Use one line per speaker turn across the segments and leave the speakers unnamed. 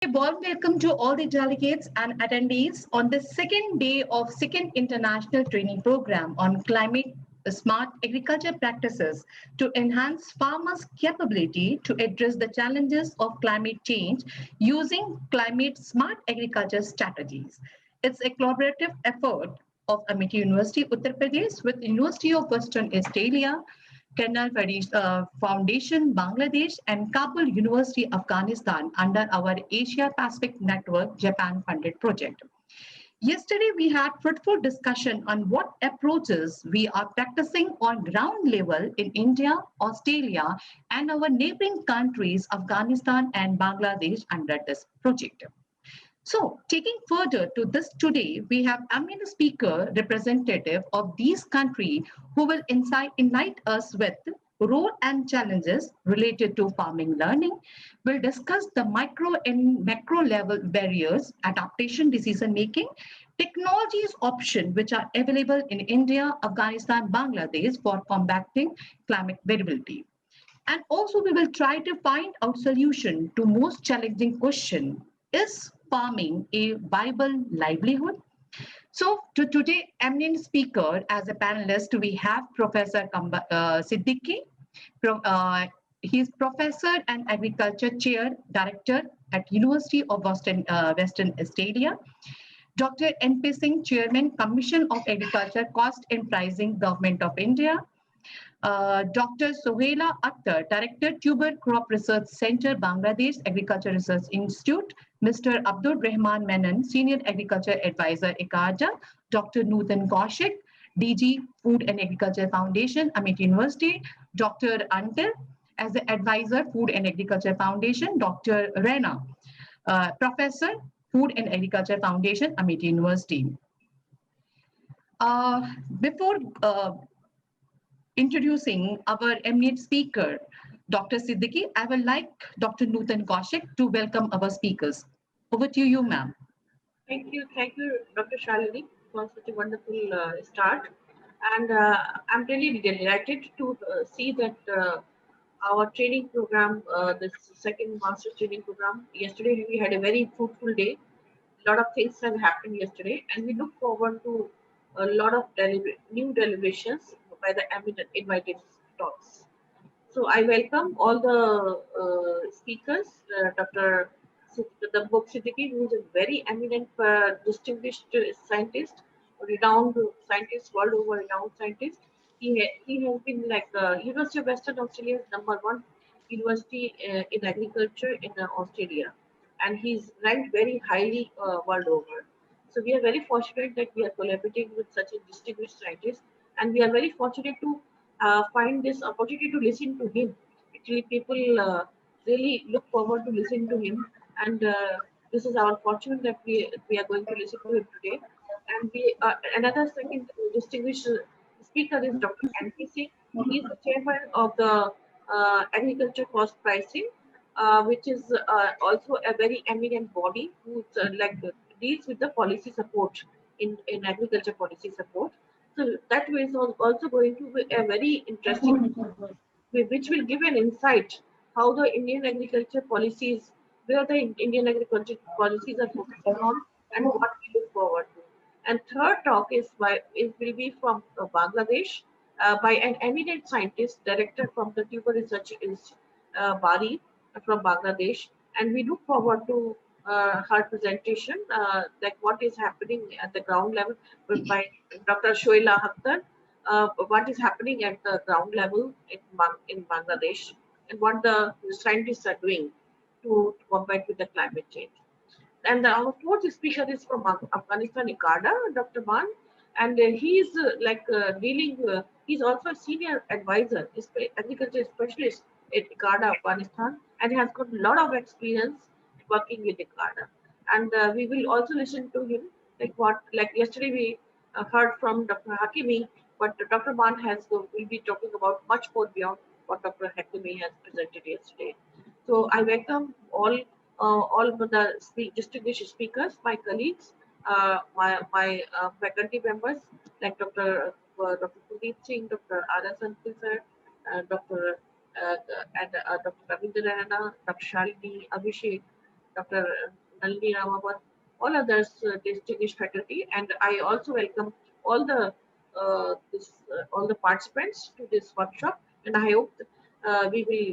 A warm welcome to all the delegates and attendees on the second day of second international training program on climate smart agriculture practices to enhance farmers' capability to address the challenges of climate change using climate smart agriculture strategies. It's a collaborative effort of Amity University, Uttar Pradesh with University of Western Australia, Canal Foundation, Bangladesh, and Kabul University, Afghanistan, under our Asia Pacific Network Japan funded project. Yesterday, we had fruitful discussion on what approaches we are practicing on ground level in India, Australia, and our neighboring countries, Afghanistan and Bangladesh, under this project. So, taking further to this today, we have eminent speaker representative of these countries who will enlighten us with role and challenges related to farming learning. We'll discuss the micro and macro level barriers, adaptation, decision making, technologies option which are available in India, Afghanistan, Bangladesh for combating climate variability. And also we will try to find out solution to most challenging question: is farming a viable livelihood? So to today eminent speaker as a panelist, we have Professor Siddiqui. He is professor and agriculture chair director at University of Western Australia. Dr. N.P. Singh, Chairman, Commission of Agriculture, Cost and Pricing, Government of India. Dr. Sohaila Akhtar, Director, Tuber Crop Research Center, Bangladesh Agriculture Research Institute. Mr. Abdul Rahman Menon, Senior Agriculture Advisor, ICARDA. Dr. Nutan Kaushik, DG, Food and Agriculture Foundation, Amity University. Dr. Antil, as the Advisor, Food and Agriculture Foundation. Dr. Rena, Professor, Food and Agriculture Foundation, Amity University. Before introducing our eminent speaker, Dr. Siddiqui, I would like Dr. Nutan Kaushik to welcome our speakers. Over to you, ma'am.
Thank you, Dr. Shalini, for such a wonderful start. And I'm really delighted to see that our training program, this second master's training program, yesterday we had a very fruitful day. A lot of things have happened yesterday, and we look forward to a lot of new deliberations by the invited talks. So I welcome all the speakers, Dr. The book Siddiqui, who is a very eminent, distinguished scientist, renowned scientist, world over renowned scientist. He has been like University of Western Australia's #1 university in agriculture in Australia, and he's ranked very highly world over. So we are very fortunate that we are collaborating with such a distinguished scientist, and we are very fortunate to find this opportunity to listen to him. Actually, people really look forward to listen to him, and this is our fortune that we are going to listen to him today. And we another second distinguished speaker is Dr. N.P. Singh. He is the chairman of the Agriculture Cost Pricing, which is also a very eminent body who deals with the policy support in agriculture policy support. So that is also going to be a very interesting, which will give an insight how the Indian agriculture policies, where the Indian agriculture policies are focusing on, and what we look forward to. And third talk it will be from Bangladesh by an eminent scientist, director from the Tuber Research Institute, Bari from Bangladesh, and we look forward to her presentation, like what is happening at the ground level by Dr. Shoila Akhtar, what is happening at the ground level in Bangladesh, and what the scientists are doing to combat with the climate change. And our fourth speaker is from Afghanistan, ICARDA, Dr. Ban, and he is dealing. He's also a senior advisor, agriculture specialist at ICARDA, Afghanistan, and has got a lot of experience working with ICARDA. And we will also listen to him, like yesterday we heard from Dr. Hakimi, but Dr. Ban will be talking about much more beyond what Dr. Hakimi has presented yesterday. So I welcome all of the distinguished speakers, my colleagues, my faculty members like Dr. Kuldeep Singh, Dr. R.S. Anpil sir, Dr. Dr. Ravindra Rana, Dr. Shalini, Abhishek, Dr. Nalini Ramawat, all others distinguished faculty, and I also welcome all the all the participants to this workshop, and I hope we will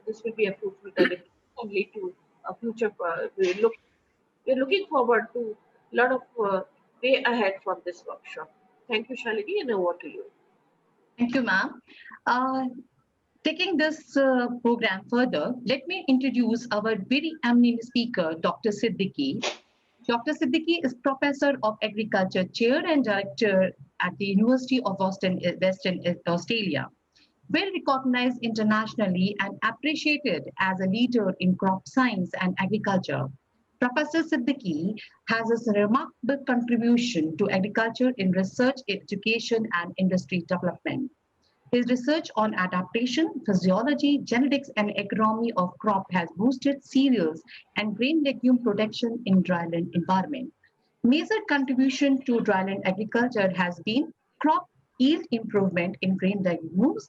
this will be a fruitful direction and lead to a future. We're looking forward to a lot of way ahead from this workshop. Thank you, Shalini, and over to you.
Thank you, ma'am. Taking this program further, let me introduce our very eminent speaker, Dr. Siddiqui. Dr. Siddiqui is Professor of Agriculture, Chair and Director at the University of Western Australia, well recognized internationally and appreciated as a leader in crop science and agriculture. Professor Siddiqui has a remarkable contribution to agriculture in research, education, and industry development. His research on adaptation, physiology, genetics, and economy of crop has boosted cereals and grain legume production in dryland environment. Major contribution to dryland agriculture has been crop yield improvement in grain legumes,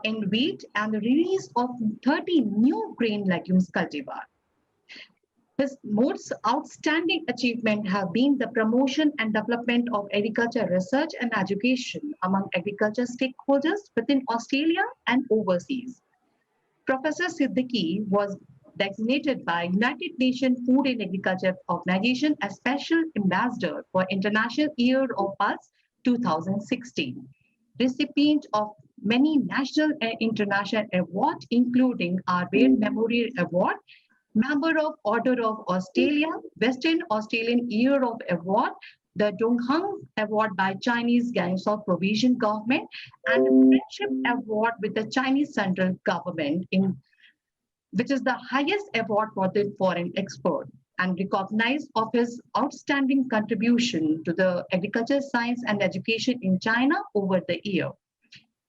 in wheat, and the release of 30 new grain legumes cultivar. His most outstanding achievement have been the promotion and development of agriculture research and education among agriculture stakeholders within Australia and overseas. Professor Siddiqui was designated by United Nations Food and Agriculture Organization as Special Ambassador for International Year of Pulse 2016. Recipient of many national and international awards, including our Rare Memorial Award, Member of Order of Australia, Western Australian Year of Award, the Dongheng Award by Chinese Guangzhou Provincial Government, and the Friendship Award with the Chinese Central Government, which is the highest award for the foreign export, and recognized of his outstanding contribution to the agriculture, science, and education in China over the year.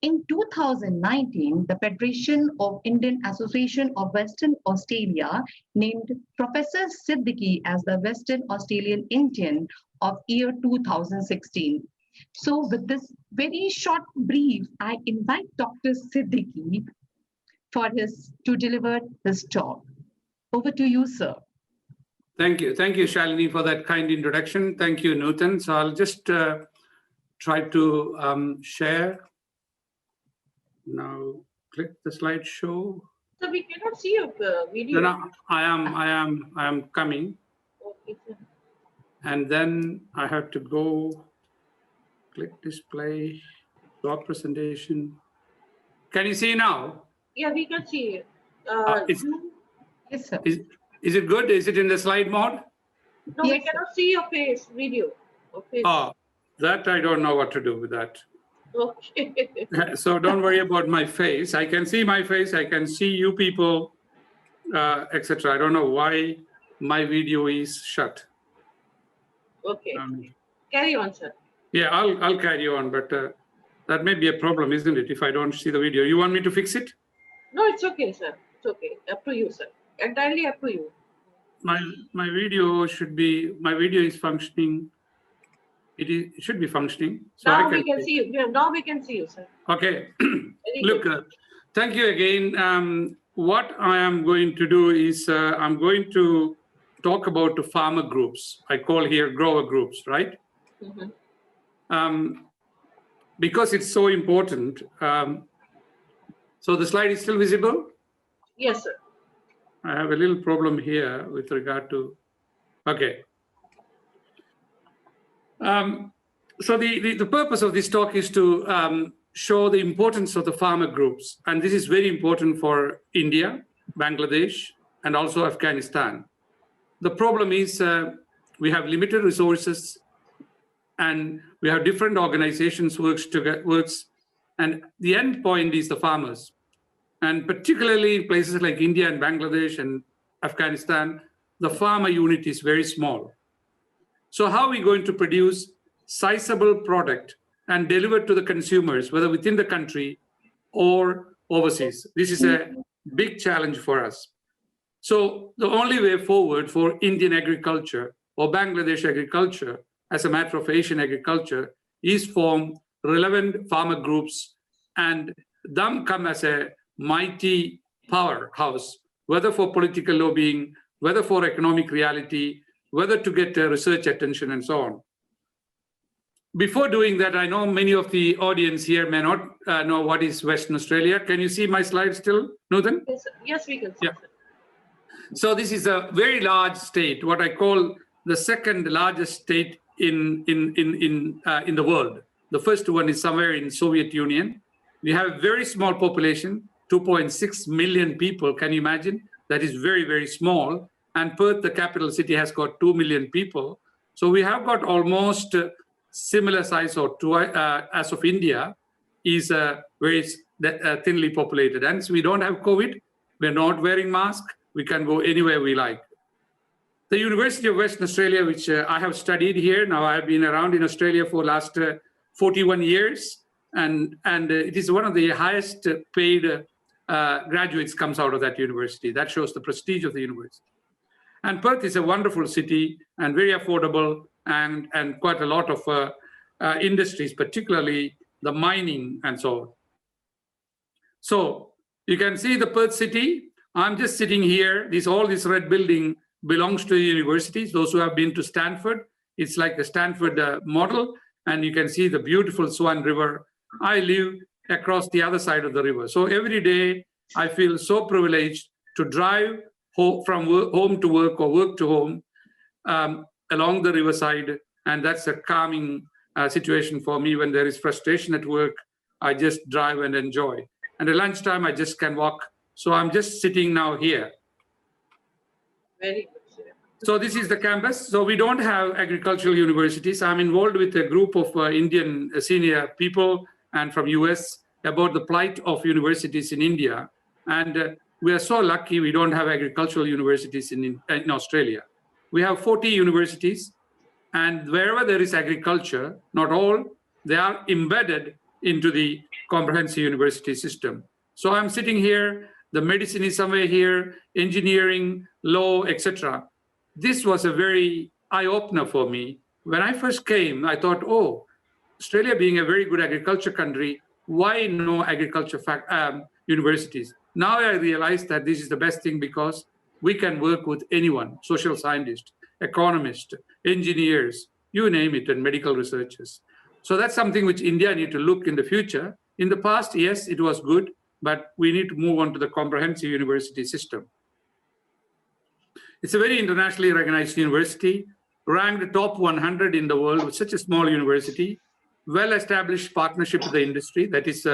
In 2019, the Federation of Indian Association of Western Australia named Professor Siddiqui as the Western Australian Indian of year 2016. So with this very short brief, I invite Dr. Siddiqui to deliver this talk. Over to you, sir.
Thank you, Shalini, for that kind introduction. Thank you, Nutan. So I'll just try to share. Now click the slideshow.
So we cannot see your video.
No, I am coming.
Okay, sir.
And then I have to go click display, stop presentation. Can you see now?
Yeah, we can see it.
Yes, sir.
Is it good? Is it in the slide mode?
No,
Yes,
we cannot see your face video. Okay.
Oh, that I don't know what to do with that.
Okay.
So don't worry about my face. I can see my face. I can see you people, etc. I don't know why my video is shut.
Okay. Carry on, sir.
Yeah, I'll carry on, but that may be a problem, isn't it? If I don't see the video, you want me to fix it?
No, it's okay, sir. It's okay. Up to you, sir. Entirely up to you.
My video is functioning. It should be functioning. So
now we can see you. Yeah, now we can see you, sir.
Okay. Look, thank you again. What I am going to do is I'm going to talk about the farmer groups. I call here grower groups, right? Mm-hmm. Because it's so important. So the slide is still visible?
Yes, sir.
I have a little problem here with regard to, okay. So the purpose of this talk is to show the importance of the farmer groups. And this is very important for India, Bangladesh, and also Afghanistan. The problem is we have limited resources and we have different organizations works, and the end point is the farmers. And particularly in places like India and Bangladesh and Afghanistan, the farmer unit is very small. So how are we going to produce sizable product and deliver to the consumers, whether within the country or overseas? This is a big challenge for us. So the only way forward for Indian agriculture or Bangladesh agriculture, as a matter of Asian agriculture, is form relevant farmer groups and them come as a mighty powerhouse, whether for political lobbying, whether for economic reality, whether to get research attention, and so on. Before doing that, I know many of the audience here may not know what is Western Australia. Can you see my slide still, Nuthan?
Yes, yes, we can see.
Yeah. So this is a very large state, what I call the second largest state in the world. The first one is somewhere in Soviet Union. We have a very small population, 2.6 million people. Can you imagine? That is very, very small. And Perth, the capital city, has got 2 million people. So we have got almost similar size or as of India, is very thinly populated. And so we don't have COVID. We're not wearing masks. We can go anywhere we like. The University of Western Australia, which I have studied here. Now I've been around in Australia for the last 41 years. And it is one of the highest paid graduates comes out of that university. That shows the prestige of the university. And Perth is a wonderful city and very affordable, and quite a lot of industries, particularly the mining and so on. So you can see the Perth city. I'm just sitting here. All this red building belongs to the universities. Those who have been to Stanford, it's like the Stanford model. And you can see the beautiful Swan River. I live across the other side of the river. So every day I feel so privileged to drive from home to work or work to home along the riverside. And that's a calming situation for me. When there is frustration at work, I just drive and enjoy. And at lunchtime, I just can walk. So I'm just sitting now here.
Very good, sir.
So this is the campus. So we don't have agricultural universities. I'm involved with a group of Indian senior people and from US about the plight of universities in India. And we are so lucky we don't have agricultural universities in Australia. We have 40 universities, and wherever there is agriculture, not all, they are embedded into the comprehensive university system. So I'm sitting here, the medicine is somewhere here, engineering, law, etc. This was a very eye-opener for me. When I first came, I thought, oh, Australia being a very good agriculture country, why no agriculture universities? Now I realize that this is the best thing because we can work with anyone, social scientists, economists, engineers, you name it, and medical researchers. So that's something which India need to look in the future. In the past, yes, it was good, but we need to move on to the comprehensive university system. It's a very internationally recognized university, ranked top 100 in the world with such a small university, well-established partnership with the industry, that is,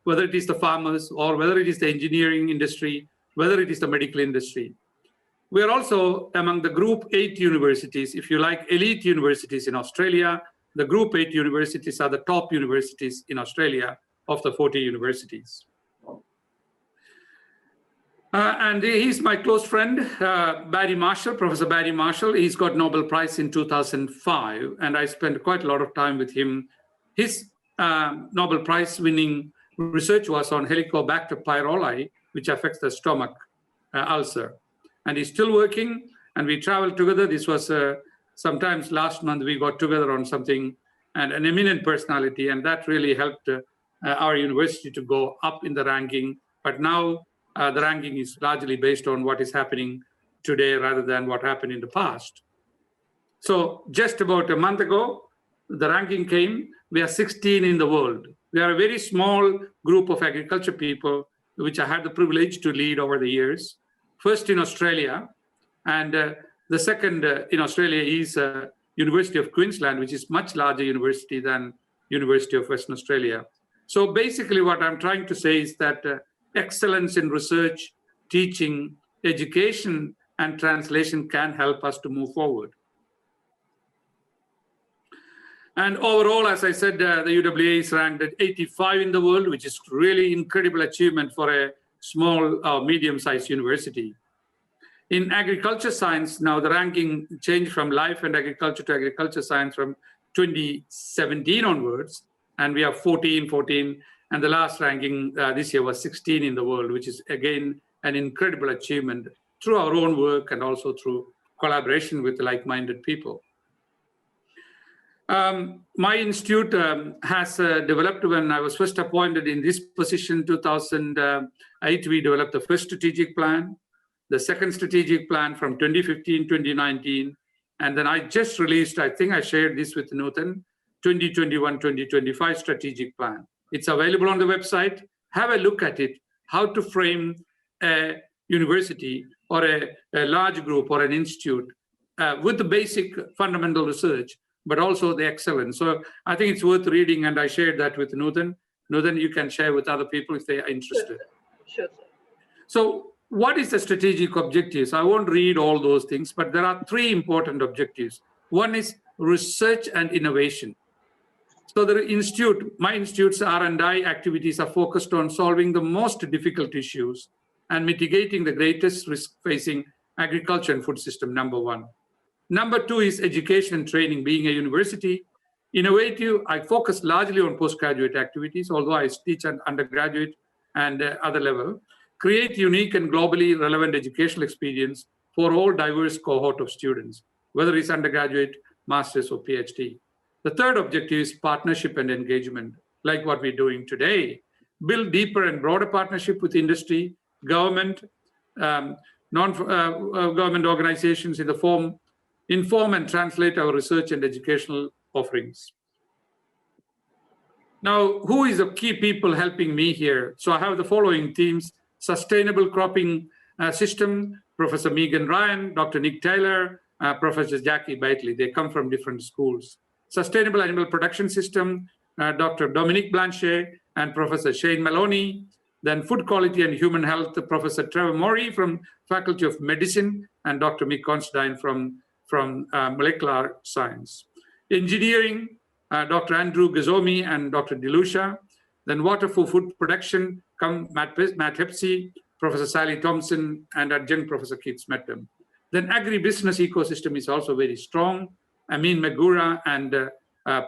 whether it is the farmers or whether it is the engineering industry, whether it is the medical industry. We are also among the Group 8 universities, if you like, elite universities in Australia. The Group 8 universities are the top universities in Australia of the 40 universities. And he's my close friend, Barry Marshall, Professor Barry Marshall. He's got Nobel Prize in 2005, and I spent quite a lot of time with him. His Nobel Prize winning research was on Helicobacter pylori, which affects the stomach ulcer. And he's still working, and we traveled together. This was sometimes last month we got together on something, and an eminent personality, and that really helped our university to go up in the ranking. But now the ranking is largely based on what is happening today rather than what happened in the past. So just about a month ago, the ranking came. We are 16 in the world. We are a very small group of agriculture people, which I had the privilege to lead over the years. First in Australia, and the second in Australia is University of Queensland, which is much larger university than University of Western Australia. So basically what I'm trying to say is that excellence in research, teaching, education, and translation can help us to move forward. And overall, as I said, the UWA is ranked at 85 in the world, which is really incredible achievement for a small or medium-sized university. In agriculture science, now the ranking changed from life and agriculture to agriculture science from 2017 onwards, and we have 14, and the last ranking this year was 16 in the world, which is again an incredible achievement through our own work and also through collaboration with like-minded people. My institute has developed, when I was first appointed in this position, 2008, we developed the first strategic plan. the second strategic plan from 2015, 2019, and then I just released, I think I shared this with Nutan, 2021, 2025 strategic plan. It's available on the website. Have a look at it, how to frame a university or a large group or an institute with the basic fundamental research, but also the excellence. So I think it's worth reading, and I shared that with Nutan. Nutan, you can share with other people if they are interested.
Sure, sir.
So what is the strategic objectives? I won't read all those things, but there are three important objectives. One is research and innovation. So the institute, my institute's R&I activities are focused on solving the most difficult issues and mitigating the greatest risk facing agriculture and food system, number one. Number two is education and training. Being a university, innovative, I focus largely on postgraduate activities, although I teach at undergraduate and other level. Create unique and globally relevant educational experience for all diverse cohort of students, whether it's undergraduate, master's, or PhD. The third objective is partnership and engagement, like what we're doing today. Build deeper and broader partnership with industry, government, non-government organizations inform and translate our research and educational offerings. Now, who is the key people helping me here? So I have the following teams: Sustainable Cropping System, Professor Megan Ryan, Dr. Nick Taylor, Professor Jackie Bately. They come from different schools. Sustainable Animal Production System, Dr. Dominique Blanchet and Professor Shane Maloney. Then Food Quality and Human Health, Professor Trevor Maury from Faculty of Medicine and Dr. Mick Constantine from Molecular Science. Engineering, Dr. Andrew Gazomi and Dr. Dilusha. Then Water for Food Production, Matt Hepsi, Professor Sally Thompson, and Adjunct Professor Keith Smetam. Then agribusiness ecosystem is also very strong. Amin Megura and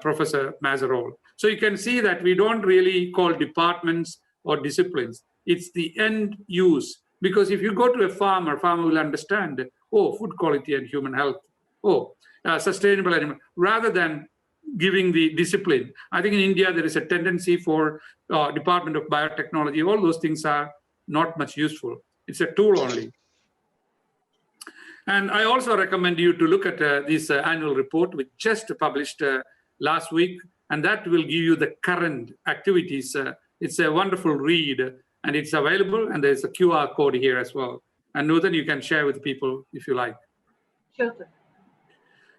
Professor Mazarol. So you can see that we don't really call departments or disciplines. It's the end use. Because if you go to a farmer will understand, oh, food quality and human health, oh, sustainable animal, rather than giving the discipline. I think in India, there is a tendency for Department of Biotechnology. All those things are not much useful. It's a tool only. And I also recommend you to look at this annual report, which just published last week, and that will give you the current activities. It's a wonderful read, and it's available, and there's a QR code here as well. And Nutan, you can share with people if you like.
Sure, sir.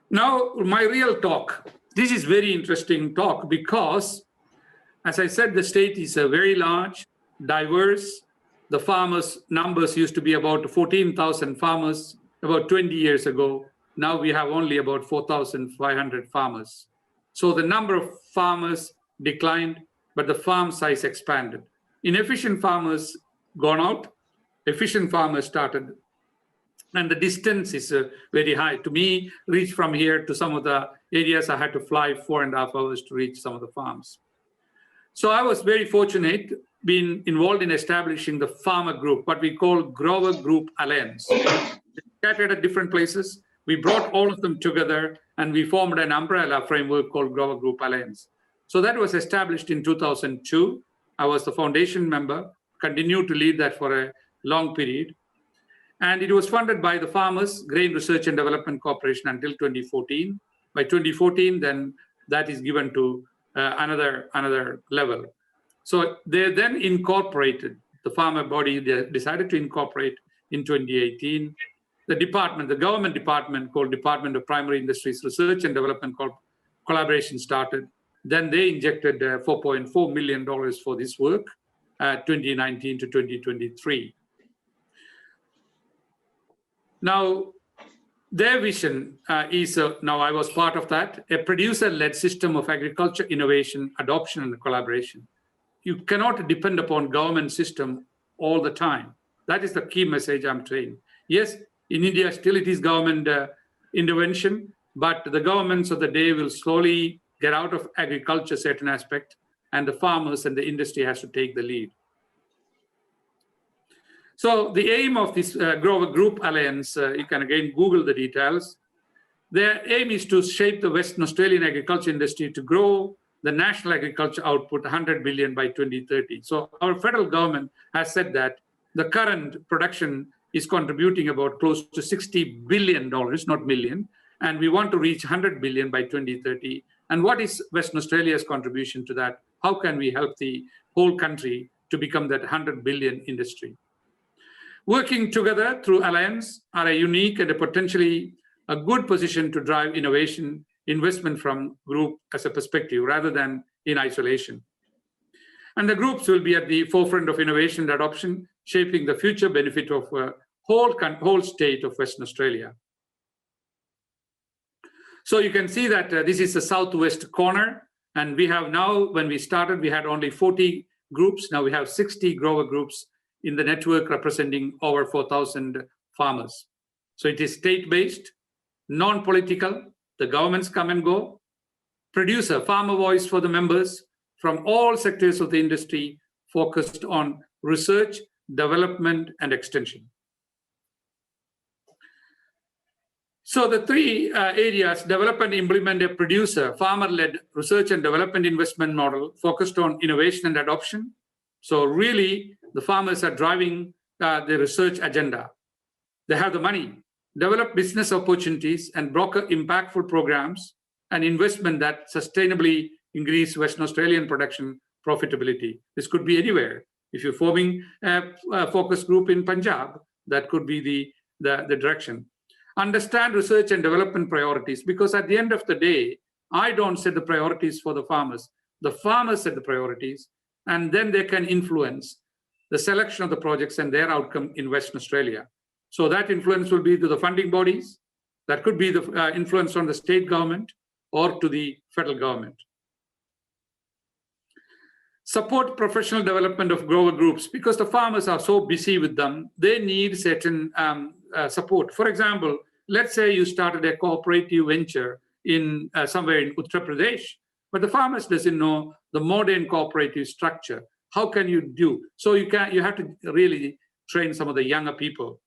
Now, my real talk. This is very interesting talk because, as I said, the state is very large, diverse. The farmers' numbers used to be about 14,000 farmers about 20 years ago. Now we have only about 4,500 farmers. So the number of farmers declined, but the farm size expanded. Inefficient farmers gone out, efficient farmers started. And the distance is very high. To me, reach from here to some of the areas, I had to fly 4.5 hours to reach some of the farms. So I was very fortunate being involved in establishing the farmer group, what we call Grower Group Alliance. Scattered at different places. We brought all of them together and we formed an umbrella framework called Grower Group Alliance. So that was established in 2002. I was the foundation member, continued to lead that for a long period. And it was funded by the Farmers Grain Research and Development Corporation until 2014. By 2014, then that is given to another level. So they then incorporated, the farmer body, they decided to incorporate in 2018. The government department called Department of Primary Industries Research and Development Collaboration started. Then they injected $4.4 million for this work, 2019 to 2023. Now, their vision is, now I was part of that, a producer-led system of agriculture, innovation, adoption, and collaboration. You cannot depend upon government system all the time. That is the key message I'm saying. Yes, in India, still it is government intervention, but the governments of the day will slowly get out of agriculture, certain aspect, and the farmers and the industry has to take the lead. So the aim of this Grower Group Alliance, you can again Google the details. Their aim is to shape the Western Australian agriculture industry to grow the national agriculture output 100 billion by 2030. So our federal government has said that the current production is contributing about close to $60 billion, not million, and we want to reach 100 billion by 2030. And what is Western Australia's contribution to that? How can we help the whole country to become that 100 billion industry? Working together through Alliance are a unique and a potentially a good position to drive innovation, investment from group as a perspective rather than in isolation. And the groups will be at the forefront of innovation and adoption, shaping the future benefit of whole state of Western Australia. So you can see that this is the southwest corner, and we have now, when we started, we had only 40 groups. Now we have 60 grower groups in the network representing over 4,000 farmers. So it is state-based, non-political, the governments come and go, producer, farmer voice for the members from all sectors of the industry, focused on research, development, and extension. So the three areas: develop and implement a producer, farmer-led research and development investment model focused on innovation and adoption. So really, the farmers are driving the research agenda. They have the money. Develop business opportunities and broker impactful programs and investment that sustainably increase Western Australian production profitability. This could be anywhere. If you're forming a focus group in Punjab, that could be the direction. Understand research and development priorities, because at the end of the day, I don't set the priorities for the farmers. The farmers set the priorities, and then they can influence the selection of the projects and their outcome in Western Australia. So that influence will be to the funding bodies, that could be the influence on the state government or to the federal government. Support professional development of grower groups, because the farmers are so busy with them, they need certain support. For example, let's say you started a cooperative venture in somewhere in Uttar Pradesh, but the farmers doesn't know the modern cooperative structure. How can you do? So you have to really train some of the younger people.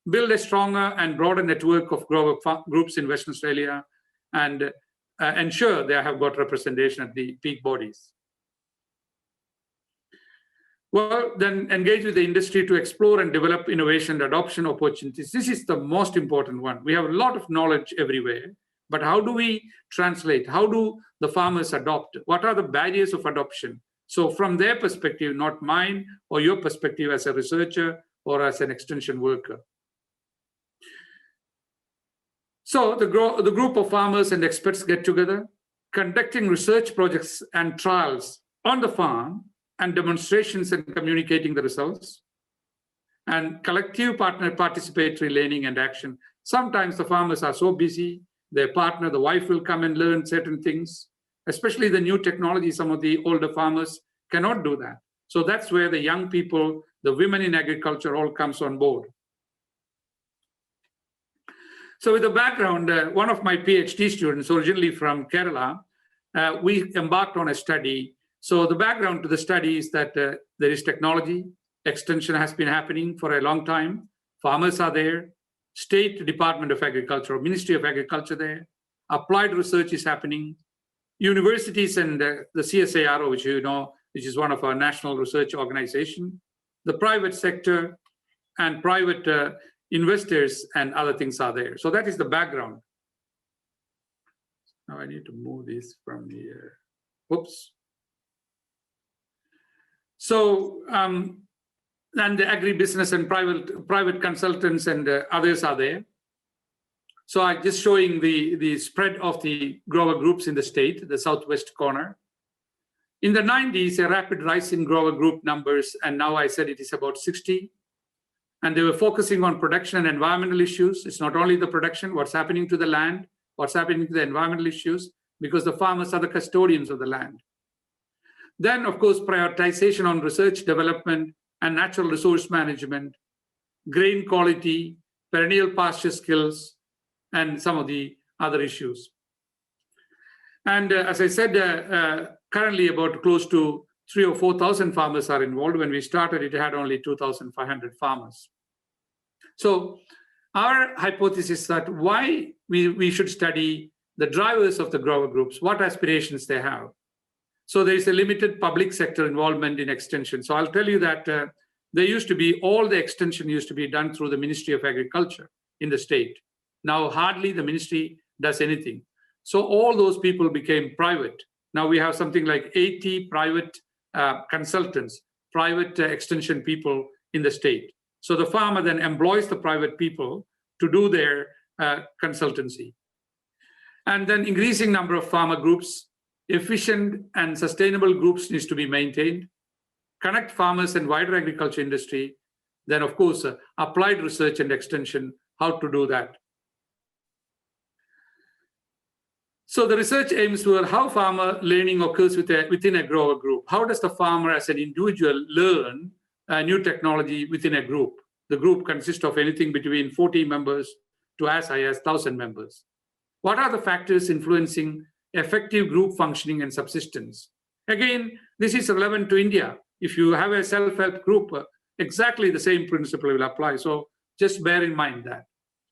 Build a stronger and broader network of grower groups in Western Australia, and ensure they have got representation at the peak bodies. Well, then engage with the industry to explore and develop innovation and adoption opportunities. This is the most important one. We have a lot of knowledge everywhere, but how do we translate? How do the farmers adopt? What are the barriers of adoption? So from their perspective, not mine or your perspective as a researcher or as an extension worker. So the group of farmers and experts get together, conducting research projects and trials on the farm, and demonstrations and communicating the results, and collective partner participatory learning and action. Sometimes the farmers are so busy, their partner, the wife, will come and learn certain things, especially the new technology. Some of the older farmers cannot do that. So that's where the young people, the women in agriculture, all comes on board. So with the background, one of my PhD students, originally from Kerala, we embarked on a study. So the background to the study is that there is technology, extension has been happening for a long time. Farmers are there, State Department of Agriculture, or Ministry of Agriculture there, applied research is happening, universities and the CSIRO, which you know, which is one of our national research organization, the private sector and private investors and other things are there. So that is the background. Now I need to move this from here. Whoops. So, and the agribusiness and private consultants and others are there. So I'm just showing the spread of the grower groups in the state, the southwest corner. In the 90s, a rapid rise in grower group numbers, and now I said it is about 60. And they were focusing on production and environmental issues. It's not only the production, what's happening to the land, what's happening to the environmental issues, because the farmers are the custodians of the land. Then, of course, prioritization on research, development, and natural resource management, grain quality, perennial pasture skills, and some of the other issues. And as I said, currently about close to 3,000 or 4,000 farmers are involved. When we started, it had only 2,500 farmers. So our hypothesis is that why we should study the drivers of the grower groups, what aspirations they have. So there is a limited public sector involvement in extension. So I'll tell you that there used to be, all the extension used to be done through the Ministry of Agriculture in the state. Now hardly the ministry does anything. So all those people became private. Now we have something like 80 private consultants, private extension people in the state. So the farmer then employs the private people to do their consultancy. And then increasing number of farmer groups, efficient and sustainable groups needs to be maintained, connect farmers and wider agriculture industry, then of course, applied research and extension, how to do that. So the research aims were how farmer learning occurs within a grower group. How does the farmer as an individual learn new technology within a group? The group consists of anything between 40 members to as high as 1,000 members. What are the factors influencing effective group functioning and subsistence? Again, this is relevant to India. If you have a self-help group, exactly the same principle will apply. So just bear in mind that.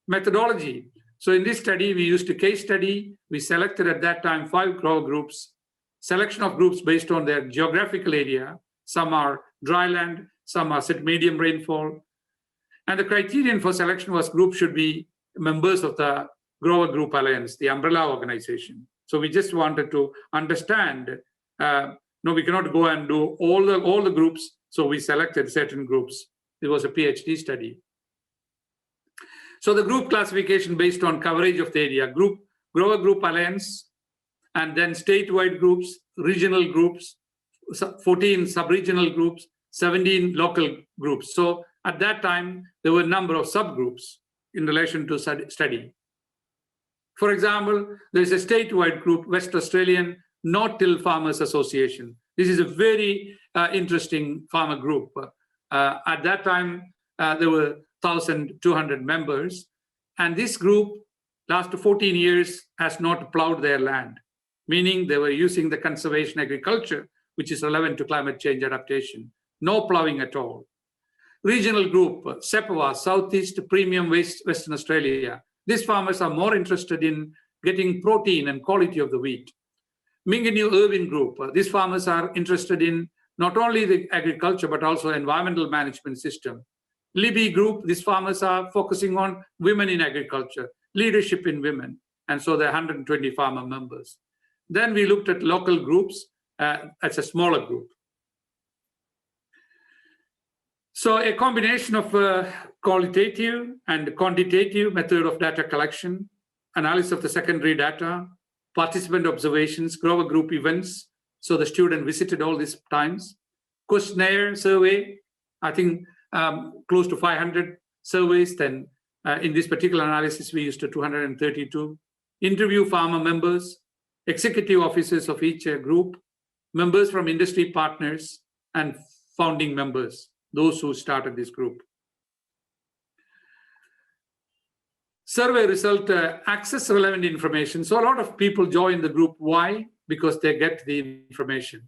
Methodology. So in this study, we used a case study. We selected at that time 5 grower groups, selection of groups based on their geographical area. Some are dryland, some are set medium rainfall. And the criterion for selection was groups should be members of the Grower Group Alliance, the umbrella organization. So we just wanted to understand, no, we cannot go and do all the groups. So we selected certain groups. It was a PhD study. So the group classification based on coverage of the area, Grower Group Alliance, and then statewide groups, regional groups, 14 sub-regional groups, 17 local groups. So at that time, there were a number of subgroups in relation to study. For example, there is a statewide group, West Australian No-Till Farmers Association. This is a very interesting farmer group. At that time, there were 1,200 members. And this group, last 14 years, has not plowed their land, meaning they were using the conservation agriculture, which is relevant to climate change adaptation. No plowing at all. Regional group, SEPAWA, Southeast Premium Western Australia. These farmers are more interested in getting protein and quality of the wheat. Mingenew Irvin group, these farmers are interested in not only the agriculture, but also environmental management system. Libby group, these farmers are focusing on women in agriculture, leadership in women. And so there are 120 farmer members. Then we looked at local groups as a smaller group. So a combination of qualitative and quantitative method of data collection, analysis of the secondary data, participant observations, grower group events. So the student visited all these times. Questionnaire survey, I think close to 500 surveys. Then in this particular analysis, we used 232. Interview farmer members, executive officers of each group, members from industry partners, and founding members, those who started this group. Survey result, access relevant information. So a lot of people join the group. Why? Because they get the information.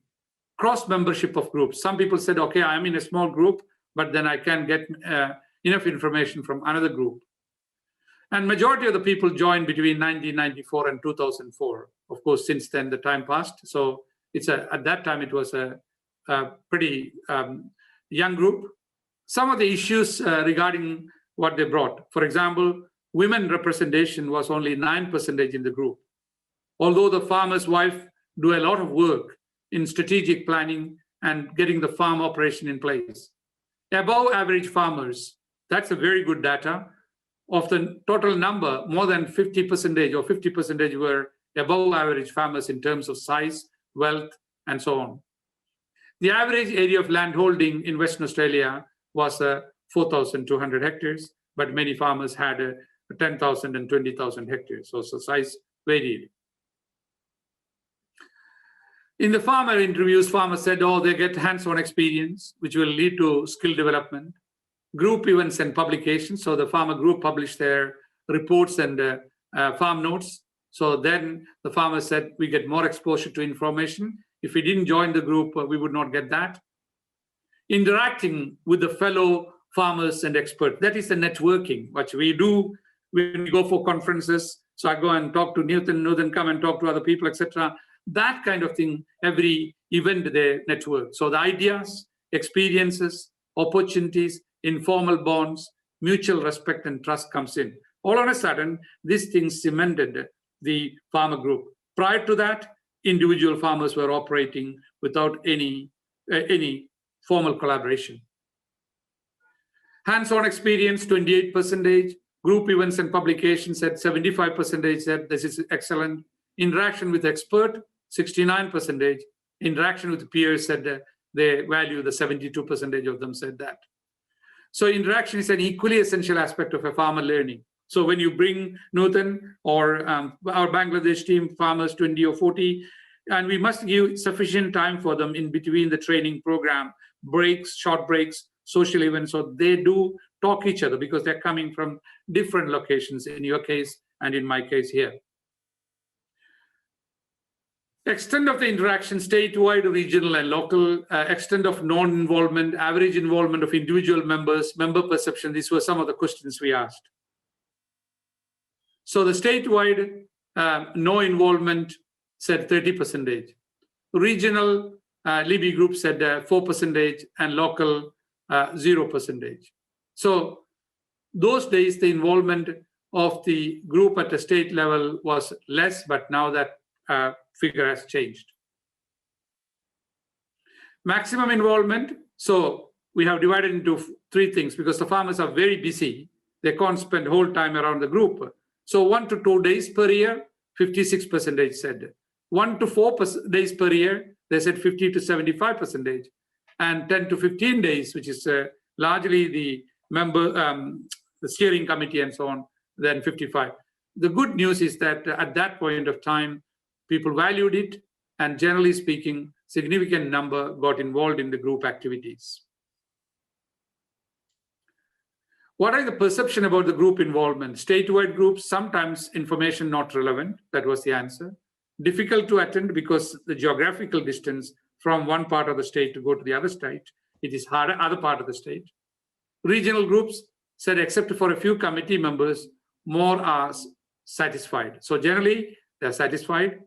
Cross membership of groups. Some people said, okay, I'm in a small group, but then I can get enough information from another group. And majority of the people joined between 1994 and 2004. Of course, since then the time passed. So it's at that time it was a pretty young group. Some of the issues regarding what they brought. For example, women representation was only 9% in the group. Although the farmer's wife do a lot of work in strategic planning and getting the farm operation in place. Above average farmers, that's a very good data. Of the total number, more than 50% or 50% were above average farmers in terms of size, wealth, and so on. The average area of land holding in Western Australia was 4,200 hectares, but many farmers had 10,000 and 20,000 hectares, so size varied. In the farmer interviews, farmers said, oh, they get hands-on experience, which will lead to skill development. Group events and publications. So the farmer group published their reports and farm notes. So then the farmer said, we get more exposure to information. If we didn't join the group, we would not get that. Interacting with the fellow farmers and experts. That is the networking, which we do when we go for conferences. So I go and talk to Newton, come and talk to other people, etc. That kind of thing, every event they network. So the ideas, experiences, opportunities, informal bonds, mutual respect and trust comes in. All of a sudden, these things cemented the farmer group. Prior to that, individual farmers were operating without any formal collaboration. Hands-on experience, 28%. Group events and publications at 75% said this is excellent. Interaction with expert, 69%. Interaction with peers said they value, the 72% of them said that. So interaction is an equally essential aspect of a farmer learning. So when you bring Nutan or our Bangladesh team, farmers 20 or 40, and we must give sufficient time for them in between the training program, breaks, short breaks, social events, so they do talk each other because they're coming from different locations in your case and in my case here. Extent of the interaction, statewide, regional and local, extent of non-involvement, average involvement of individual members, member perception, these were some of the questions we asked. So the statewide no involvement said 30%. Regional Libby group said 4% and local 0%. So those days, the involvement of the group at the state level was less, but now that figure has changed. Maximum involvement. So we have divided into three things because the farmers are very busy. They can't spend whole time around the group. So 1 to 2 days per year, 56% said. 1 to 4 days per year, they said 50 to 75%. And 10 to 15 days, which is largely the member, the steering committee and so on, then 55. The good news is that at that point of time, people valued it, and generally speaking, significant number got involved in the group activities. What are the perception about the group involvement? Statewide groups, sometimes information not relevant, that was the answer. Difficult to attend because the geographical distance from one part of the state to go to the other state, it is harder, other part of the state. Regional groups said except for a few committee members, more are satisfied. So generally, they're satisfied.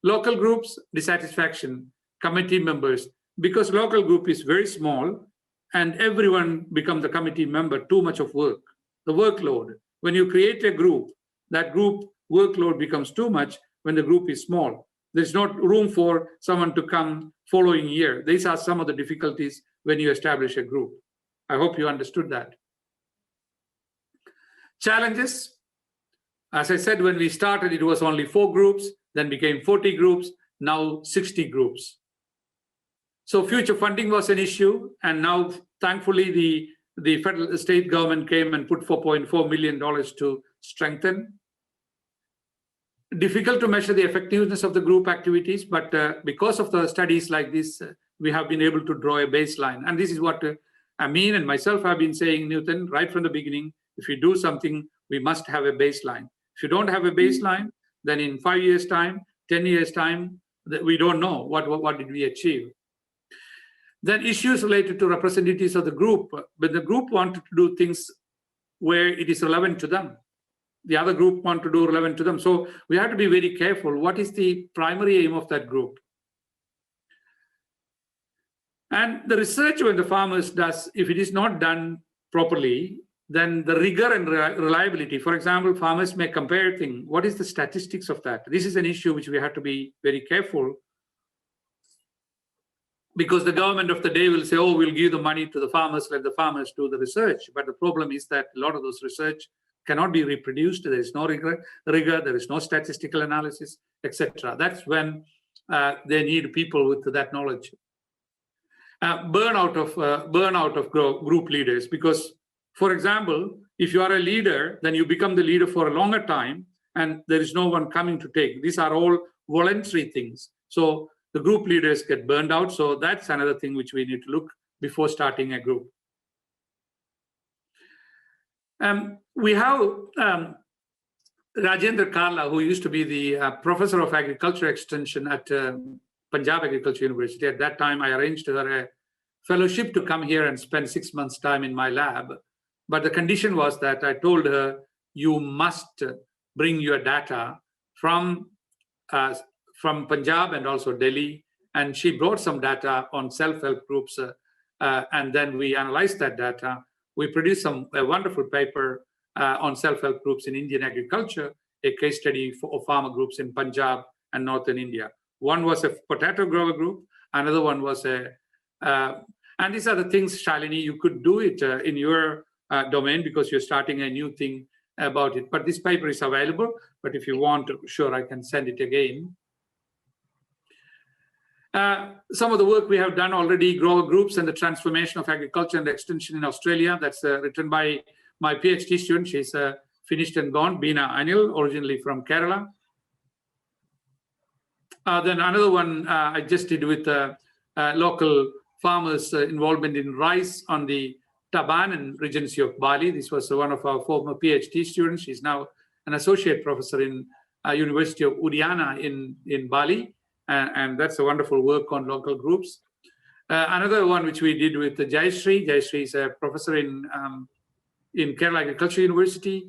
Local groups, dissatisfaction, committee members, because local group is very small and everyone becomes the committee member, too much of work, the workload. When you create a group, that group workload becomes too much when the group is small. There's not room for someone to come following year. These are some of the difficulties when you establish a group. I hope you understood that. Challenges. As I said, when we started, it was only 4 groups, then became 40 groups, now 60 groups. So future funding was an issue, and now thankfully the federal state government came and put $4.4 million to strengthen. Difficult to measure the effectiveness of the group activities, but because of the studies like this, we have been able to draw a baseline. And this is what Amin and myself have been saying, Newton, right from the beginning. If you do something, we must have a baseline. If you don't have a baseline, then in 5 years' time, 10 years' time, we don't know what did we achieve. Then issues related to representatives of the group. But the group wanted to do things where it is relevant to them. The other group want to do relevant to them. So we have to be very careful. What is the primary aim of that group? And the research when the farmers does, if it is not done properly, then the rigor and reliability, for example, farmers may compare things. What is the statistics of that? This is an issue which we have to be very careful, because the government of the day will say, oh, we'll give the money to the farmers, let the farmers do the research. But the problem is that a lot of those research cannot be reproduced. There is no rigor, there is no statistical analysis, etc. That's when they need people with that knowledge. Burnout of group leaders, because, for example, if you are a leader, then you become the leader for a longer time, and there is no one coming to take. These are all voluntary things. So the group leaders get burned out. So that's another thing which we need to look before starting a group. We have Rajendra Karla, who used to be the professor of agriculture extension at Punjab Agriculture University. At that time, I arranged her a fellowship to come here and spend 6 months' time in my lab. But the condition was that I told her, you must bring your data from Punjab and also Delhi. And she brought some data on self-help groups and then we analyzed that data. We produced a wonderful paper on self-help groups in Indian agriculture, a case study for farmer groups in Punjab and northern India. One was a potato grower group, another one was and these are the things, Shalini, you could do it in your domain because you're starting a new thing about it. But this paper is available, but if you want, sure, I can send it again. Some of the work we have done already, grower groups and the transformation of agriculture and extension in Australia, that's written by my PhD student. She's finished and gone, Beena Anil, originally from Kerala. Then another one I just did with local farmers' involvement in rice on the Tabanan Regency of Bali. This was one of our former PhD students. She's now an associate professor in University of Udayana in Bali. And that's a wonderful work on local groups. Another one which we did with Jayashree. Jayashree is a professor in Kerala Agriculture University.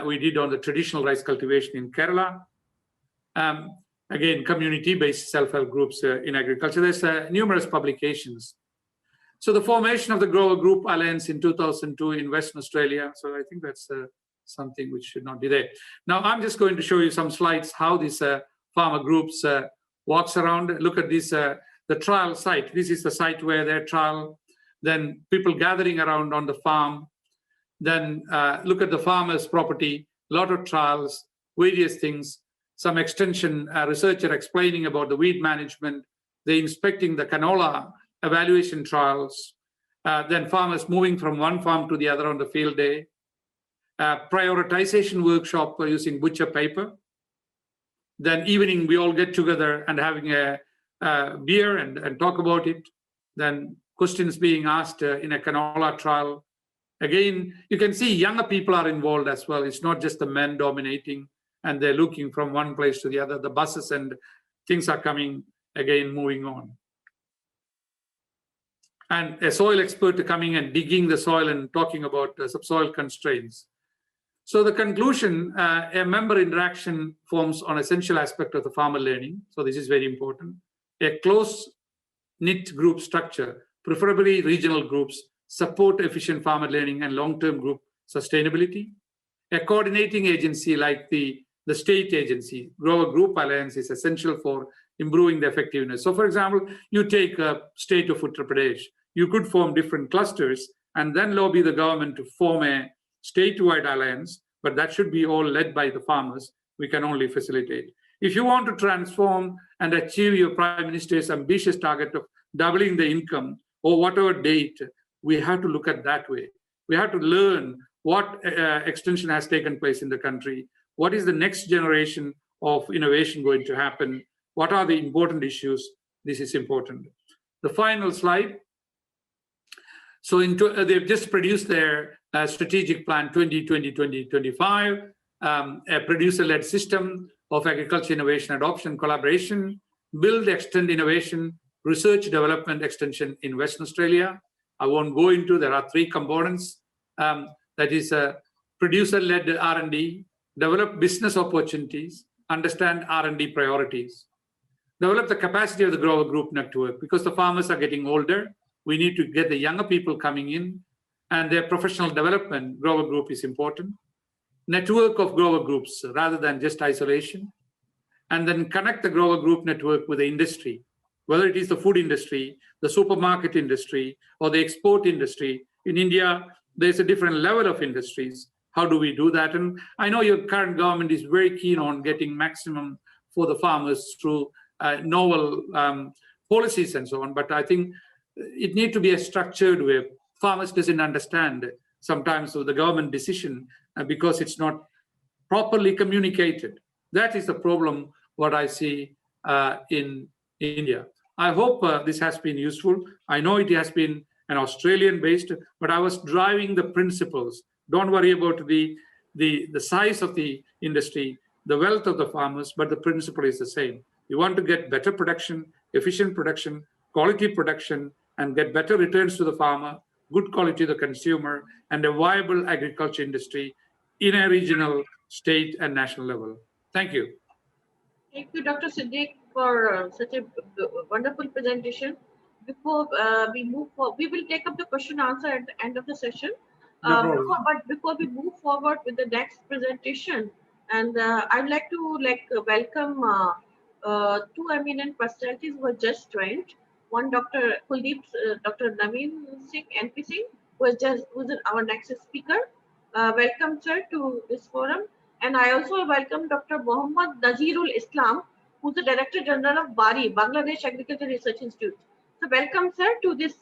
We did on the traditional rice cultivation in Kerala. Again, community-based self-help groups in agriculture. There's numerous publications. So the formation of the Grower Group Alliance in 2002 in Western Australia. So I think that's something which should not be there. Now I'm just going to show you some slides how these farmer groups walks around. Look at this, the trial site. This is the site where their trial, then people gathering around on the farm. Then look at the farmer's property, a lot of trials, various things, some extension researcher explaining about the weed management, they inspecting the canola evaluation trials, then farmers moving from one farm to the other on the field day, prioritization workshop using butcher paper. Then evening, we all get together and having a beer and talk about it. Then questions being asked in a canola trial. Again, you can see younger people are involved as well. It's not just the men dominating and they're looking from one place to the other. The buses and things are coming, again, moving on. And a soil expert coming and digging the soil and talking about subsoil constraints. So the conclusion, a member interaction forms an essential aspect of the farmer learning. So this is very important. A close-knit group structure, preferably regional groups, support efficient farmer learning and long-term group sustainability. A coordinating agency like the state agency, Grower Group Alliance, is essential for improving the effectiveness. So for example, you take a state of Uttar Pradesh, you could form different clusters and then lobby the government to form a statewide alliance, but that should be all led by the farmers. We can only facilitate. If you want to transform and achieve your Prime Minister's ambitious target of doubling the income or whatever date, we have to look at that way. We have to learn what extension has taken place in the country. What is the next generation of innovation going to happen? What are the important issues? This is important. The final slide. So they've just produced their strategic plan 2020-2025, a producer-led system of agriculture innovation adoption collaboration, build, extend innovation, research, development, extension in Western Australia. I won't go into, there are 3 components. That is producer-led R&D, develop business opportunities, understand R&D priorities, develop the capacity of the grower group network because the farmers are getting older. We need to get the younger people coming in and their professional development. Grower group is important. Network of grower groups rather than just isolation. And then connect the grower group network with the industry, whether it is the food industry, the supermarket industry, or the export industry. In India, there's a different level of industries. How do we do that? And I know your current government is very keen on getting maximum for the farmers through novel policies and so on. But I think it needs to be a structured way. Farmers doesn't understand sometimes of the government decision because it's not properly communicated. That is the problem, what I see in India. I hope this has been useful. I know it has been an Australian-based, but I was driving the principles. Don't worry about the size of the industry, the wealth of the farmers, but the principle is the same. You want to get better production, efficient production, quality production, and get better returns to the farmer, good quality to the consumer, and a viable agriculture industry in a regional, state, and national level. Thank you.
Thank you, Dr. Siddiq, for such a wonderful presentation. before we move forward, we will take up the question answer at the end of the session.
No problem.
But before we move forward with the next presentation, and I'd like to welcome two eminent personalities who have just joined. One, Dr. Kuldeep, Dr. Naveen Singh, NP Singh, who's our next speaker. Welcome, sir, to this forum. And I also welcome Dr. Mohammad Nazirul Islam, who's the Director General of BARI, Bangladesh Agriculture Research Institute. So welcome, sir, to this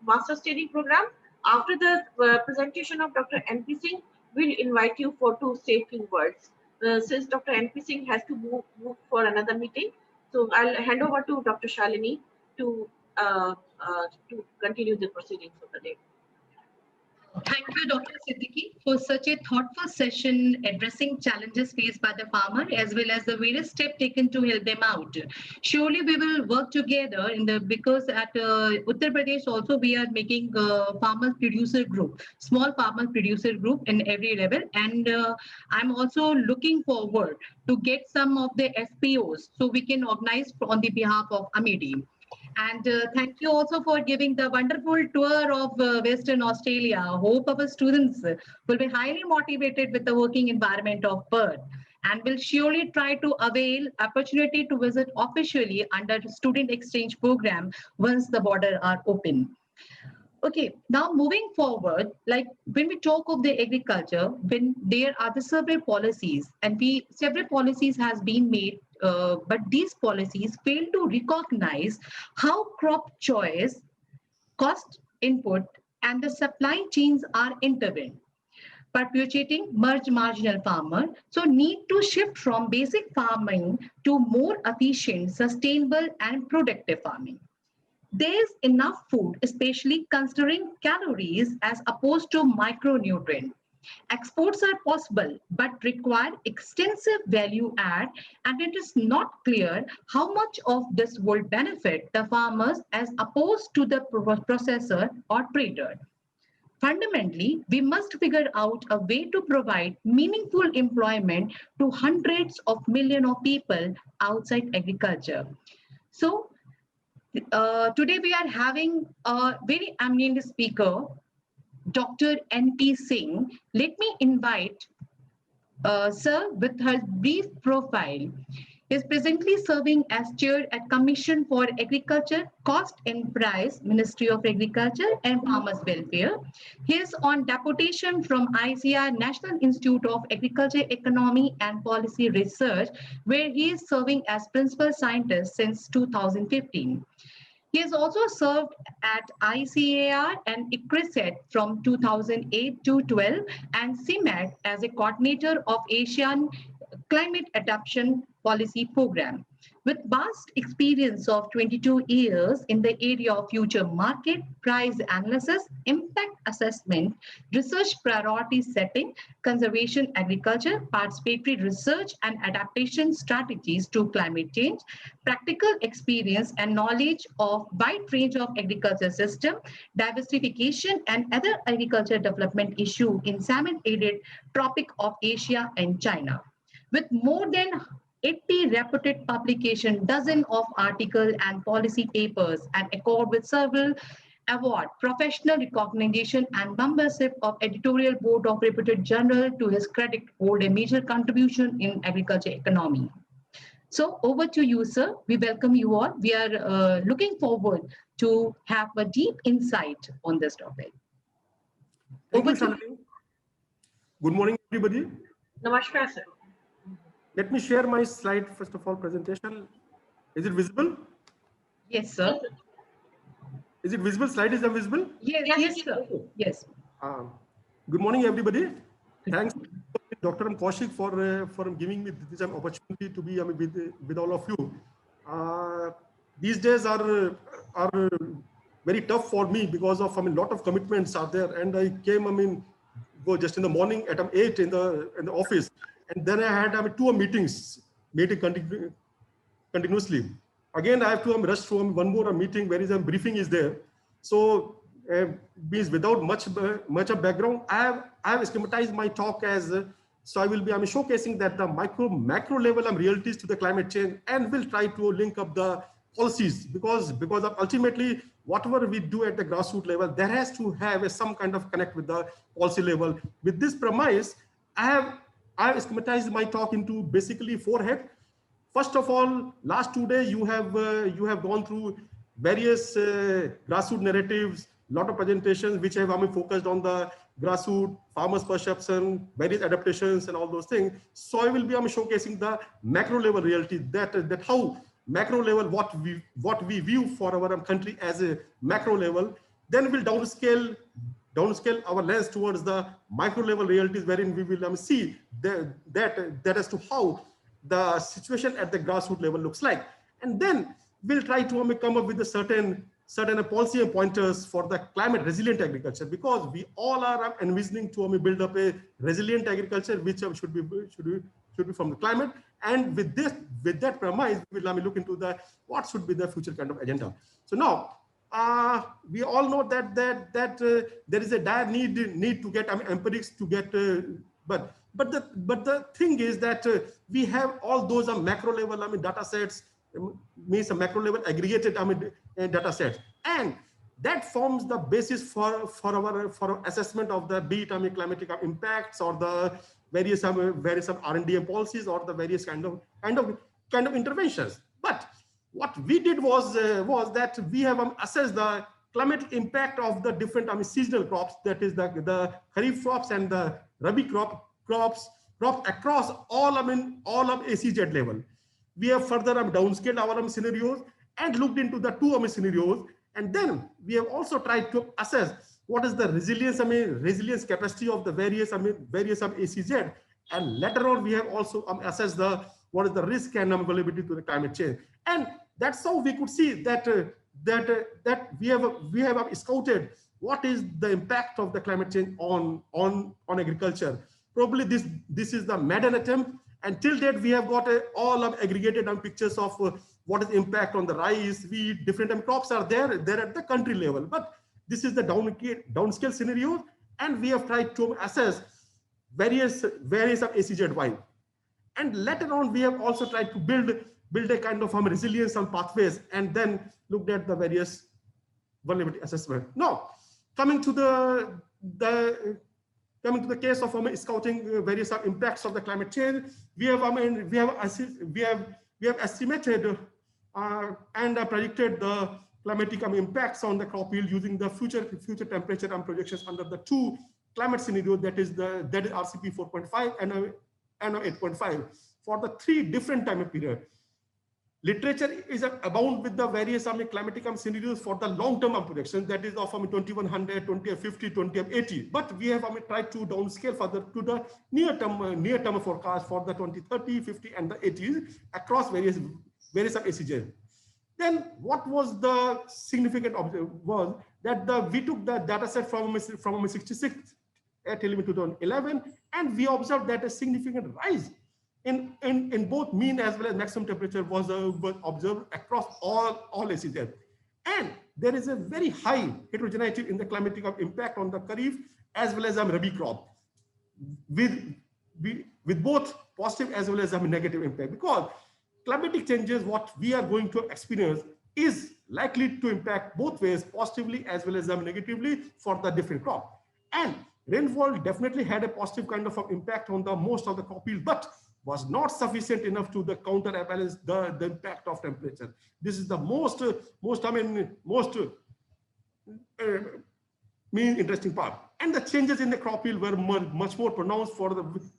Master's Training Program. After the presentation of Dr. NP Singh, we'll invite you to say few words. Since Dr. NP Singh has to move for another meeting, so I'll hand over to Dr. Shalini to continue the proceedings of the day.
Thank you, Dr. Siddiqui, for such a thoughtful session addressing challenges faced by the farmer as well as the various steps taken to help them out. Surely we will work together because at Uttar Pradesh also we are making farmer producer group, small farmer producer group in every level, and I'm also looking forward to get some of the FPOs so we can organize on the behalf of Amity. And thank you also for giving the wonderful tour of Western Australia. I hope our students will be highly motivated with the working environment of Perth and will surely try to avail opportunity to visit officially under student exchange program once the border are open. Okay, now moving forward, like when we talk of the agriculture, when there are the several policies and several policies has been made, but these policies fail to recognize how crop choice, cost input, and the supply chains are intertwined, perpetuating marginal farmer. So need to shift from basic farming to more efficient, sustainable, and productive farming. There's enough food, especially considering calories as opposed to micronutrient. Exports are possible, but require extensive value add, and it is not clear how much of this will benefit the farmers as opposed to the processor or trader. Fundamentally, we must figure out a way to provide meaningful employment to hundreds of millions of people outside agriculture. So, today we are having a very eminent speaker, Dr. NP Singh. Let me invite Sir with her brief profile. He is presently serving as chair at Commission for Agriculture, Cost and Price, Ministry of Agriculture and Farmers Welfare. He is on deputation from ICR, National Institute of Agriculture Economy and Policy Research, where he is serving as principal scientist since 2015. He has also served at ICAR and ICRISET from 2008 to 12 and CIMAT as a coordinator of Asian Climate Adaptation Policy Program. With vast experience of 22 years in the area of future market, price analysis, impact assessment, research priority setting, conservation agriculture, participatory research and adaptation strategies to climate change, practical experience and knowledge of wide range of agriculture system, diversification and other agriculture development issue in salmon-aided tropic of Asia and China. With more than 80 reputed publications, dozens of articles and policy papers, and accord with several award, professional recognition, and membership of editorial board of reputed journal to his credit hold a major contribution in agriculture economy. So over to you, sir. We welcome you all. We are looking forward to have a deep insight on this topic.
Thank you, Shalini. Good morning, everybody.
Namaskar, sir.
Let me share my slide, first of all, presentation. Is it visible?
Yes, sir.
Is it visible? Slide is visible?
Yes, sir. Yes.
Good morning, everybody. Thanks, Dr. Kaushik, for giving me this opportunity to be with all of you. These days are very tough for me because of a lot of commitments are there, and I came go just in the morning at 8 in the office. And then I had 2 meetings continuously. Again, I have to rush to one more meeting where a briefing is there. So, means without much of background, I have schematized my talk as so I will be showcasing that the macro level realities to the climate change, and will try to link up the policies, because of ultimately whatever we do at the grassroots level, there has to have some kind of connect with the policy level. With this premise, I have schematized my talk into basically 4 heads. First of all, last 2 days you have gone through various grassroots narratives, lot of presentations which have focused on the grassroots, farmers' perception, various adaptations, and all those things. So I will be showcasing the macro level reality, that how macro level what we view for our country as a macro level. Then we'll downscale our lens towards the micro level realities, wherein we will see that as to how the situation at the grassroots level looks like. And then we'll try to come up with a certain policy pointers for the climate resilient agriculture, because we all are envisioning to build up a resilient agriculture which should be from the climate. And with that premise, we'll look into what should be the future kind of agenda. So now we all know that there is a dire need to get empirics to get but the thing is that we have all those macro level data sets, means a macro level aggregated data sets, and that forms the basis for our assessment of the climatic impacts, or the various R&D policies, or the various kind of interventions. But what we did was that we have assessed the climate impact of the different seasonal crops, that is the kharif crops and the rabi crops across all of ACZ level. We have further downscaled our scenarios and looked into the 2 scenarios, and then we have also tried to assess what is the resilience capacity of the various ACZ, and later on we have also assessed what is the risk and vulnerability to the climate change. And that's how we could see that we have scouted what is the impact of the climate change on agriculture. Probably this is the maiden attempt, and till date we have got all aggregated pictures of what is impact on the rice, wheat, different crops are there at the country level. But this is the downscale scenario, and we have tried to assess various ACZ wide. And later on, we have also tried to build a kind of resilience on pathways, and then looked at the various vulnerability assessment. Now, coming to the case of scouting various impacts of the climate change, we have estimated and predicted the climatic impacts on the crop yield using the future temperature projections under the 2 climate scenarios, that is RCP 4.5 and 8.5 for the 3 different time period. Literature is abound with the various climatic scenarios for the long-term projections, that is of 2100, 2050, 2080. But we have tried to downscale further to the near-term forecast for the 2030, 50, and the 80s across various ACJ. Then what was the significant was that we took the data set from 66 at 2011, and we observed that a significant rise in both mean as well as maximum temperature was observed across all ACZ. And there is a very high heterogeneity in the climatic impact on the kharif as well as rabi crop, with both positive as well as negative impact, because climatic changes, what we are going to experience, is likely to impact both ways, positively as well as negatively for the different crop. And rainfall definitely had a positive kind of impact on the most of the crop yield, but was not sufficient enough to counterbalance the impact of temperature. This is the most interesting part. And the changes in the crop yield were much more pronounced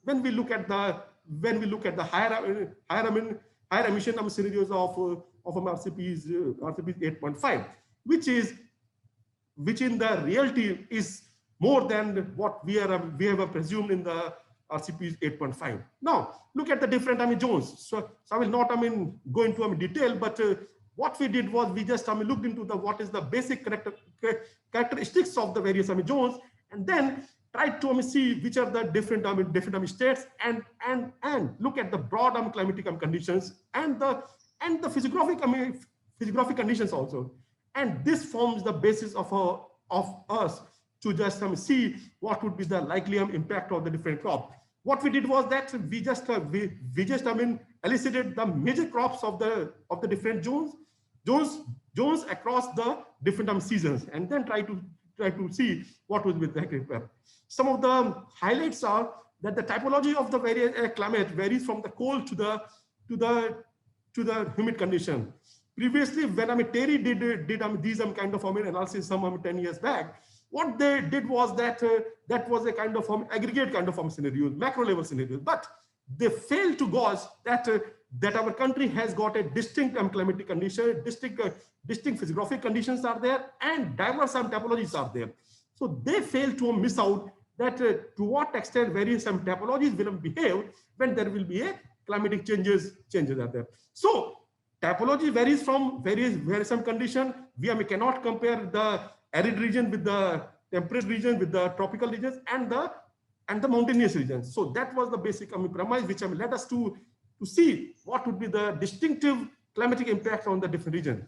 when we look at the higher emission scenarios of RCPs 8.5, which in the reality is more than what we have presumed in the RCPs 8.5. Now, look at the different zones. So I will not go into detail, but what we did was we just looked into what is the basic characteristics of the various zones, and then tried to see which are the different states, and look at the broad climatic conditions and the physiographic conditions also. And this forms the basis of us to just see what would be the likely impact of the different crop. What we did was that we just elicited the major crops of the different zones zones across the different seasons, and then try to see what would be the some of the highlights are that the typology of the various climate varies from the cold to the humid condition. Previously, when Terry did these kind of analysis some 10 years back, what they did was that that was a kind of aggregate kind of scenario, macro level scenario, but they failed to gauge that that our country has got a distinct climatic condition, distinct physiographic conditions are there, and diverse typologies are there. So they fail to miss out that to what extent various typologies will behave when there will be a climatic changes are there. So typology varies from various condition. We cannot compare the arid region with the temperate region, with the tropical regions and the mountainous regions. So that was the basic premise which led us to see what would be the distinctive climatic impact on the different regions.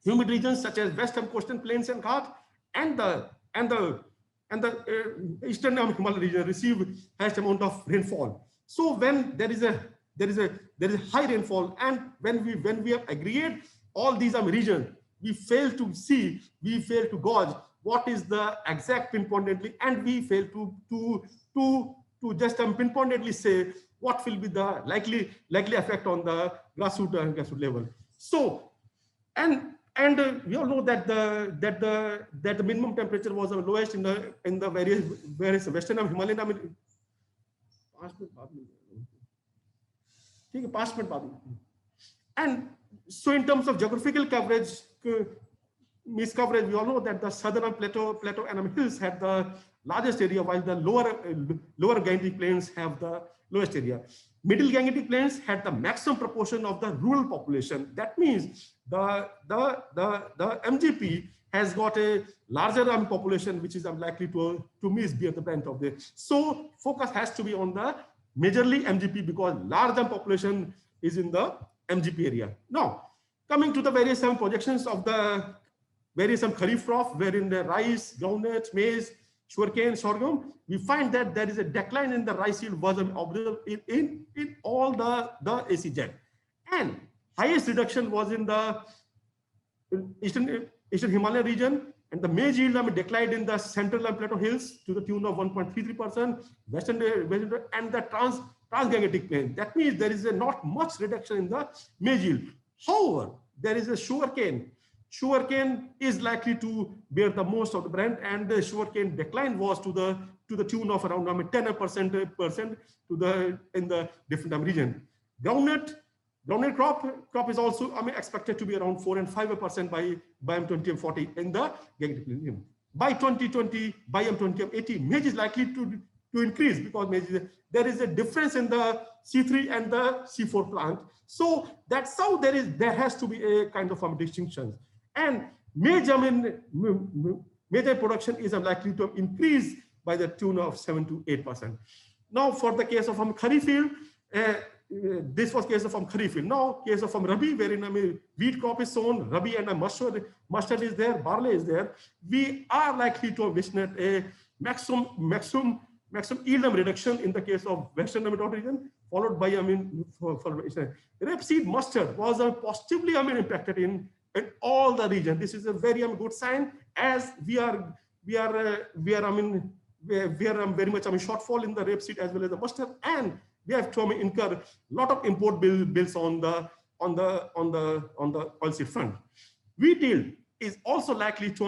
Humid regions such as western coastal plains and Ghat and the eastern Himalayan region receive highest amount of rainfall. So when there is a high rainfall, and when we aggregate all these regions, we fail to gauge what is the exact pinpointedly, and we fail to just pinpointedly say what will be the likely effect on the grassroots level. So and we all know that the minimum temperature was the lowest in the various western Himalayan. And so in terms of geographical coverage, we all know that the southern plateau and hills had the largest area, while the lower Gangetic plains have the lowest area. Middle Gangetic plains had the maximum proportion of the rural population. That means the MGP has got a larger population, which is likely to bear the brunt of this. So focus has to be on the majorly MGP, because large population is in the MGP area. Now, coming to the various projections of the various kharif crop, wherein the rice, groundnut, maize, sugarcane, sorghum, we find that there is a decline in the rice yield was observed in all the ACZ. And highest reduction was in the eastern Himalayan region, and the maize yield declined in the central and plateau hills to the tune of 1.33%, western and the Trans-Gangetic plain. That means there is not much reduction in the maize yield. However, there is a sugarcane. Sugarcane is likely to bear the most of the brunt, and the sugarcane decline was to the tune of around 10% in the different region. Groundnut crop is also expected to be around 4 and 5% by M2040 in the Gangetic region. By 2020, by M2080, maize is likely to increase, because there is a difference in the C3 and the C4 plant. So that's how there has to be a kind of distinction. And maize production is likely to increase by the tune of 7 to 8%. Now, for the case of Kharif field, this was case of Kharif field. Now, case of Rabi, wherein wheat crop is sown, Rabi and mustard is there, barley is there. We are likely to witness a maximum yield reduction in the case of western region, followed by rapeseed mustard was positively impacted in all the region. This is a very good sign, as we are very much shortfall in the rapeseed as well as the mustard, and we have to incur a lot of import bills on the oilseed front. Wheat yield is also likely to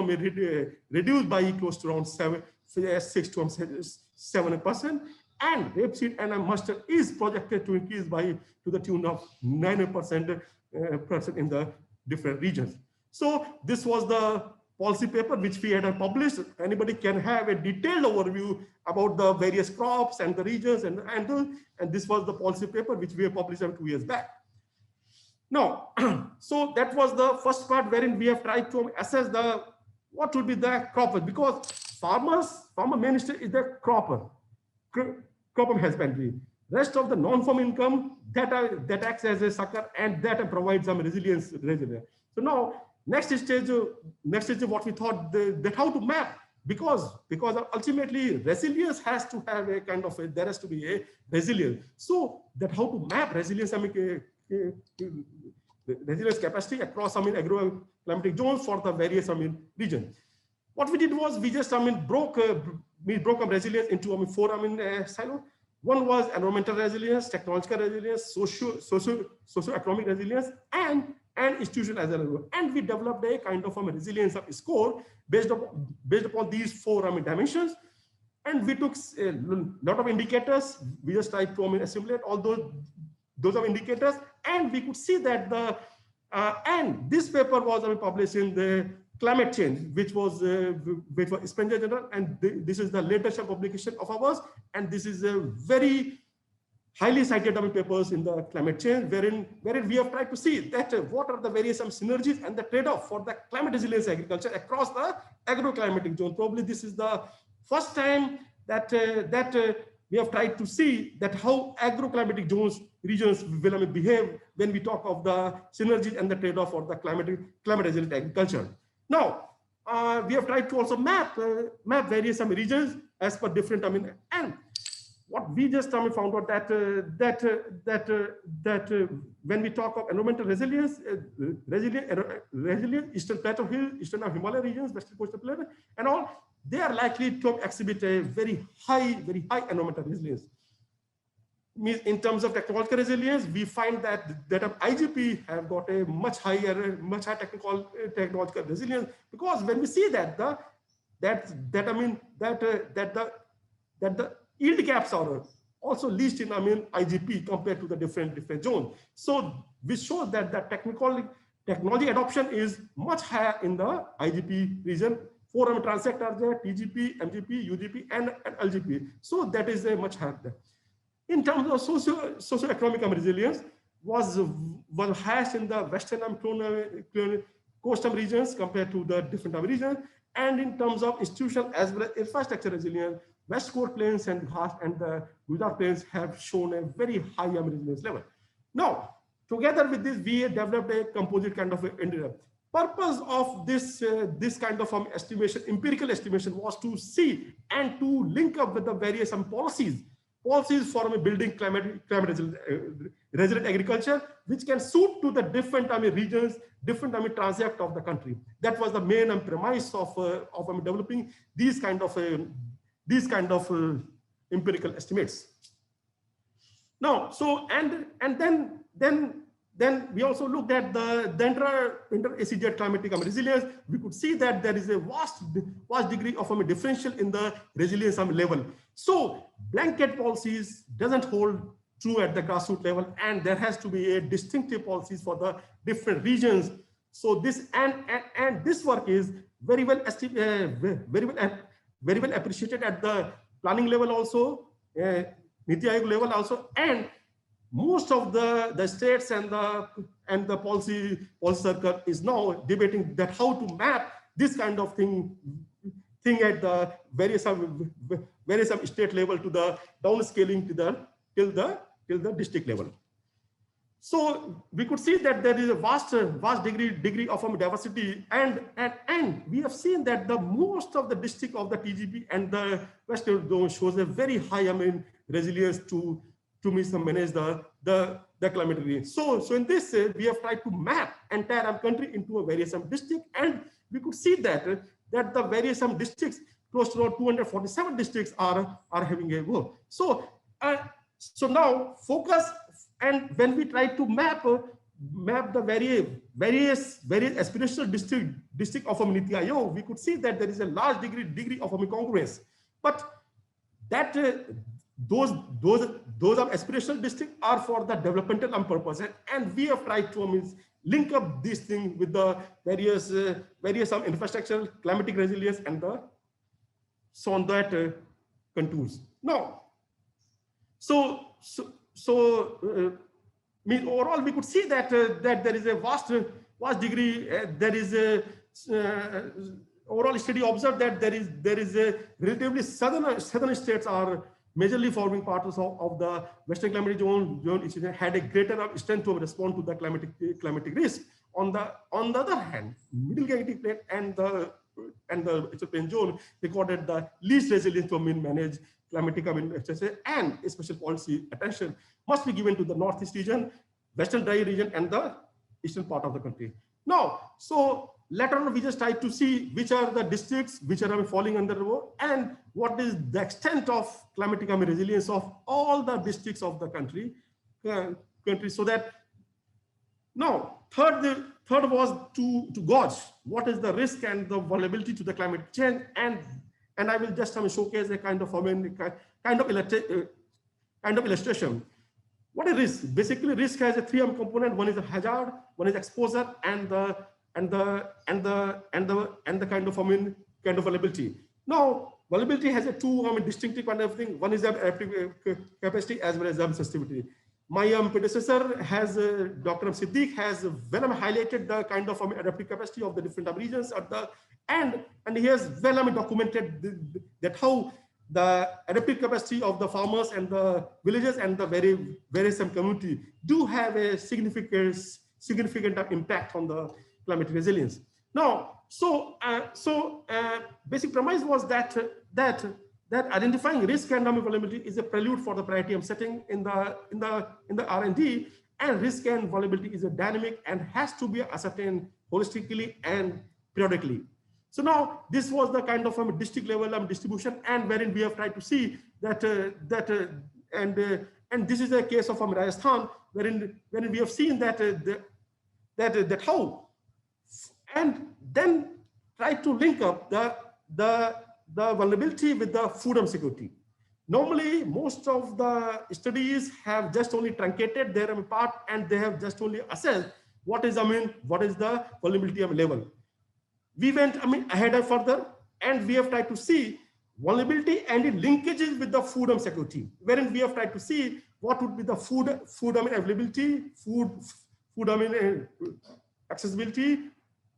reduce by close to around 6 to 7%, and rapeseed and mustard is projected to increase to the tune of 9% in the different regions. So this was the policy paper which we had published. Anybody can have a detailed overview about the various crops and the regions, and this was the policy paper which we have published 2 years back. Now, so that was the first part, wherein we have tried to assess what would be the crop, because farmer minister is the crop and husbandry. Rest of the non-farm income that acts as a sucker, and that provides some resilience. So now next stage what we thought that how to map, because ultimately resilience has to have a kind of there has to be a resilience. So that how to map resilience, resilience capacity across agro-climatic zones for the various regions. What we did was we just broke up resilience into four silos. One was environmental resilience, technological resilience, socio-economic resilience, and institutional as well. And we developed a kind of resilience score based upon these four dimensions. And we took a lot of indicators. We just tried to assimilate all those indicators, and we could see that and this paper was published in the Climate Change, which was Springer Journal, and this is the latest publication of ours, and this is a very highly cited papers in the Climate Change, wherein we have tried to see that what are the various synergies and the trade-off for the climate resilience agriculture across the agroclimatic zone. Probably this is the first time that we have tried to see that how agroclimatic regions will behave when we talk of the synergies and the trade-off for the climate resilient agriculture. Now, we have tried to also map various regions as per different and what we just found out that when we talk of environmental resilience, Eastern Plateau Hill, Eastern Himalaya regions, Western Coastal Plain, and all, they are likely to exhibit a very high environmental resilience. In terms of technological resilience, we find that IGP have got a much higher technological resilience, because when we see that the yield gaps are also least in IGP compared to the different zones. So we show that the technology adoption is much higher in the IGP region. 4 transect are there: TGP, MGP, UGP, and LGP. So that is a much higher there. In terms of socio-economic resilience, was highest in the Western coastal regions compared to the different regions. And in terms of institutional as well as infrastructure resilience, West Coast Plains and the Gujarat Plains have shown a very high resilience level. Now, together with this, we developed a composite kind of purpose of this kind of estimation, empirical estimation, was to see and to link up with the various policies for building climate resilient agriculture, which can suit to the different regions, different transect of the country. That was the main premise of developing these kind of empirical estimates. Now, so and then we also looked at the inter-ACZ climatic resilience. We could see that there is a vast degree of differential in the resilience level. So blanket policies doesn't hold true at the grassroots level, and there has to be a distinctive policies for the different regions. So this and this work is very well appreciated at the planning level also, Niti Aayog level also, and most of the states and the policy circle is now debating that how to map this kind of thing at the various state level to the downscaling till the district level. So we could see that there is a vast degree of diversity, and we have seen that the most of the district of the TGP and the Western zone shows a very high resilience to manage the climate change. So in this we have tried to map entire country into a various district, and we could see that the various districts, close to around 247 districts are having a work. So now focus, and when we try to map the various aspirational district of Niti Aayog, we could see that there is a large degree of congruence, but that those aspirational districts are for the developmental purpose, and we have tried to link up this thing with the various infrastructure, climatic resilience, and so on that contours. Now, overall, we could see that there is a vast degree. There is a overall study observed that there is a relatively southern states are majorly forming parts of the Western climatic zone, which had a greater strength to respond to the climatic risk. On the other hand, Middle Gangetic Plain and the Plain zone recorded the least resilience to manage climatic and special policy attention must be given to the Northeast region, Western Dry region, and the eastern part of the country. Now, so later on, we just try to see which are the districts which are falling under the war, and what is the extent of climatic resilience of all the districts of the country, so that now third was to gauge what is the risk and the vulnerability to the climate change, and I will just showcase a kind of illustration. What is risk? Basically, risk has a 3 component. One is a hazard, one is exposure, and the kind of vulnerability. Now, vulnerability has a 2 distinctive kind of thing. One is the adaptive capacity as well as sensitivity. My predecessor has Dr. Siddiq has well highlighted the kind of adaptive capacity of the different regions at the and he has well documented that how the adaptive capacity of the farmers and the villages and the various community do have a significant impact on the climate resilience. Now, basic premise was that identifying risk and vulnerability is a prelude for the priority setting in the R&D, and risk and vulnerability is a dynamic and has to be ascertained holistically and periodically. So now this was the kind of district level distribution, and wherein we have tried to see that and this is a case of Rajasthan, wherein we have seen that how, and then try to link up the vulnerability with the food security. Normally, most of the studies have just only truncated their part, and they have just only assessed what is the vulnerability level. We went ahead and further, and we have tried to see vulnerability and its linkages with the food security, wherein we have tried to see what would be the food availability, food accessibility,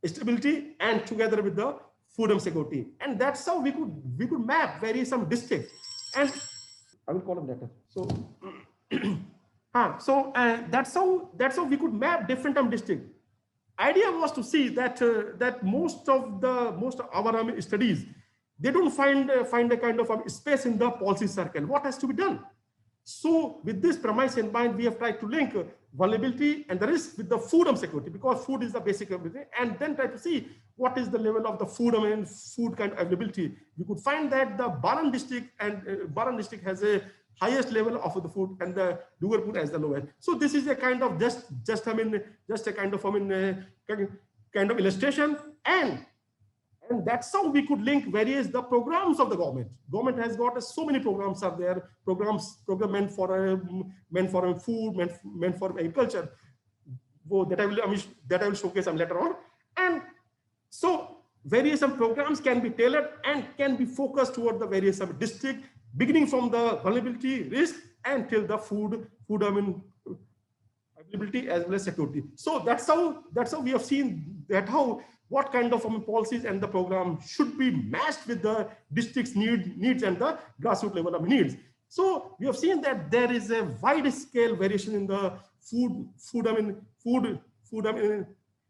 stability, and together with the food security. And that's how we could map various districts, and I will call them later. So that's how we could map different districts. Idea was to see that most of our studies, they don't find a kind of space in the policy circle. What has to be done? So with this premise in mind, we have tried to link vulnerability and the risk with the food security, because food is the basic everything, and then try to see what is the level of the food kind of availability. We could find that the Baran district has a highest level of the food, and the Dugarpur as the lowest. So this is a kind of just a kind of illustration, and that's how we could link the programs of the government. Government has got so many programs are there. Program meant for food, meant for agriculture. That I will showcase later on. And so various programs can be tailored and can be focused toward the various district, beginning from the vulnerability, risk, until the food availability as well as security. So that's how we have seen that how what kind of policies and the program should be matched with the district's needs and the grassroots level of needs. So we have seen that there is a wide scale variation in the food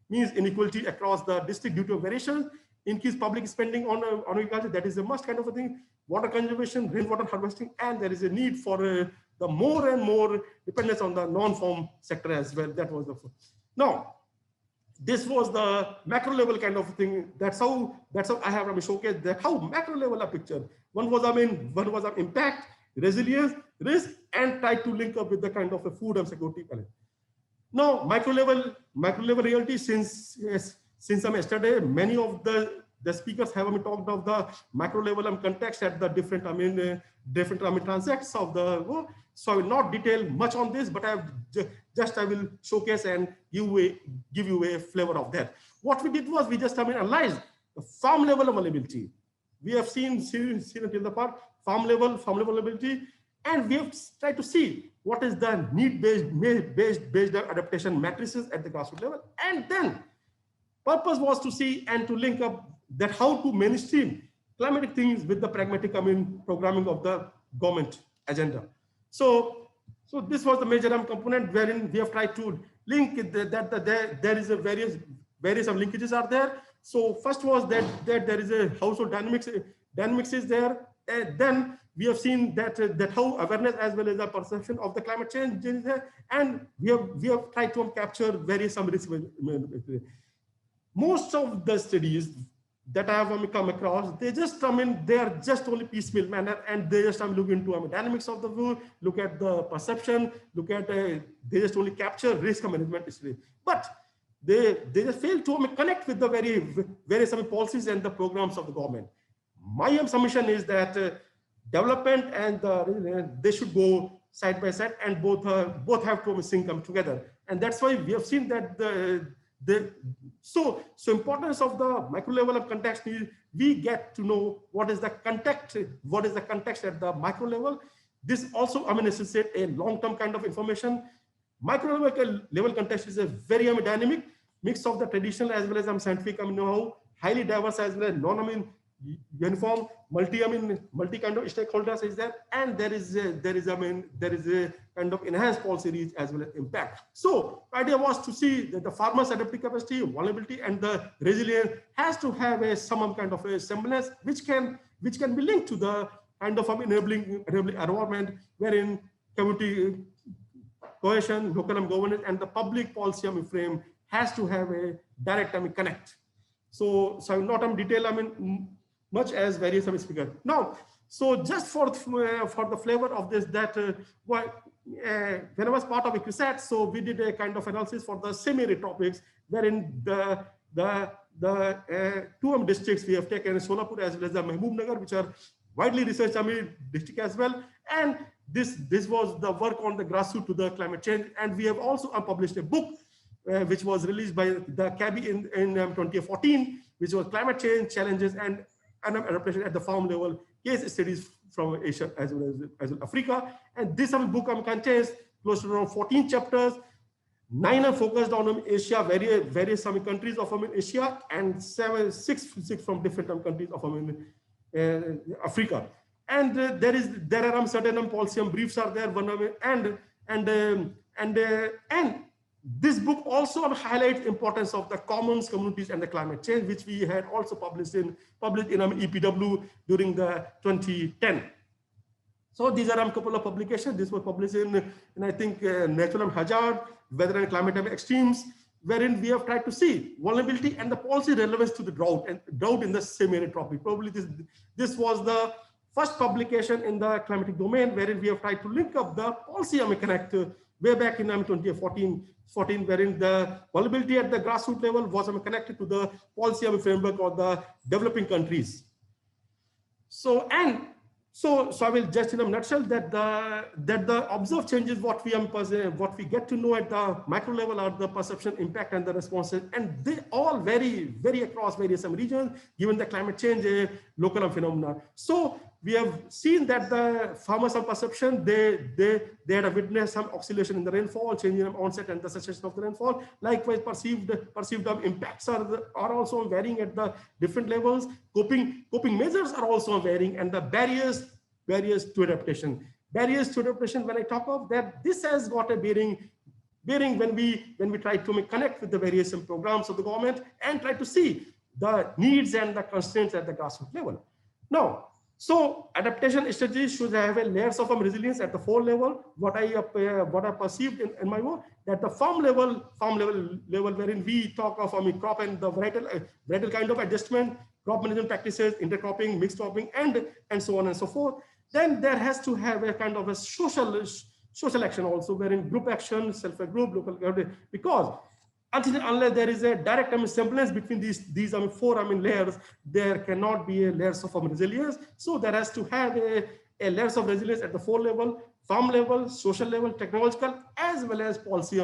means inequality across the district due to variation, increased public spending on agriculture, that is a must kind of a thing, water conservation, rainwater harvesting, and there is a need for the more and more dependence on the non-farm sector as well. That was the now. This was the macro level kind of thing. That's how I have showcased that how macro level a picture. One was impact, resilience, risk, and try to link up with the kind of a food and security. Now macro level reality, since yesterday, many of the speakers have talked of the macro level context at the different transacts of the world. So I will not detail much on this, but I will showcase and give you a flavor of that. What we did was we just analyzed the farm level availability. We have seen until the part farm level availability, and we have tried to see what is the need-based adaptation matrices at the grassroots level, and then purpose was to see and to link up that how to mainstream climatic things with the pragmatic programming of the government agenda. So this was the major component wherein we have tried to link that there is a various linkages are there. So first was that there is a household dynamics is there, then we have seen that that how awareness as well as the perception of the climate change is there, and we have tried to capture various some risk. Most of the studies that I have come across, they just they are just only piecemeal manner, and they just look into dynamics of the view, look at the perception, look at they just only capture risk management history, but they just fail to connect with the various policies and the programs of the government. My submission is that development and they should go side by side, and both have to sync together, and that's why we have seen that so importance of the micro level of context is we get to know what is the context at the micro level. This also necessitates a long-term kind of information. Micro level context is a very dynamic mix of the traditional as well as scientific know-how, highly diverse as well as non-uniform, multi kind of stakeholders is there, and there is a kind of enhanced policy reach as well as impact. So idea was to see that the farmers' adaptive capacity, vulnerability, and the resilience has to have some kind of a semblance which can be linked to the kind of enabling environment wherein community cohesion, local governance, and the public policy frame has to have a direct connect. So I'm not detail much as various speakers. Now, so just for the flavor of this, that when I was part of EquiSat, so we did a kind of analysis for the semi-arid topics, wherein the two districts we have taken, Solapur as well as the Mahbubnagar, which are widely researched district as well, and this was the work on the grassroots to the climate change, and we have also published a book which was released by the CABI in 2014, which was climate change challenges and adaptation at the farm level, case studies from Asia as well as Africa. And this book contains close to around 14 chapters. 9 are focused on Asia, various countries of Asia, and six from different countries of Africa. And there are certain policy briefs are there. And this book also highlights importance of the commons, communities, and the climate change, which we had also published in EPW during the 2010. So these are a couple of publications. This was published in I think Natural Hazard, Weather and Climate Extremes, wherein we have tried to see vulnerability and the policy relevance to the drought and drought in the semi-arid tropic. Probably this was the first publication in the climatic domain, wherein we have tried to link up the policy connect way back in 2014, wherein the vulnerability at the grassroots level was connected to the policy framework of the developing countries. So I will just in a nutshell that the observed changes what we get to know at the micro level are the perception, impact, and the responses, and they all vary across various regions given the climate change local phenomena. So we have seen that the farmers of perception they had witnessed some oscillation in the rainfall, change in onset and the cessation of the rainfall. Likewise, perceived impacts are also varying at the different levels. Coping measures are also varying, and the barriers to adaptation. Barriers to adaptation, when I talk of that, this has got a bearing when we try to connect with the various programs of the government and try to see the needs and the constraints at the grassroots level. Now, so adaptation strategies should have a layers of resilience at the 4 level. What I perceived in my work, that the farm level wherein we talk of crop and the varietal kind of adjustment, crop management practices, intercropping, mixed cropping, and so on and so forth. Then there has to have a kind of a social action also, wherein group action, self-help group, local government, because until unless there is a direct semblance between these 4 layers, there cannot be a layers of resilience. So there has to have a layers of resilience at the 4 level, farm level, social level, technological, as well as policy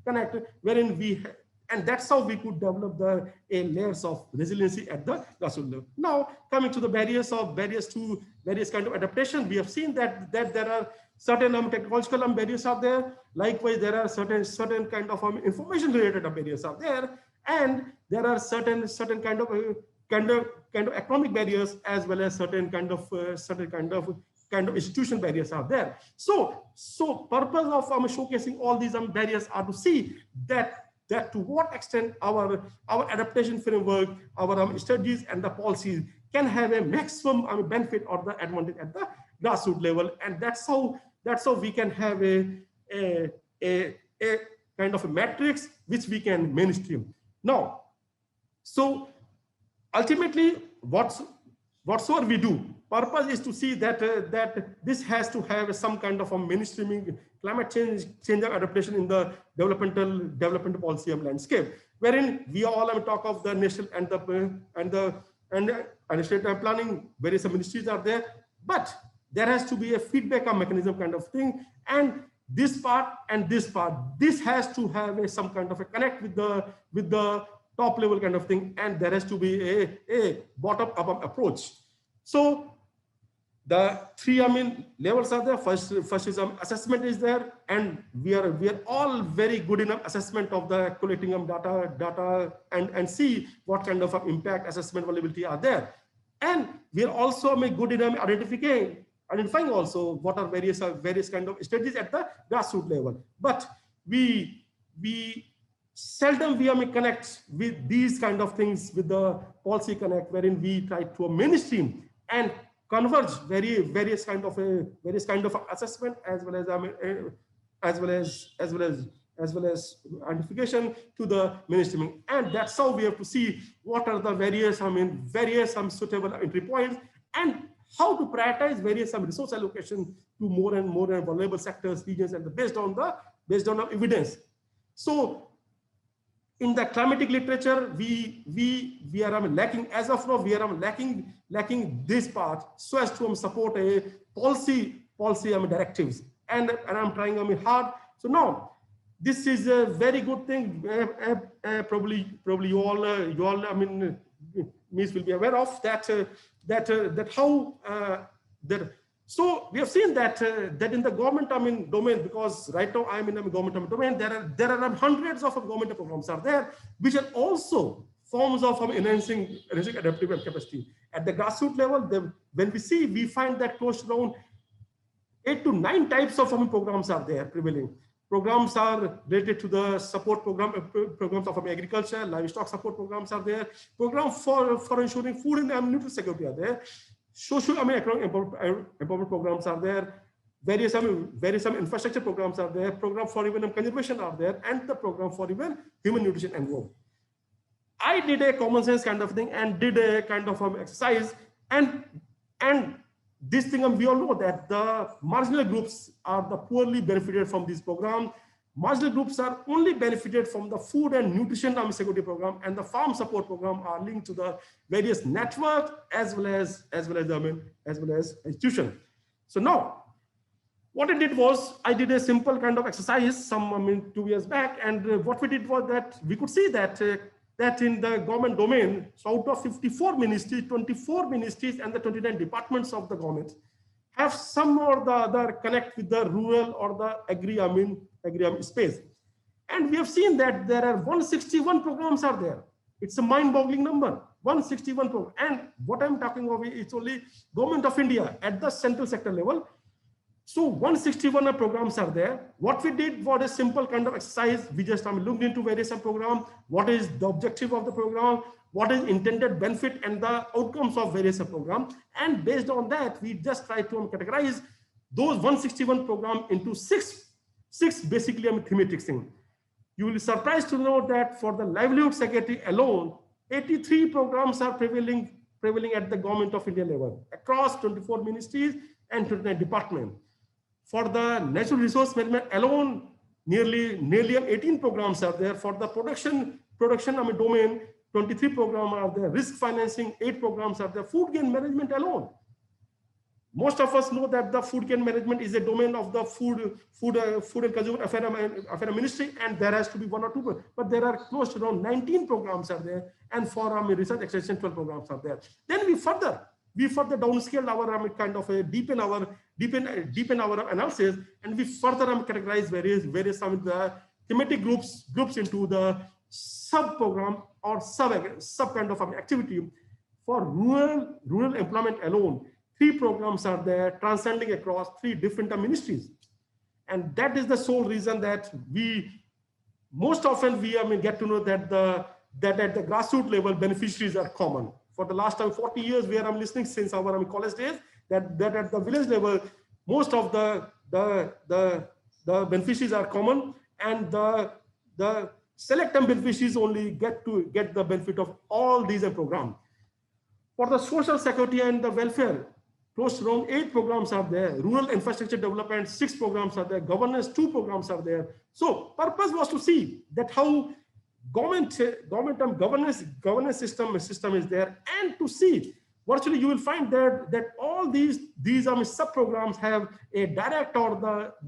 connect, wherein and that's how we could develop the layers of resiliency at the grassroots level. Now, coming to the barriers to various kind of adaptation, we have seen that there are certain technological barriers are there. Likewise, there are certain kind of information related barriers are there, and there are certain kind of economic barriers as well as certain kind of institution barriers are there. So purpose of showcasing all these barriers are to see that to what extent our adaptation framework, our strategies and the policies can have a maximum benefit or the advantage at the grassroots level, and that's how we can have a kind of a matrix which we can mainstream. Now, so ultimately, whatsoever we do, purpose is to see that that this has to have some kind of a mainstreaming climate change adaptation in the developmental policy landscape, wherein we all talk of the national and state planning. Various ministries are there, but there has to be a feedback mechanism kind of thing, and this part and this part, this has to have some kind of a connect with the top level kind of thing, and there has to be a bottom up approach. So the three levels are there. First is assessment is there, and we are all very good enough assessment of the collecting data and see what kind of impact assessment vulnerability are there, and we are also good enough identifying also what are various kind of strategies at the grassroots level. But we seldom connect with these kind of things with the policy connect, wherein we try to mainstream and converge various kind of assessment as well as identification to the mainstreaming, and that's how we have to see what are the various suitable entry points and how to prioritize various resource allocation to more and more vulnerable sectors, regions, and based on the evidence. So in the climatic literature, we are lacking as of now. We are lacking this part so as to support a policy directives, and I'm trying hard. So now this is a very good thing. Probably you all Ms. will be aware of that. So we have seen that in the government domain, because right now I'm in the government domain, there are hundreds of government programs are there, which are also forms of enhancing adaptive capacity. At the grassroots level, when we find that close to around 8 to 9 types of programs are there prevailing. Programs are related to the support programs of agriculture, livestock support programs are there. Programs for ensuring food and nutrition security are there. Social economic empowerment programs are there. Various infrastructure programs are there. Program for even conservation are there, and the program for even human nutrition and growth. I did a common sense kind of thing and did a kind of exercise, and this thing we all know that the marginal groups are the poorly benefited from this program. Marginal groups are only benefited from the food and nutrition security program, and the farm support program are linked to the various network as well as institution. So now, what I did was I did a simple kind of exercise 2 years back, and what we did was that we could see that in the government domain, so out of 54 ministries, 24 ministries and the 29 departments of the government have some or the other connect with the rural or the agri space. And we have seen that there are 161 programs are there. It's a mind-boggling number, 161 programs. And what I'm talking of, it's only government of India at the central sector level. So 161 programs are there. What we did was a simple kind of exercise. We just looked into various programs. What is the objective of the program? What is intended benefit and the outcomes of various programs? And based on that, we just try to categorize those 161 programs into six basically thematic things. You will be surprised to know that for the livelihood security alone, 83 programs are prevailing at the government of India level across 24 ministries and 29 departments. For the natural resource management alone, nearly 18 programs are there. For the production domain, 23 programs are there. Risk financing, 8 programs are there. Food chain management alone. Most of us know that the food chain management is a domain of the food and consumer affairs ministry, and there has to be 1 or 2, but there are close to around 19 programs are there, and for research extension 12 programs are there. Then we further downscale our kind of deepen our analysis, and we further categorize various the thematic groups into the sub program or sub kind of activity. For rural employment alone, 3 programs are there transcending across 3 different ministries, and that is the sole reason that we most often get to know that at the grassroots level beneficiaries are common. for the last 40 years where I'm listening since our college days, that at the village level, most of the beneficiaries are common, and the select beneficiaries only get the benefit of all these programs. For the social security and the welfare, close to around 8 programs are there. Rural infrastructure development, 6 programs are there. Governance, 2 programs are there. So purpose was to see that how government governance system is there, and to see virtually you will find that all these sub programs have a direct or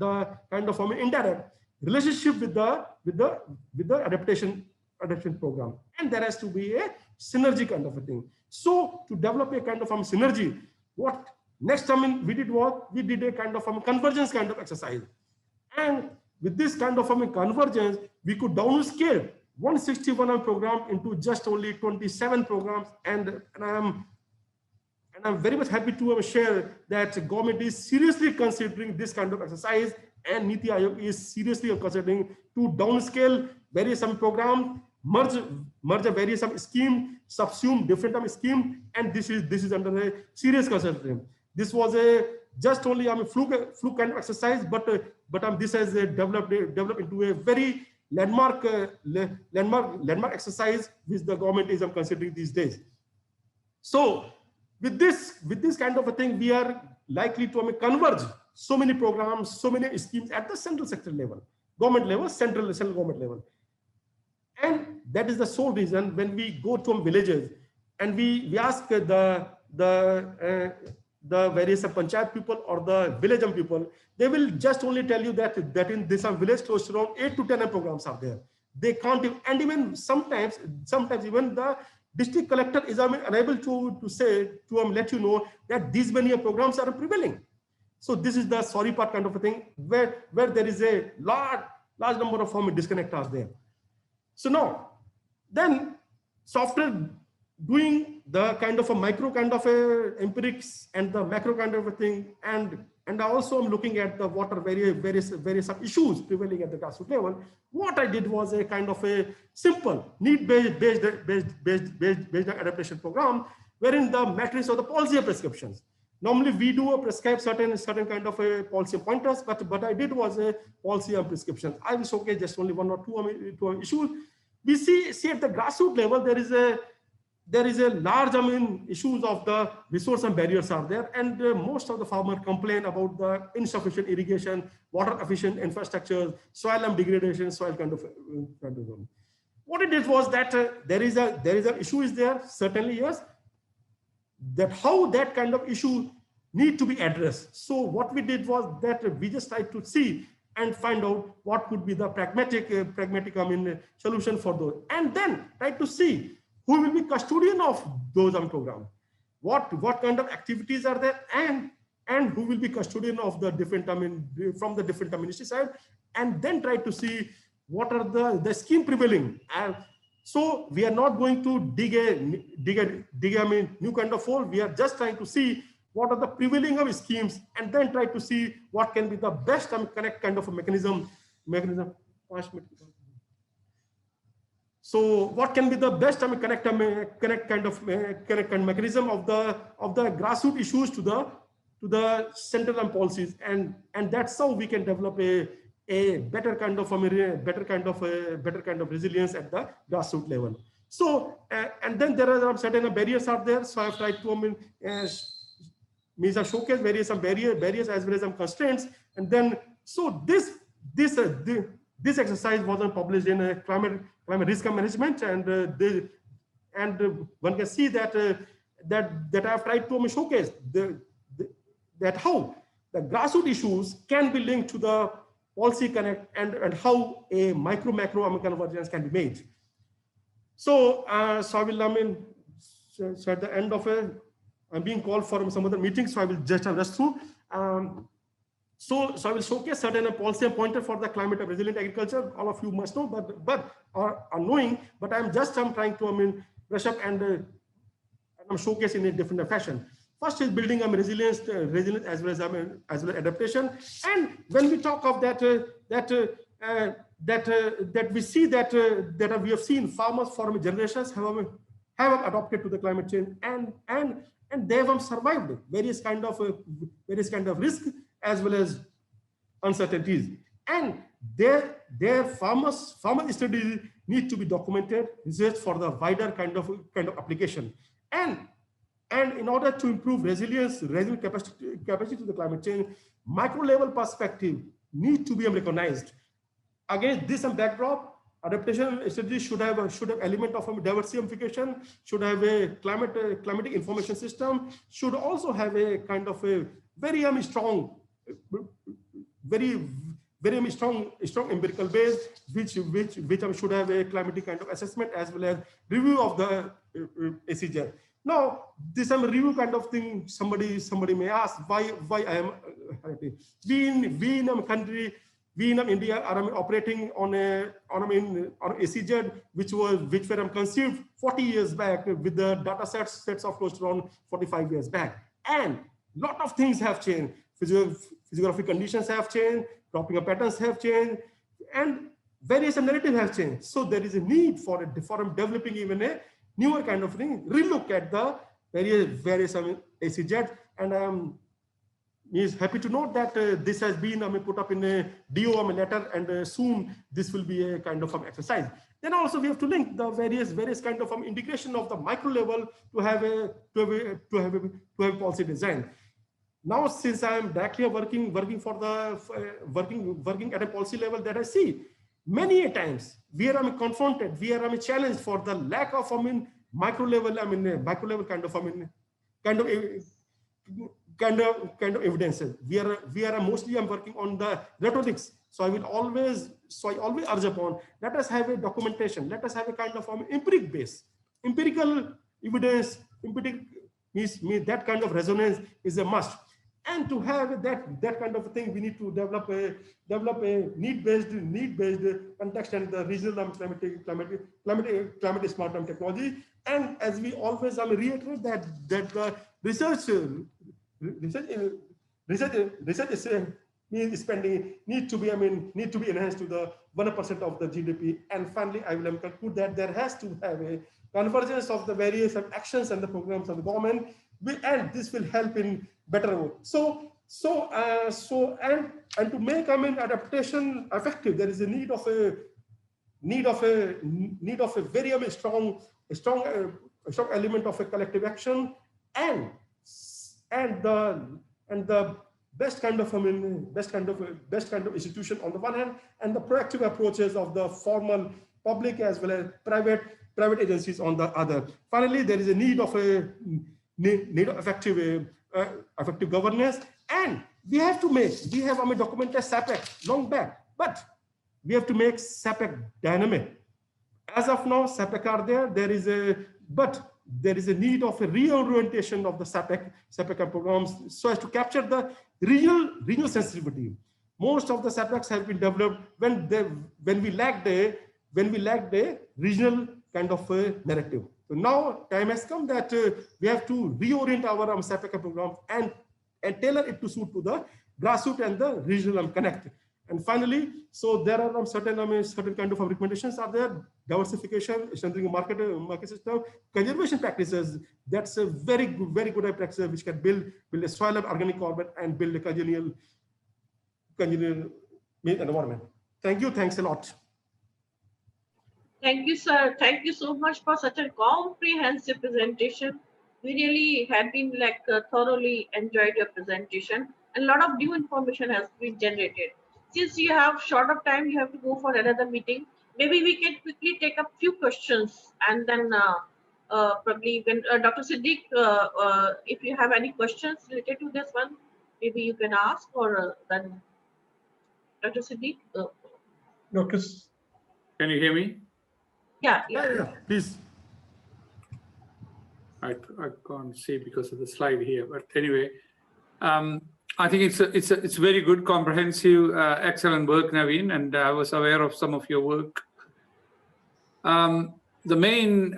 the kind of indirect relationship with the adaptation program, and there has to be a synergy kind of a thing. So to develop a kind of synergy, what next we did a kind of convergence kind of exercise, and with this kind of convergence we could downscale 161 program into just only 27 programs, and I'm very much happy to share that government is seriously considering this kind of exercise, and Niti Aayog is seriously considering to downscale various programs, merge various scheme, subsume different scheme, and this is under a serious consideration. This was just only fluke kind of exercise, but this has developed into a very landmark exercise which the government is considering these days. So with this kind of a thing, we are likely to converge so many programs, so many schemes at the central sector level, government level, central government level. And that is the sole reason when we go to villages and we ask the various panchayat people or the village people, they will just only tell you that in this village close to around 8 to 10 programs are there. They can't, and even sometimes even the district collector is unable to say, to let you know that these many programs are prevailing. So this is the sorry part kind of a thing where there is a large number of disconnect are there. So now, then, so after doing the kind of a micro kind of a empirics and the macro kind of a thing, and also I'm looking at the what are various issues prevailing at the grassroots level. What I did was a kind of a simple need-based adaptation program, wherein the matrix of the policy prescriptions. Normally we do prescribe certain kind of a policy pointers, but I did was a policy and prescriptions. I will showcase just only 1 or 2 issues. We see at the grassroots level there is a large issues of the resource and barriers are there, and most of the farmers complain about the insufficient irrigation, water efficient infrastructure, soil and degradation, soil kind of what it did was that there is an issue is there, certainly yes, that how that kind of issue need to be addressed. So what we did was that we just tried to see and find out what could be the pragmatic solution for those, and then try to see who will be custodian of those programs, what kind of activities are there, and who will be custodian of the different from the different ministry side, and then try to see what are the scheme prevailing. So we are not going to dig a new kind of hole. We are just trying to see what are the prevailing of schemes, and then try to see what can be the best connect kind of a mechanism. So what can be the best connect kind of mechanism of the grassroots issues to the central and policies, and that's how we can develop a better kind of resilience at the grassroots level. So and then there are certain barriers are there. So I've tried to showcase various barriers as well as some constraints, and then so this exercise wasn't published in a climate risk management, and one can see that I've tried to showcase that how the grassroots issues can be linked to the policy connect, and how a macro convergence can be made. So so I will so at the end of I'm being called for some other meeting, so I will just rush through. So I will showcase certain policy pointer for the climate of resilient agriculture. All of you must know, but are knowing. But I'm trying to brush up and I'm showcasing in a different fashion. First is building resilience as well as adaptation. And when we talk of that we see that we have seen farmers for generations have adopted to the climate change, and they have survived various kind of risk as well as uncertainties. And their farmer studies need to be documented, research for the wider kind of application. And in order to improve resilience capacity to the climate change, micro level perspective need to be recognized. Against this backdrop, adaptation strategy should have element of diversification, should have a climatic information system, should also have a kind of a very strong empirical base, which should have a climatic kind of assessment as well as review of the ACJ. Now, this review kind of thing, somebody may ask why I am we in a country, we in India are operating on ACZ, which were conceived 40 years back with the data sets of close to around 45 years back. And lot of things have changed. Physiographic conditions have changed, cropping patterns have changed, and various narratives have changed. So there is a need for developing even a newer kind of thing, relook at the various ACZ, and I'm happy to note that this has been put up in a DO letter, and soon this will be a kind of exercise. Then also we have to link the various kind of integration of the micro level to have policy design. Now, since I am directly working at a policy level, that I see many times where I'm confronted, where I'm challenged for the lack of micro level kind of evidences. We are mostly working on the rhetorics. So I always urge upon, let us have a documentation, let us have a kind of empirical evidence. Means that kind of resonance is a must. And to have that kind of thing, we need to develop a need-based context and the regional climate smart technology. And as we always reiterate that the research spending need to be enhanced to the 1% of the GDP. And finally, I will conclude that there has to have a convergence of the various actions and the programs of the government, and this will help in better work. So to make adaptation effective, there is a need of a very strong element of a collective action, and the best kind of institution on the one hand, and the proactive approaches of the formal public as well as private agencies on the other. Finally, there is a need of effective governance, and we have documented SAPEC long back, but we have to make SAPEC dynamic. As of now, SAPEC are there. There is a need of a reorientation of the SAPEC programs so as to capture the regional sensitivity. Most of the SAPECs have been developed when we lacked a regional kind of narrative. So now time has come that we have to reorient our SAPEC program and tailor it to suit to the grassroots and the regional connect. And finally, so there are certain kind of recommendations are there: diversification, strengthening market system, conservation practices. That's a very good practice which can build a soil and organic carbon and build a congenial environment. Thank you. Thanks a lot.
Thank you, sir. Thank you so much for such a comprehensive presentation. We really have been thoroughly enjoyed your presentation, and a lot of new information has been generated. Since you have short of time, you have to go for another meeting. Maybe we can quickly take up few questions, and then probably when Dr. Siddiq, if you have any questions related to this one, maybe you can ask, or then Dr. Siddiq.
Can you hear me?
Yeah,
please.
I can't see because of the slide here, but anyway, I think it's very good, comprehensive, excellent work, Naveen, and I was aware of some of your work. The main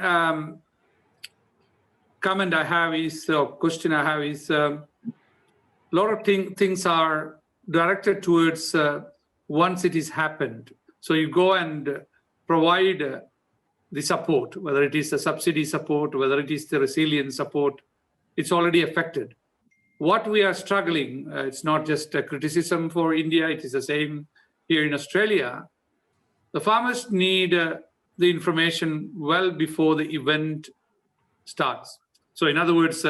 comment I have is, or question I have is, a lot of things are directed towards once it is happened. So you go and provide the support, whether it is the subsidy support, whether it is the resilience support, it's already affected. What we are struggling, it's not just a criticism for India, it is the same here in Australia. The farmers need the information well before the event starts. So in other words,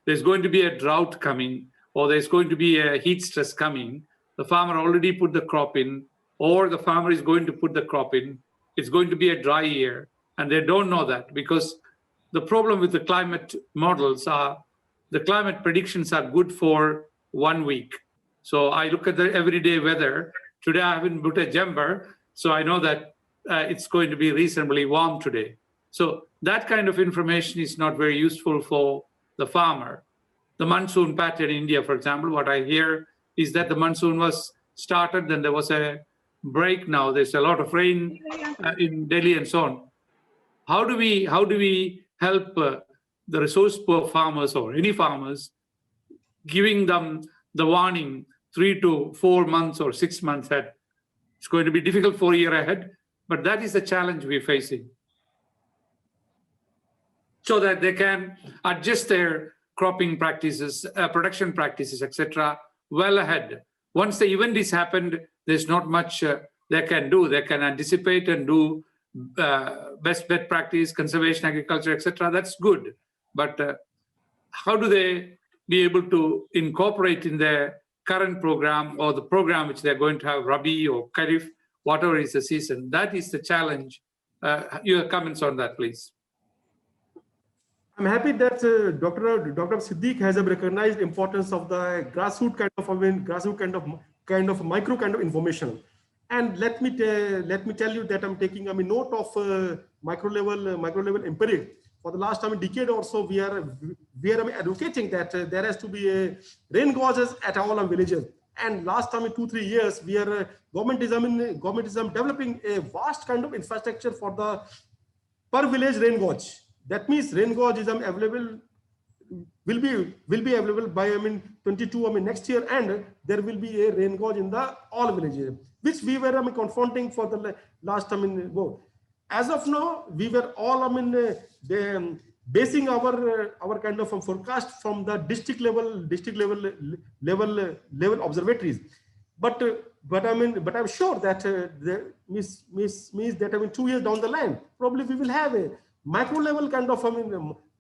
there's going to be a drought coming, or there's going to be a heat stress coming. The farmer already put the crop in, or the farmer is going to put the crop in. It's going to be a dry year, and they don't know that, because the problem with the climate models are the climate predictions are good for 1 week. So I look at the everyday weather. Today I haven't put a jumper, so I know that it's going to be reasonably warm today. So that kind of information is not very useful for the farmer. The monsoon pattern in India, for example, what I hear is that the monsoon was started, then there was a break. Now there's a lot of rain in Delhi and so on. How do we help the resource poor farmers or any farmers, giving them the warning 3 to 4 months or 6 months ahead? It's going to be difficult for a year ahead, but that is the challenge we're facing, so that they can adjust their cropping practices, production practices, etc., well ahead. Once the event is happened, there's not much they can do. They can anticipate and do best practice, conservation agriculture, etc. That's good. But how do they be able to incorporate in their current program or the program which they're going to have, Rabi or Kharif, whatever is the season? That is the challenge. Your comments on that, please.
I'm happy that Dr. Siddique has recognized importance of the grassroots kind of micro kind of information. And let me tell you that I'm taking note of micro level empiric. For the last decade or so, we are advocating that there has to be a rain gauges at all our villages. And last 2-3 years, we are government is developing a vast kind of infrastructure for the per village rain gauge. That means rain gauge is available, will be available by 22 next year, and there will be a rain gauge in the all villages, which we were confronting for the last As of now, we were all basing our kind of forecast from the district level observatories. But I'm sure that means that 2 years down the line, probably we will have a micro level kind of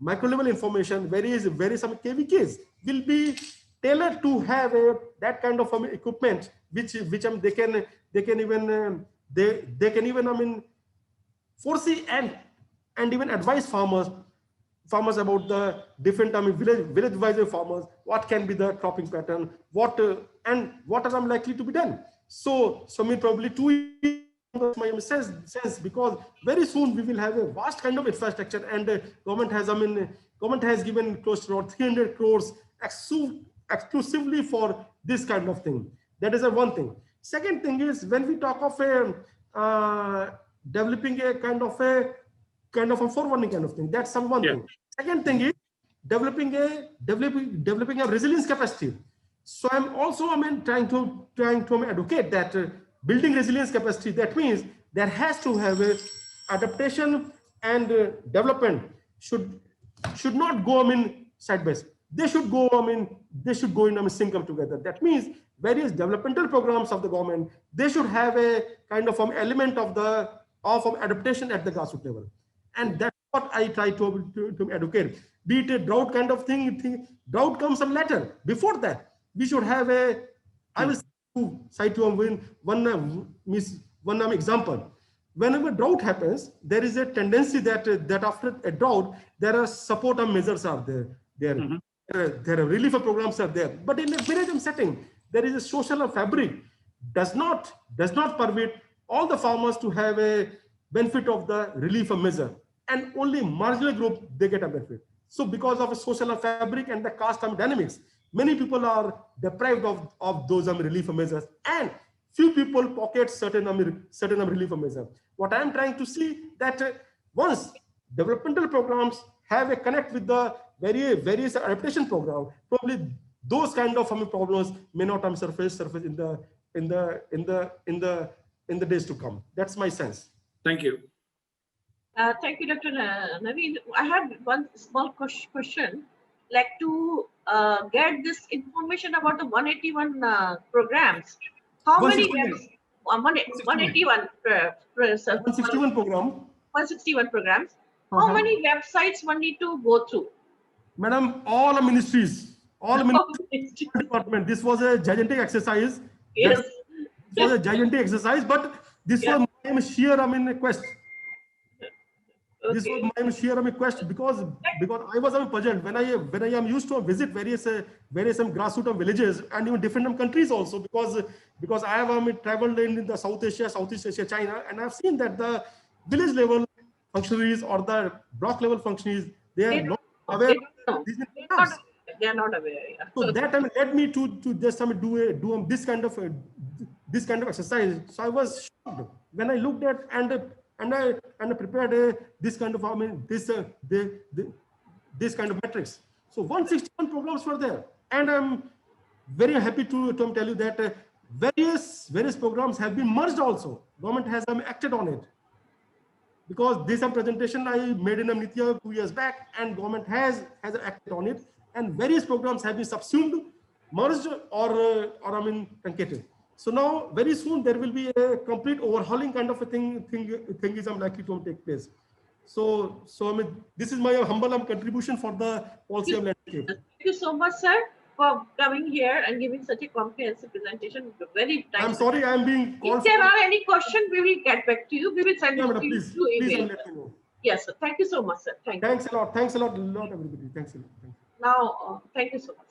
micro level information, very some KVKs will be tailored to have that kind of equipment, which they can even foresee and even advise farmers about the different village wise farmers, what can be the cropping pattern, what are likely to be done. So probably 2 years my sense, because very soon we will have a vast kind of infrastructure, and government has given close to around 300 crores exclusively for this kind of thing. That is one thing. Second thing is, when we talk of developing a kind of a forewarning kind of thing, that's one thing. Second thing is developing a resilience capacity. So I'm also trying to advocate that building resilience capacity. That means there has to have a adaptation and development should not go side by side. They should go in sync up together. That means various developmental programs of the government, they should have a kind of element of adaptation at the grassroots level. And that's what I try to advocate. Be it a drought kind of thing, drought comes some later. Before that, we should have I will cite to one example. Whenever drought happens, there is a tendency that after a drought, there are support measures are there. There are relief programs are there. But in a village setting, there is a social fabric does not permit all the farmers to have a benefit of the relief measure, and only marginal group they get a benefit. So because of a social fabric and the caste dynamics, many people are deprived of those relief measures, and few people pocket certain relief measures. What I am trying to see that once developmental programs have a connect with the various adaptation program, probably those kind of problems may not surface in the days to come. That's my sense.
Thank you.
Thank you, Dr. Naveen. I have one small question. Like to get this information about the 181 programs. How many
161.
reps? 181
161 program.
161 programs. How
Uh-huh.
many websites one need to go through?
Madam, all the ministries, all ministries, department. This was a gigantic exercise.
Yes.
This was a gigantic exercise, but this
Yeah.
was my sheer, request. This was
Okay.
my sheer request because I was puzzled when I am used to visit various grassroots villages and even different countries also because I have traveled in the Southeast Asia, China, and I've seen that the village level functionaries or the block level functionaries, they are
They
not
don't know.
aware
They
of
don't know.
these
They're not,
programs.
they're not aware. Yeah.
So that led me to just this kind of exercise. So I was shocked when I looked at and I prepared this kind of this kind of metrics. So 161 programs were there, and I'm very happy to tell you that various programs have been merged also. Government has acted on it, because this presentation I made in Amnitya 2 years back, and government has acted on it, and various programs have been subsumed, merged, or truncated. So now very soon there will be a complete overhauling kind of a thing is likely to take place. So this is my humble contribution for the policy of landscape.
Thank you so much, sir, for coming here and giving such a comprehensive presentation. Very nice.
I'm sorry I am being called.
If there are any questions, we will get back to you. We will send it
No,
to you
please,
through
please
email.
let me know.
Yes, sir. Thank you so much, sir. Thank you.
Thanks a lot. Thanks a lot, everybody. Thanks a lot. Thank you.
Now, thank you so much.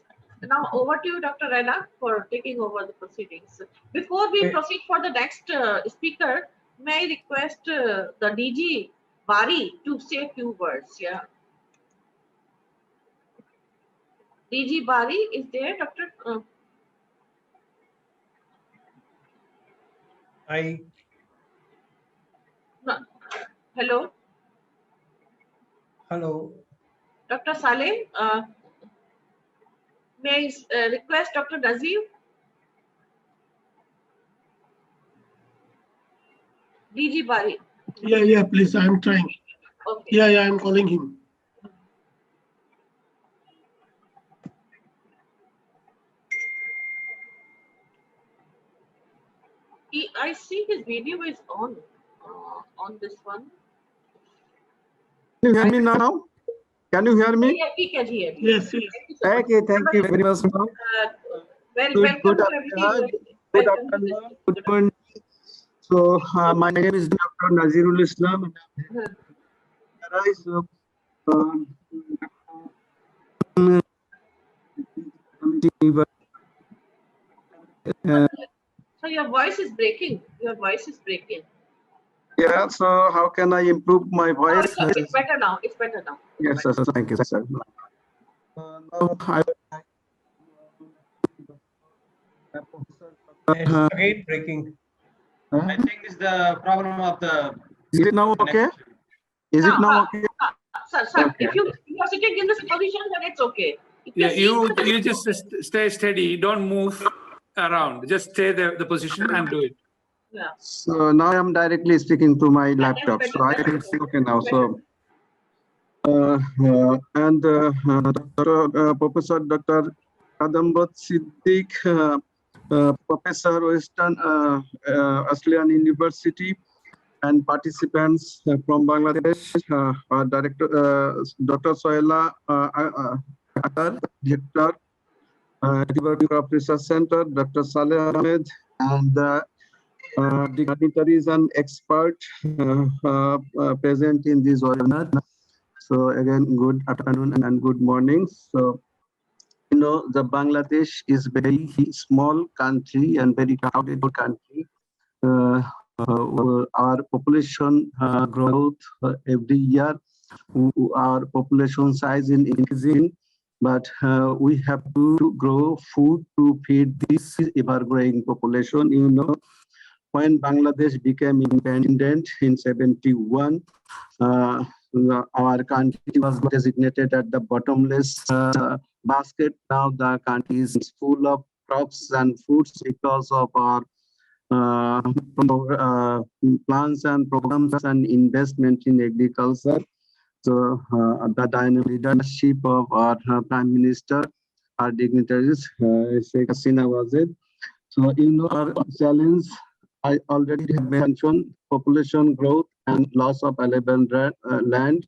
Now, over to you, Dr. Rana, for taking over the proceedings. Before we proceed for the next speaker, may I request the DG Bari to say a few words? Yeah. DG Bari is there, Dr.
Hi.
No. Hello,
Hello.
Dr. Saleh. May I request Dr. Nazir? DG Bari.
Yeah, please. I'm trying.
Okay.
Yeah, I'm calling him.
I see his video is on this one.
Can you hear me now? Can you hear me?
Yeah, we can hear you.
Yes.
Okay, thank you very much.
Well, welcome
Good
to everybody.
Good
Welcome to
afternoon.
this.
Good morning. So, my name is Dr. Nazirul Islam.
So your voice is breaking. Your voice is breaking.
Yeah, so how can I improve my voice?
It's better now. It's better now.
Yes, sir. Thank you, sir. Now,
It's again breaking. I think it's the problem of the.
Is it now okay? Is it now okay?
Sir,
Okay.
if you are sitting in this position, then it's okay.
Yeah, you just stay steady. Don't move around. Just stay the position and do it.
Yeah.
So now I'm directly speaking to my laptop. So I can see okay now. So Professor Dr. Kadambat Siddiq, Professor Western Australian University, and participants from Bangladesh, Director Dr. Sohela Director, Development Research Center, Dr. Saleh Ahmed, and dignitaries and experts present in this webinar. So again, good afternoon and good morning. So, you know, the Bangladesh is very small country and very crowded country. Our population growth every year, our population size is increasing, but we have to grow food to feed this ever-growing population. You know, when Bangladesh became independent in 71, our country was designated at the bottomless basket. Now the country is full of crops and foods because of our plans and programs and investment in agriculture. So the dynamic leadership of our Prime Minister, our dignitaries, Sheikh Hasina was it. So our challenge, I already have mentioned, population growth and loss of available land,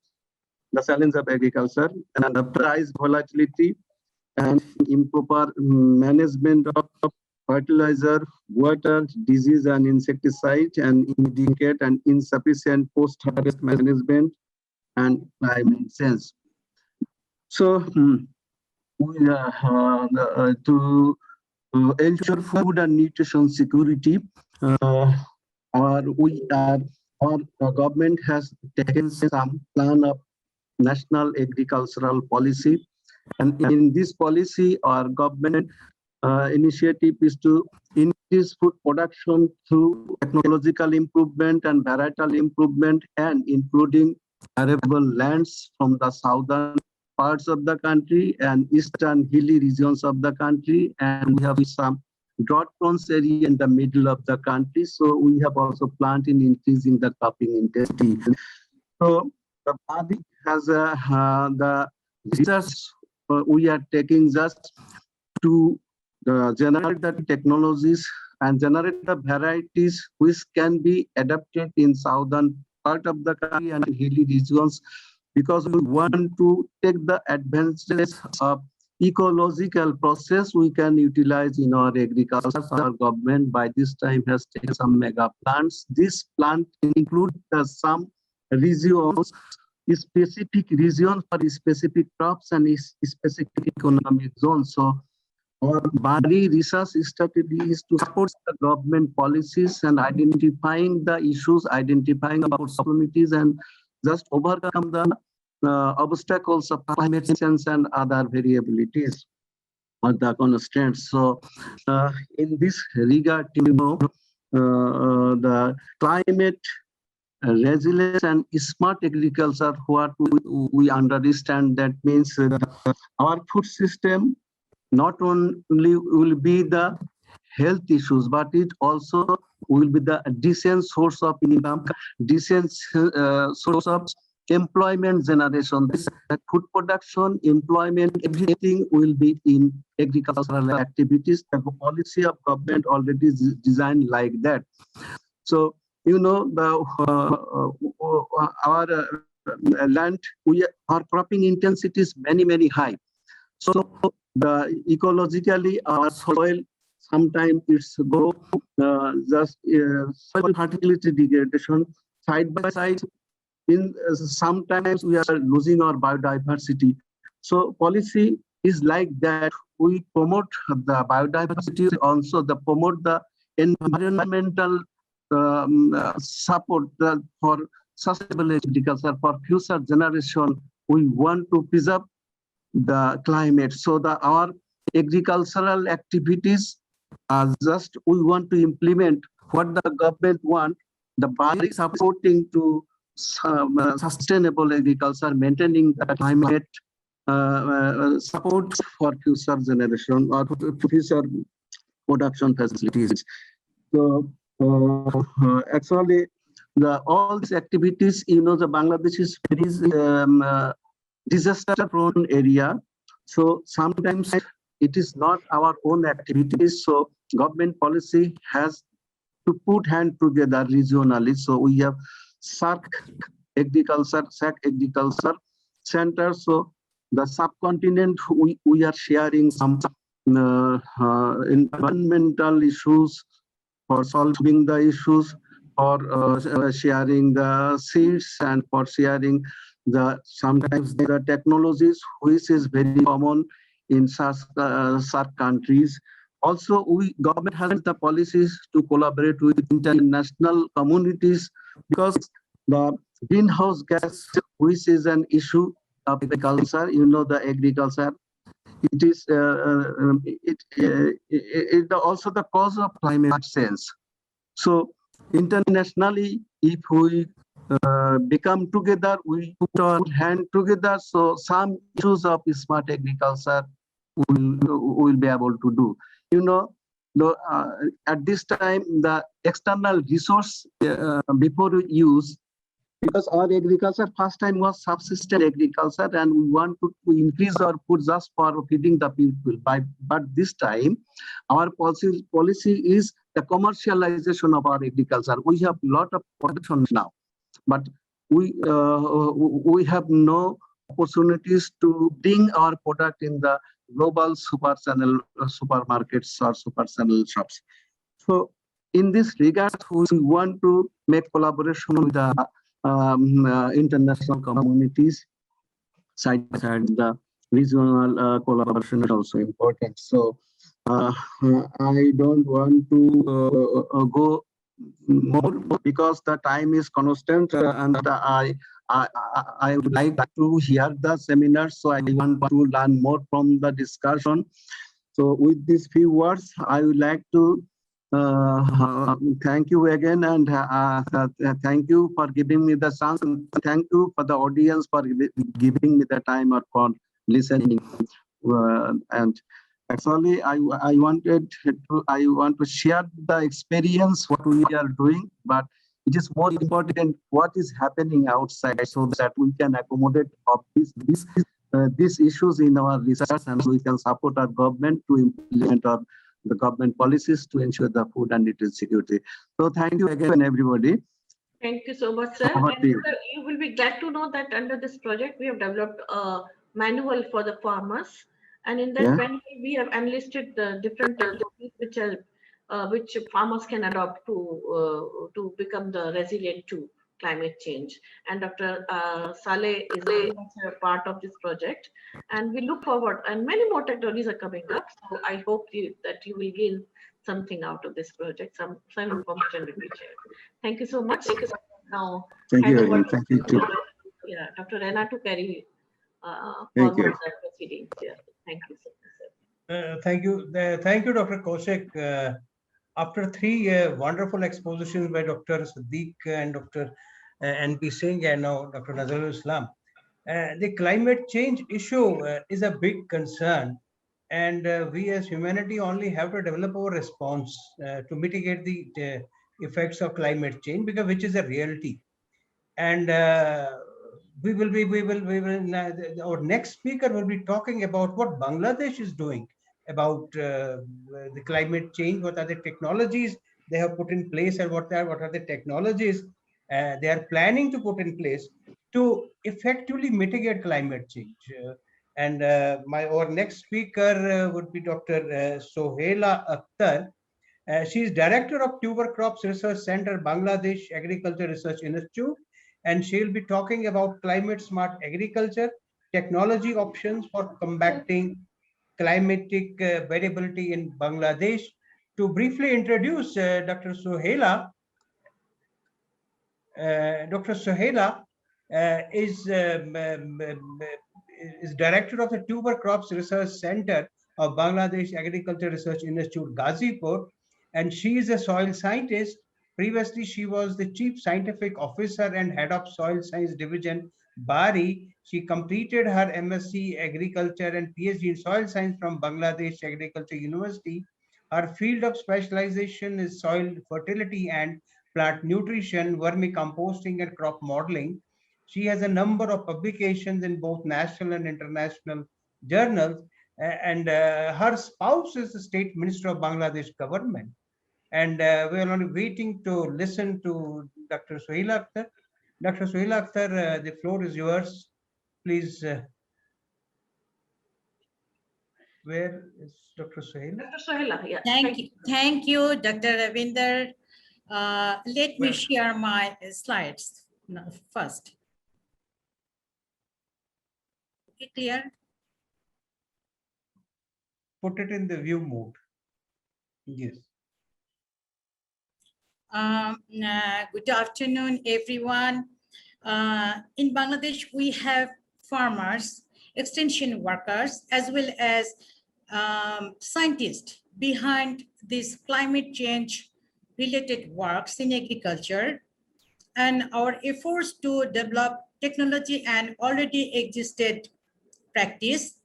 the challenge of agriculture, and the price volatility and improper management of fertilizer, water, disease and insecticide, and immediate and insufficient post-harvest management and climate change. So to ensure food and nutrition security, our government has taken some plan of national agricultural policy, and in this policy, our government initiative is to increase food production through technological improvement and varietal improvement, and including arable lands from the southern parts of the country and eastern hilly regions of the country, and we have some drought-prone area in the middle of the country. So we have also planned in increasing the cropping intensity. So the body has the research we are taking just to generate the technologies and generate the varieties which can be adapted in southern part of the country and hilly regions, because we want to take the advantages of ecological process we can utilize in our agriculture. Our government by this time has taken some mega plants. This plant include some regions, specific region for specific crops and specific economic zones. So our body research strategy is to support the government policies and identifying the issues, identifying opportunities, and just overcome the obstacles of climate change and other variabilities or the constraints. So in this regard, the climate resilience and smart agriculture, what we understand, that means our food system not only will be the health issues, but it also will be the decent source of income, decent source of employment generation. This food production, employment, everything will be in agricultural activities. The policy of government already is designed like that. So our land, our cropping intensity is very high. So the ecologically our soil sometimes it's go just soil fertility degradation side by side. In sometimes we are losing our biodiversity. So policy is like that. We promote the biodiversity, also the promote the environmental support for sustainable agriculture for future generation. We want to preserve the climate. So our agricultural activities are just, we want to implement what the government want, the by supporting to sustainable agriculture, maintaining the climate, support for future generation or future production facilities. So actually, all these activities, the Bangladesh is very disaster-prone area. So sometimes it is not our own activities. So government policy has to put hand together regionally. So we have SAC agriculture center. So the subcontinent, we are sharing some environmental issues, for solving the issues, for sharing the seeds, and for sharing sometimes the technologies, which is very common in such countries. Also, government has the policies to collaborate with international communities, because the greenhouse gas, which is an issue of agriculture, the agriculture, it is also the cause of climate change. So internationally, if we become together, we put our hand together, so some issues of smart agriculture will be able to do. at this time, the external resource before use, because our agriculture first time was subsistence agriculture, and we want to increase our food just for feeding the people. But this time, our policy is the commercialization of our agriculture. We have a lot of production now, but we have no opportunities to bring our product in the global super channel supermarkets or super channel shops. So in this regard, we want to make collaboration with the international communities. Side by side, the regional collaboration is also important. So I don't want to go more because the time is constant, and I would like to hear the seminar. So I want to learn more from the discussion. So with these few words, I would like to thank you again, and thank you for giving me the chance, and thank you for the audience for giving me the time or for listening. And actually, I want to share the experience what we are doing, but it is more important what is happening outside, so that we can accommodate of these issues in our research, and we can support our government to implement the government policies to ensure the food and nutrition security. So thank you again, everybody.
Thank you so much, sir. And you will be glad to know that under this project, we have developed a manual for the farmers. And in that manual, we have enlisted the different techniques which farmers can adopt to become the resilient to climate change. And Dr. Saleh is very much a part of this project. And we look forward, and many more technologies are coming up. So I hope that you will gain something out of this project, some information will be shared. Thank you so much. Now,
thank you again. Thank you too.
Yeah, Dr. Rena to carry
thank
forward
you.
the proceedings. Yeah. Thank you so much, sir.
Thank you, Dr. Kaushik. After three wonderful expositions by Dr. Siddiq and Dr. N.P. Singh and now Dr. Nazarul Islam, the climate change issue is a big concern, and we as humanity only have to develop our response to mitigate the effects of climate change, because which is a reality. And our next speaker will be talking about what Bangladesh is doing about the climate change, what are the technologies they have put in place, and what are the technologies they are planning to put in place to effectively mitigate climate change. Our next speaker would be Dr. Sohaila Akhtar. She is Director of Tuber Crops Research Center, Bangladesh Agriculture Research Institute, and she will be talking about climate smart agriculture, technology options for combating climatic variability in Bangladesh. To briefly introduce Dr. Sohaila, Dr. Sohaila is Director of the Tuber Crops Research Center of Bangladesh Agriculture Research Institute, Ghazipur, and she is a soil scientist. Previously, she was the Chief Scientific Officer and Head of Soil Science Division, Bari. She completed her MSc Agriculture and PhD in Soil Science from Bangladesh Agriculture University. Her field of specialization is soil fertility and plant nutrition, vermicomposting, and crop modeling. She has a number of publications in both national and international journals, and her spouse is the State Minister of Bangladesh government. And we are only waiting to listen to Dr. Sohaila Akhtar. Dr. Sohaila Akhtar, the floor is yours. Please. Where is Dr. Sohaila?
Dr. Sohaila, yeah.
Thank you, Dr. Ravinder. Let me share my slides first. Okay, clear?
Put it in the view mode. Yes.
Good afternoon, everyone. In Bangladesh, we have farmers, extension workers, as well as scientists behind these climate change related works in agriculture, and our efforts to develop technology and already existed practice,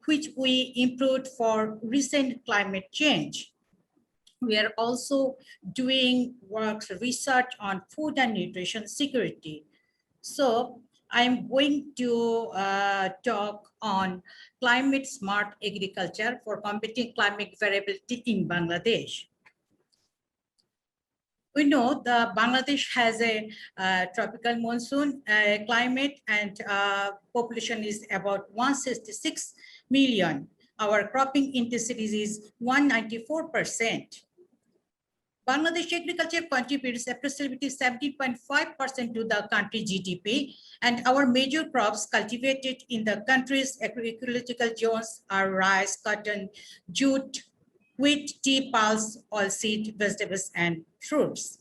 which we improved for recent climate change. We are also doing work research on food and nutrition security. So I'm going to talk on climate smart agriculture for combating climate variability in Bangladesh. We know the Bangladesh has a tropical monsoon climate, and population is about 166 million. Our cropping intensity is 194%. Bangladesh agriculture contributes approximately 70.5% to the country's GDP, and our major crops cultivated in the country's ecological zones are rice, cotton, jute, wheat, tea, pulse, oilseed, vegetables, and fruits.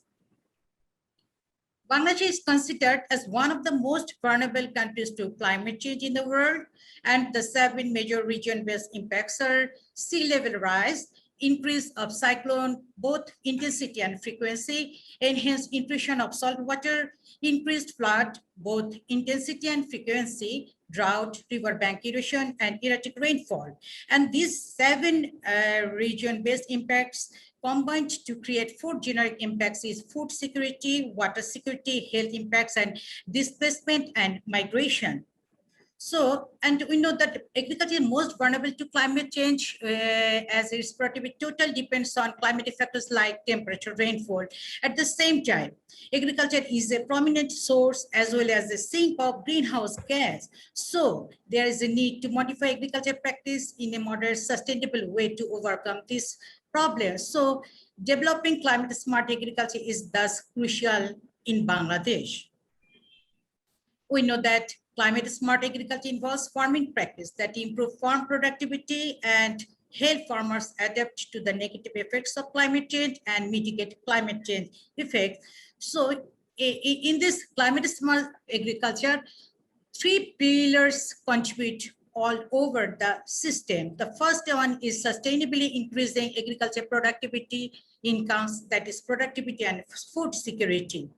Bangladesh is considered as one of the most vulnerable countries to climate change in the world, and the 7 major region-based impacts are sea level rise, increase of cyclone, both intensity and frequency, enhanced intrusion of salt water, increased flood, both intensity and frequency, drought, riverbank erosion, and erratic rainfall. And these 7 region-based impacts combined to create 4 generic impacts is food security, water security, health impacts, and displacement and migration. So, and we know that agriculture is most vulnerable to climate change as its productivity total depends on climatic factors like temperature, rainfall. At the same time, agriculture is a prominent source as well as a sink of greenhouse gas. So there is a need to modify agriculture practice in a modern, sustainable way to overcome this problem. So developing climate smart agriculture is thus crucial in Bangladesh. We know that climate smart agriculture involves farming practice that improve farm productivity and help farmers adapt to the negative effects of climate change and mitigate climate change effects. So in this climate smart agriculture, 3 pillars contribute all over the system. The first one is sustainably increasing agriculture productivity, incomes, that is productivity and food security.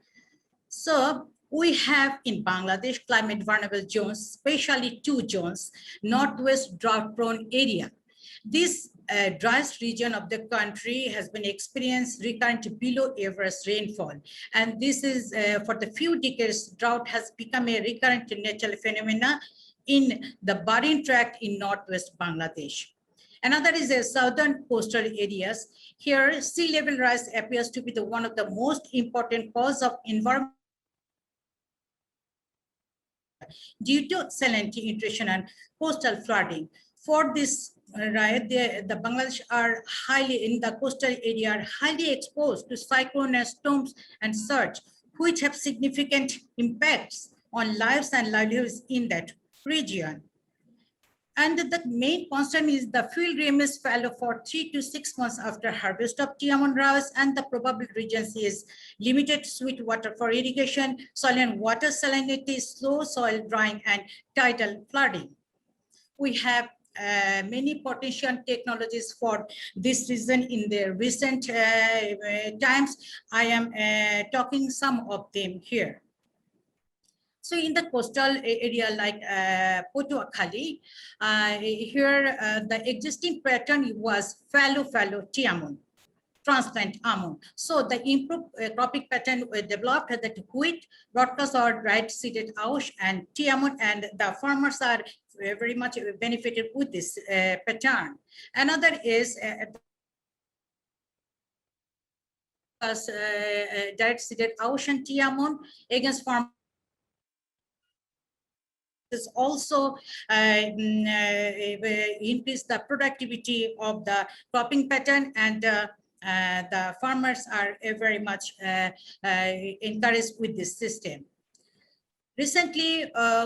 So we have in Bangladesh climate vulnerable zones, especially 2 zones, northwest drought prone area. This driest region of the country has been experienced recurrent below average rainfall. And this is for the few decades, drought has become a recurrent natural phenomena in the Barin tract in northwest Bangladesh. Another is the southern coastal areas. Here, sea level rise appears to be the one of the most important cause of environmental due to salinity, intrusion, and coastal flooding. For this, right, the Bangladesh are highly in the coastal area are highly exposed to cyclone and storms and surge, which have significant impacts on lives and livelihoods in that region. And the main concern is the field remains fallow for 3 to 6 months after harvest of tea almond rice, and the probable reasons is limited sweet water for irrigation, soil and water salinity, slow soil drying, and tidal flooding. We have many potential technologies for this reason in the recent times. I am talking some of them here. So in the coastal area like Potuakhali, here the existing pattern was fallow tea almond, transplant almond. So the improved cropping pattern developed that wheat, broadcast or dried seeded ash and tea almond, and the farmers are very much benefited with this pattern. Another is direct seeded ash and tea almond against farmers. Is also increase the productivity of the cropping pattern, and the farmers are very much encouraged with this system. Recently,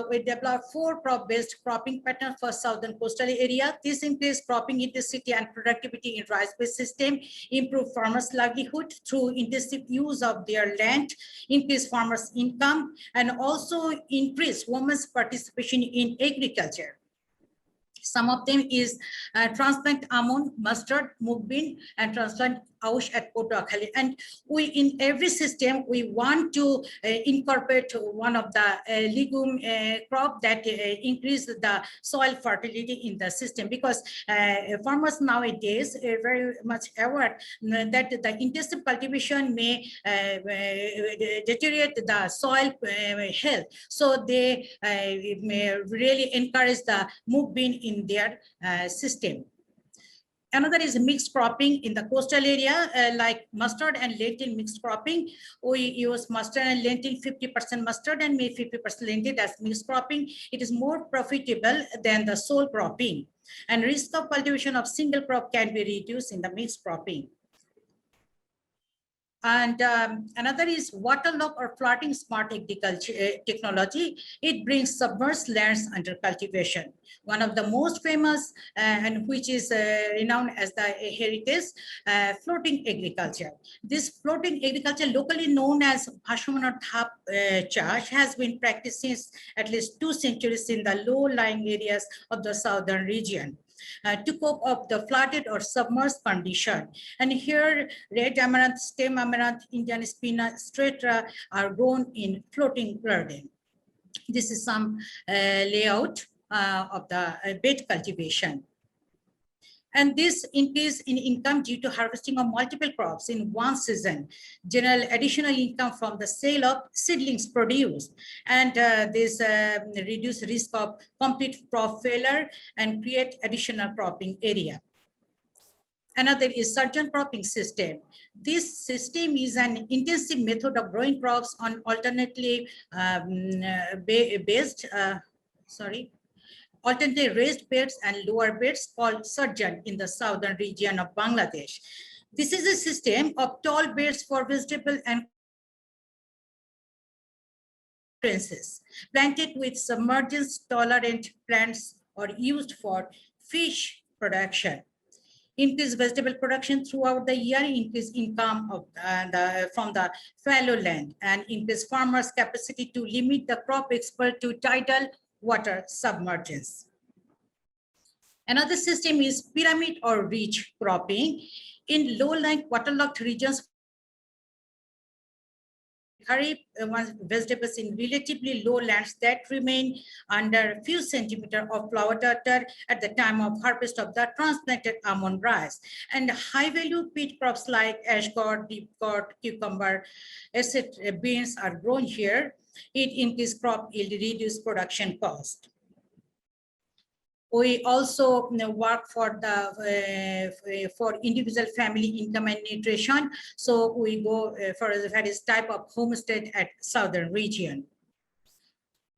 we developed 4 crop-based cropping patterns for southern coastal area. This increased cropping intensity and productivity in rice-based system, improve farmers' livelihood through intensive use of their land, increase farmers' income, and also increase women's participation in agriculture. Some of them is transplant almond, mustard, mung bean, and transplant Aush at Potoakhali. And we, in every system, we want to incorporate one of the legume crop that increase the soil fertility in the system, because farmers nowadays are very much aware that the intensive cultivation may deteriorate the soil health. So they may really encourage the move bean in their system. Another is mixed cropping in the coastal area, like mustard and lentil mixed cropping. We use mustard and lentil, 50% mustard and maybe 50% lentil as mixed cropping. It is more profitable than the sole cropping. And risk of cultivation of single crop can be reduced in the mixed cropping. And another is waterlogged or floating smart agriculture technology. It brings submerged lands under cultivation. One of the most famous and which is renowned as the heritage floating agriculture. This floating agriculture, locally known as Bhashamana Thap Chash, has been practiced since at least 2 centuries in the low-lying areas of the southern region. To cope up the flooded or submerged condition. And here, red amaranth, stem amaranth, Indian spina strata are grown in floating garden. This is some layout of the bed cultivation. And this increase in income due to harvesting of multiple crops in one season, general additional income from the sale of seedlings produced, and this reduce risk of complete crop failure and create additional cropping area. Another is surgeon cropping system. This system is an intensive method of growing crops on alternately alternately raised beds and lower beds called surgeon in the southern region of Bangladesh. This is a system of tall beds for vegetable and planted with submergence tolerant plants or used for fish production. Increase vegetable production throughout the year, increase income of from the fallow land, and increase farmers' capacity to limit the crop export to tidal water submergence. Another system is pyramid or ridge cropping. In low-lying waterlogged regions, Kharif vegetables in relatively low lands that remain under a few centimeters of flower water at the time of harvest of the transplanted almond rice. And high-value peat crops like ash gourd, deep gourd, cucumber, etc. beans are grown here. It increases crop yield, reduce production cost. We also work for the for individual family income and nutrition. So we go for the various type of homestead at southern region.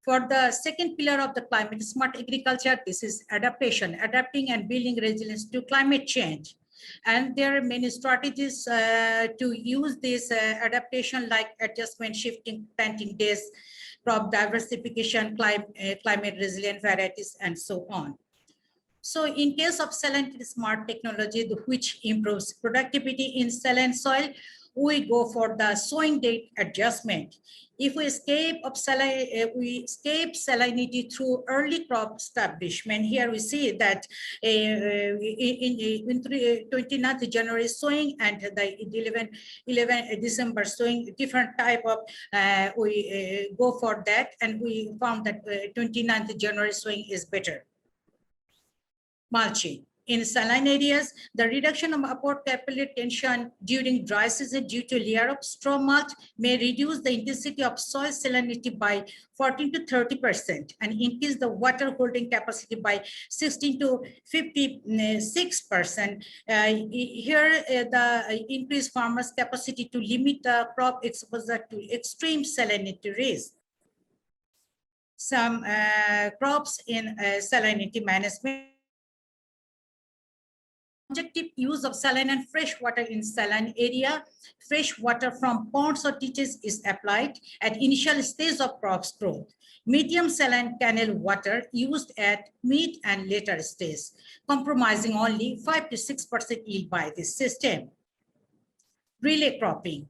For the second pillar of the climate smart agriculture, this is adaptation, adapting and building resilience to climate change. And there are many strategies to use this adaptation, like adjustment, shifting planting days, crop diversification, climate resilient varieties, and so on. So in case of saline smart technology, which improves productivity in saline soil, we go for the sowing date adjustment. If we escape salinity through early crop establishment, here we see that in 29th January sowing and the 11 December sowing, different type of, we go for that, and we found that 29th January sowing is better. Mulching. In saline areas, the reduction of upward capillary tension during dry season due to layer of straw mulch may reduce the intensity of soil salinity by 14 to 30% and increase the water holding capacity by 16 to 56%. Here, the increased farmers' capacity to limit the crop exposure to extreme salinity risk. Some crops in salinity management. Objective use of saline and fresh water in saline area. Fresh water from ponds or ditches is applied at initial stage of crops growth. Medium saline canal water used at mid and later stage, compromising only 5 to 6% yield by this system. Relay cropping.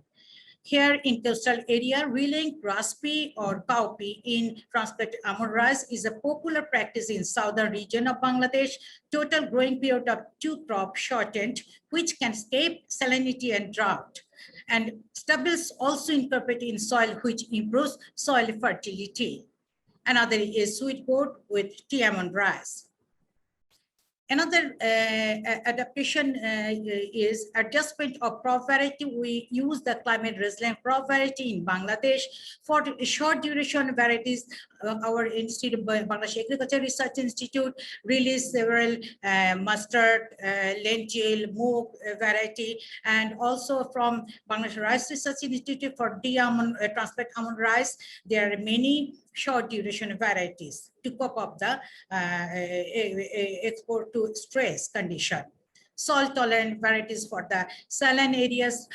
Here in coastal area, reeling grass-pea or cowpea in transplanted almond rice is a popular practice in southern region of Bangladesh. Total growing period of 2 crops shortened, which can escape salinity and drought. And stubbles also incorporated in soil, which improves soil fertility. Another is sweet gourd with tea almond rice. Another adaptation is adjustment of crop variety. We use the climate resilient crop variety in Bangladesh. For short duration varieties, our institute, Bangladesh Agriculture Research Institute, released several mustard, lentil, moog variety, and also from Bangladesh Rice Research Institute for transplant almond rice. There are many short duration varieties to cope up the export to stress condition. Salt tolerant varieties for the saline areas,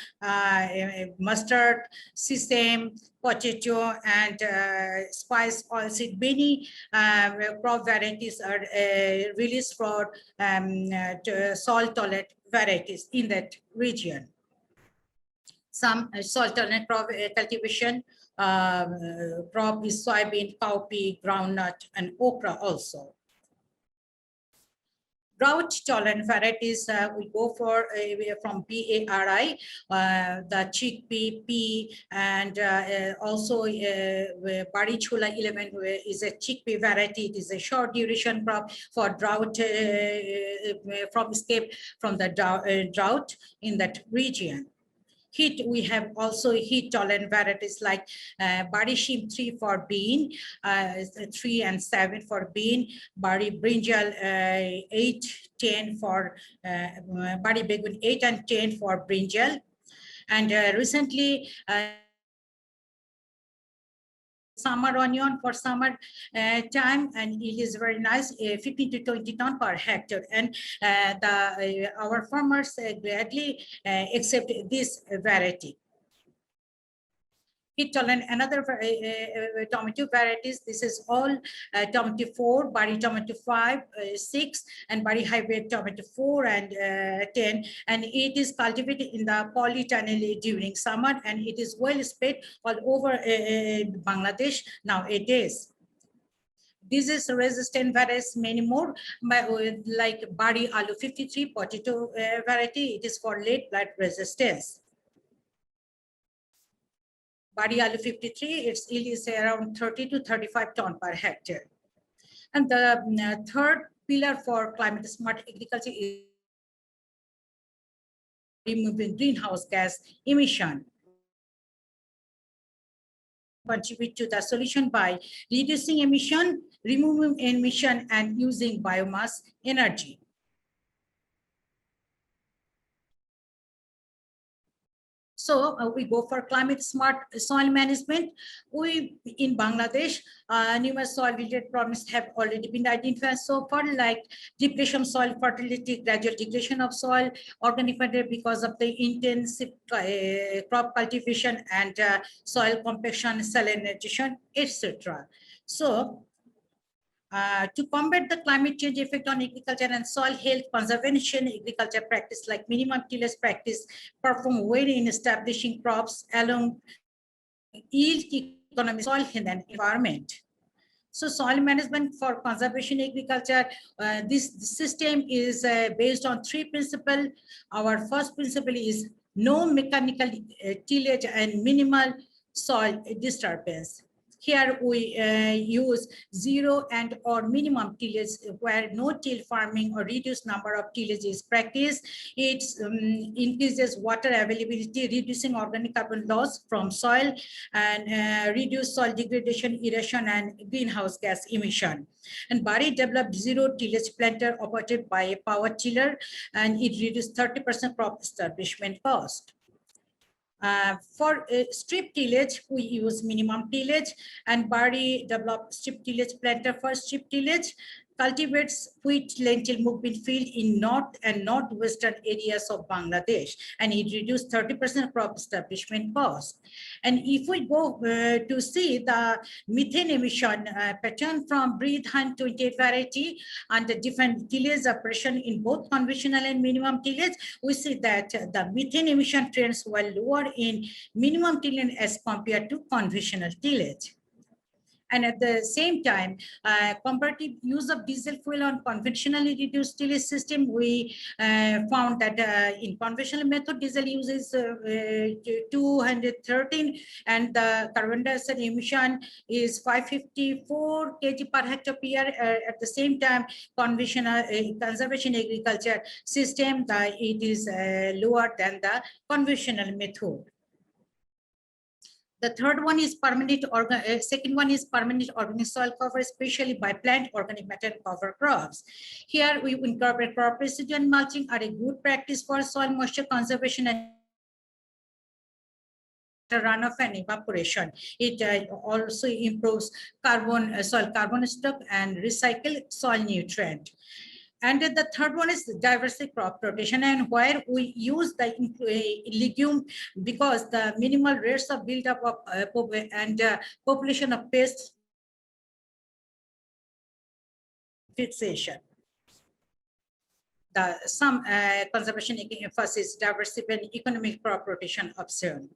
mustard, sesame, potato, and spice oilseed. Many crop varieties are released for salt tolerant varieties in that region. Some salt tolerant crop cultivation crop is soybean, cowpea, groundnut, and okra also. Drought tolerant varieties we go for from BARI, the chickpea, pea, and also Bari Chula 11 is a chickpea variety. It is a short duration crop for drought, from escape from the drought in that region. Heat, we have also heat tolerant varieties like Bari Shim 3 for bean, 3 and 7 for bean, Bari Brinjal 8, 10 for Bari Begun 8 and 10 for brinjal. And recently, summer onion for summer time, and it is very nice, 15 to 20 ton per hectare, and our farmers gladly accept this variety. Heat tolerant, another tomato varieties. This is all tomato 4, Bari tomato 5, 6, and Bari hybrid tomato 4 and 10. And it is cultivated in the polytunnel during summer, and it is well spread all over Bangladesh nowadays. Disease resistant varieties, many more, like Bari Alu 53 potato variety. It is for late blight resistance. Bari Alu 53, its yield is around 30 to 35 ton per hectare. And the third pillar for climate smart agriculture is removing greenhouse gas emission. Contribute to the solution by reducing emission, removing emission, and using biomass energy. So we go for climate smart soil management. We in Bangladesh, numerous soil related problems have already been identified so far, like depletion of soil fertility, gradual degradation of soil, organic matter because of the intensive crop cultivation, and soil compaction, salinization, etc. So to combat the climate change effect on agriculture and soil health, conservation agriculture practice like minimum tillage practice perform well in establishing crops along yield economy, soil health, and environment. So soil management for conservation agriculture, this system is based on 3 principles. Our first principle is no mechanical tillage and minimal soil disturbance. Here we use 0 and or minimum tillage, where no till farming or reduced number of tillage is practiced. It increases water availability, reducing organic carbon loss from soil, and reduce soil degradation, erosion, and greenhouse gas emission. And Bari developed 0 tillage planter operated by a power tiller, and it reduced 30% crop establishment cost. For strip tillage, we use minimum tillage, and Bari developed strip tillage planter for strip tillage. cultivates wheat, lentil, mukbin field in north and northwestern areas of Bangladesh, and it reduced 30% crop establishment cost. And if we go to see the methane emission pattern from breed hunt 28 variety and the different tillage operation in both conventional and minimum tillage, we see that the methane emission trends were lower in minimum tillage as compared to conventional tillage. And at the same time, comparative use of diesel fuel on conventionally reduced tillage system, we found that in conventional method, diesel use is 213, and the carbon dioxide emission is 554 kg per hectare per year. At the same time, conventional conservation agriculture system, it is lower than the conventional method. The third one is second one is permanent organic soil cover, especially by plant organic matter cover crops. Here we incorporate crop residue and mulching are a good practice for soil moisture conservation and runoff and evaporation. It also improves soil carbon stock and recycle soil nutrient. And the third one is diversity crop rotation, and where we use the legume because the minimal rates of buildup of population of pests fixation. Some conservation emphasis diversity and economic crop rotation observed.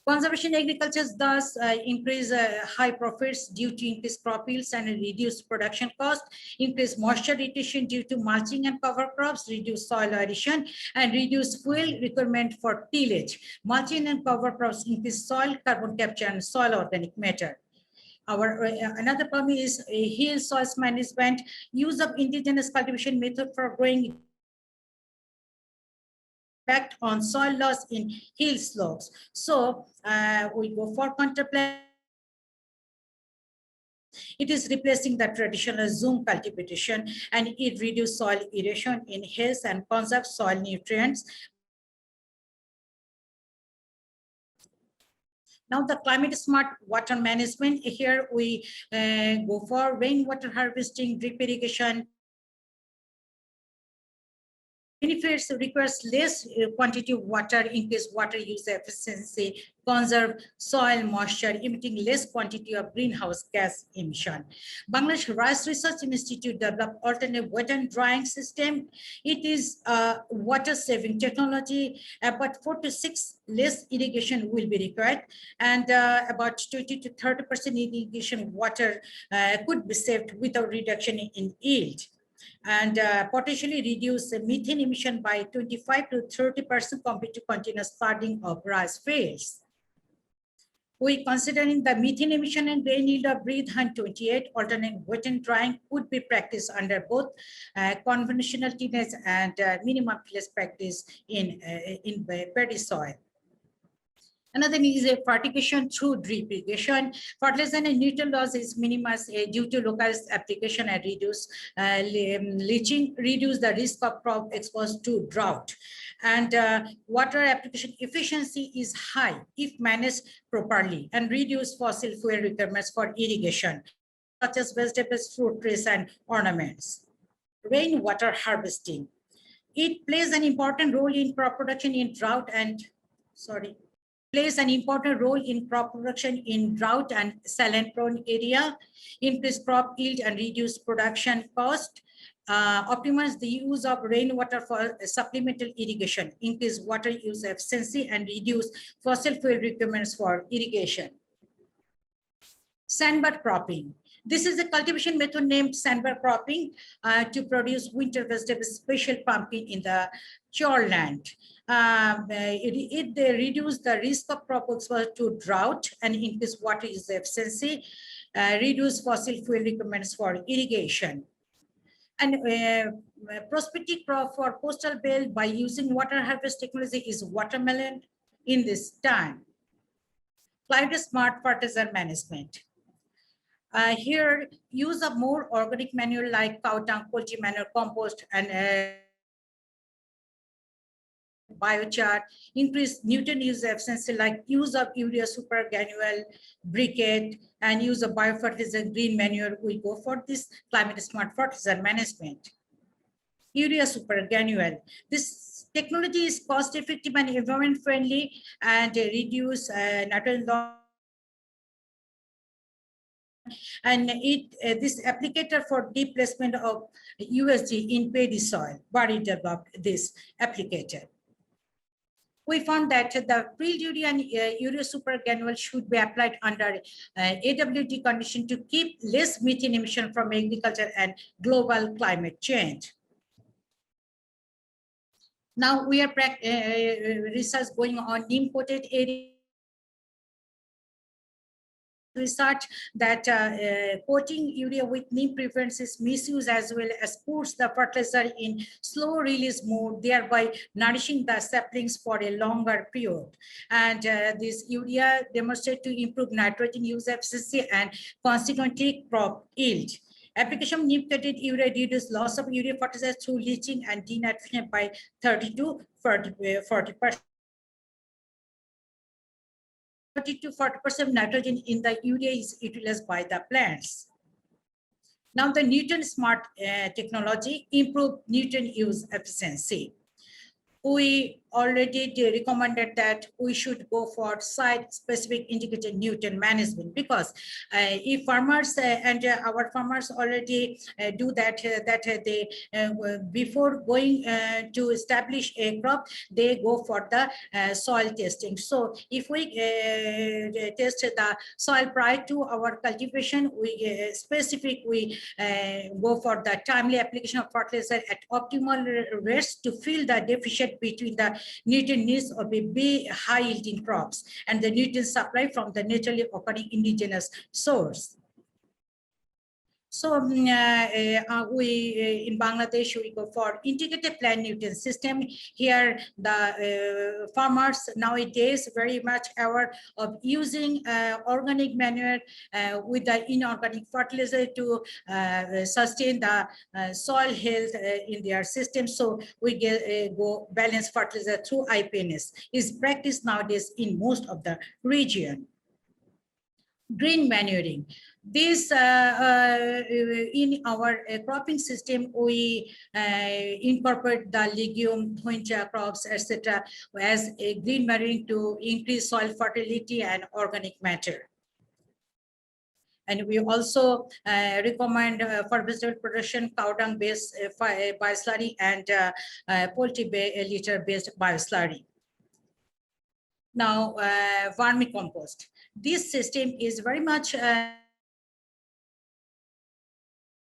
Conservation agriculture thus increase high profits due to increased crop yields and reduced production cost, increased moisture retention due to mulching and cover crops, reduced soil erosion, and reduced fuel requirement for tillage. Mulching and cover crops increase soil carbon capture and soil organic matter. Our another problem is hill soils management, use of indigenous cultivation method for growing impact on soil loss in hill slopes. So we go for contemplate. It is replacing the traditional zoom cultivation, and it reduces soil erosion in hills and conserves soil nutrients. Now the climate smart water management. Here we go for rainwater harvesting, drip irrigation. Benefits requires less quantity of water, increase water use efficiency, conserve soil moisture, emitting less quantity of greenhouse gas emission. Bangladesh Rice Research Institute developed alternate wet and drying system. It is a water-saving technology. About 4 to 6 less irrigation will be required, and about 20 to 30% irrigation water could be saved without reduction in yield, and potentially reduce methane emission by 25 to 30% compared to continuous flooding of rice fields. We considering the methane emission and grain yield of breed hunt 28, alternate wet and drying could be practiced under both conventional tillage and minimum tillage practice in paddy soil. Another is a fertigation through drip irrigation. Fertilizer and nutrient loss is minimized due to localized application and reduce leaching, reduce the risk of crop exposed to drought. And water application efficiency is high if managed properly, and reduce fossil fuel requirements for irrigation, such as vegetables, fruit trees, and ornaments. Rainwater harvesting. It plays an important role in crop production in drought and, plays an important role in crop production in drought and saline-prone area, increase crop yield and reduce production cost, optimize the use of rainwater for supplemental irrigation, increase water use efficiency, and reduce fossil fuel requirements for irrigation. Sandbar cropping. This is a cultivation method named sandbar cropping to produce winter vegetables, special pumpkin in the chore land. It reduce the risk of crop exposure to drought and increase water use efficiency, reduce fossil fuel requirements for irrigation. And prospective crop for coastal belt by using water harvest technology is watermelon in this time. Climate smart fertilizer management. Here, use of more organic manure like cow dung, poultry manure, compost, and biochar, increase nutrient use efficiency like use of urea supergranule, briquette, and use of biofertilizer, green manure. We go for this climate smart fertilizer management. Urea supergranule. This technology is cost effective and environment friendly and reduce nitrogen loss. And this applicator for deep placement of USG in paddy soil, Bari developed this applicator. We found that the pre-urea and urea supergranule should be applied under AWD condition to keep less methane emission from agriculture and global climate change. Now we are research going on neem coated area. Research that coating urea with neem prevents its misuse as well as puts the fertilizer in slow release mode, thereby nourishing the saplings for a longer period. And this urea demonstrates to improve nitrogen use efficiency and consequently crop yield. Application of neem-coated urea reduces loss of urea fertilizer through leaching and denitrification by 30 to 40%. 30 to 40% nitrogen in the urea is utilized by the plants. Now the nutrient smart technology improve nutrient use efficiency. We already recommended that we should go for site-specific integrated nutrient management because if farmers and our farmers already do that, they before going to establish a crop, they go for the soil testing. So if we test the soil prior to our cultivation, we go for the timely application of fertilizer at optimal rates to fill the deficit between the nutrient needs of a high yielding crops and the nutrient supply from the naturally occurring indigenous source. So we in Bangladesh, we go for integrated plant nutrient system. Here, the farmers nowadays very much aware of using organic manure with the inorganic fertilizer to sustain the soil health in their system. So we go balanced fertilizer through IPNS is practiced nowadays in most of the region. Green manuring. This in our cropping system, we incorporate the legume, winter crops, etc., as a green manuring to increase soil fertility and organic matter. And we also recommend for vegetable production cow dung based bioslurry and poultry litter based bioslurry. Now, vermicompost. This system is very much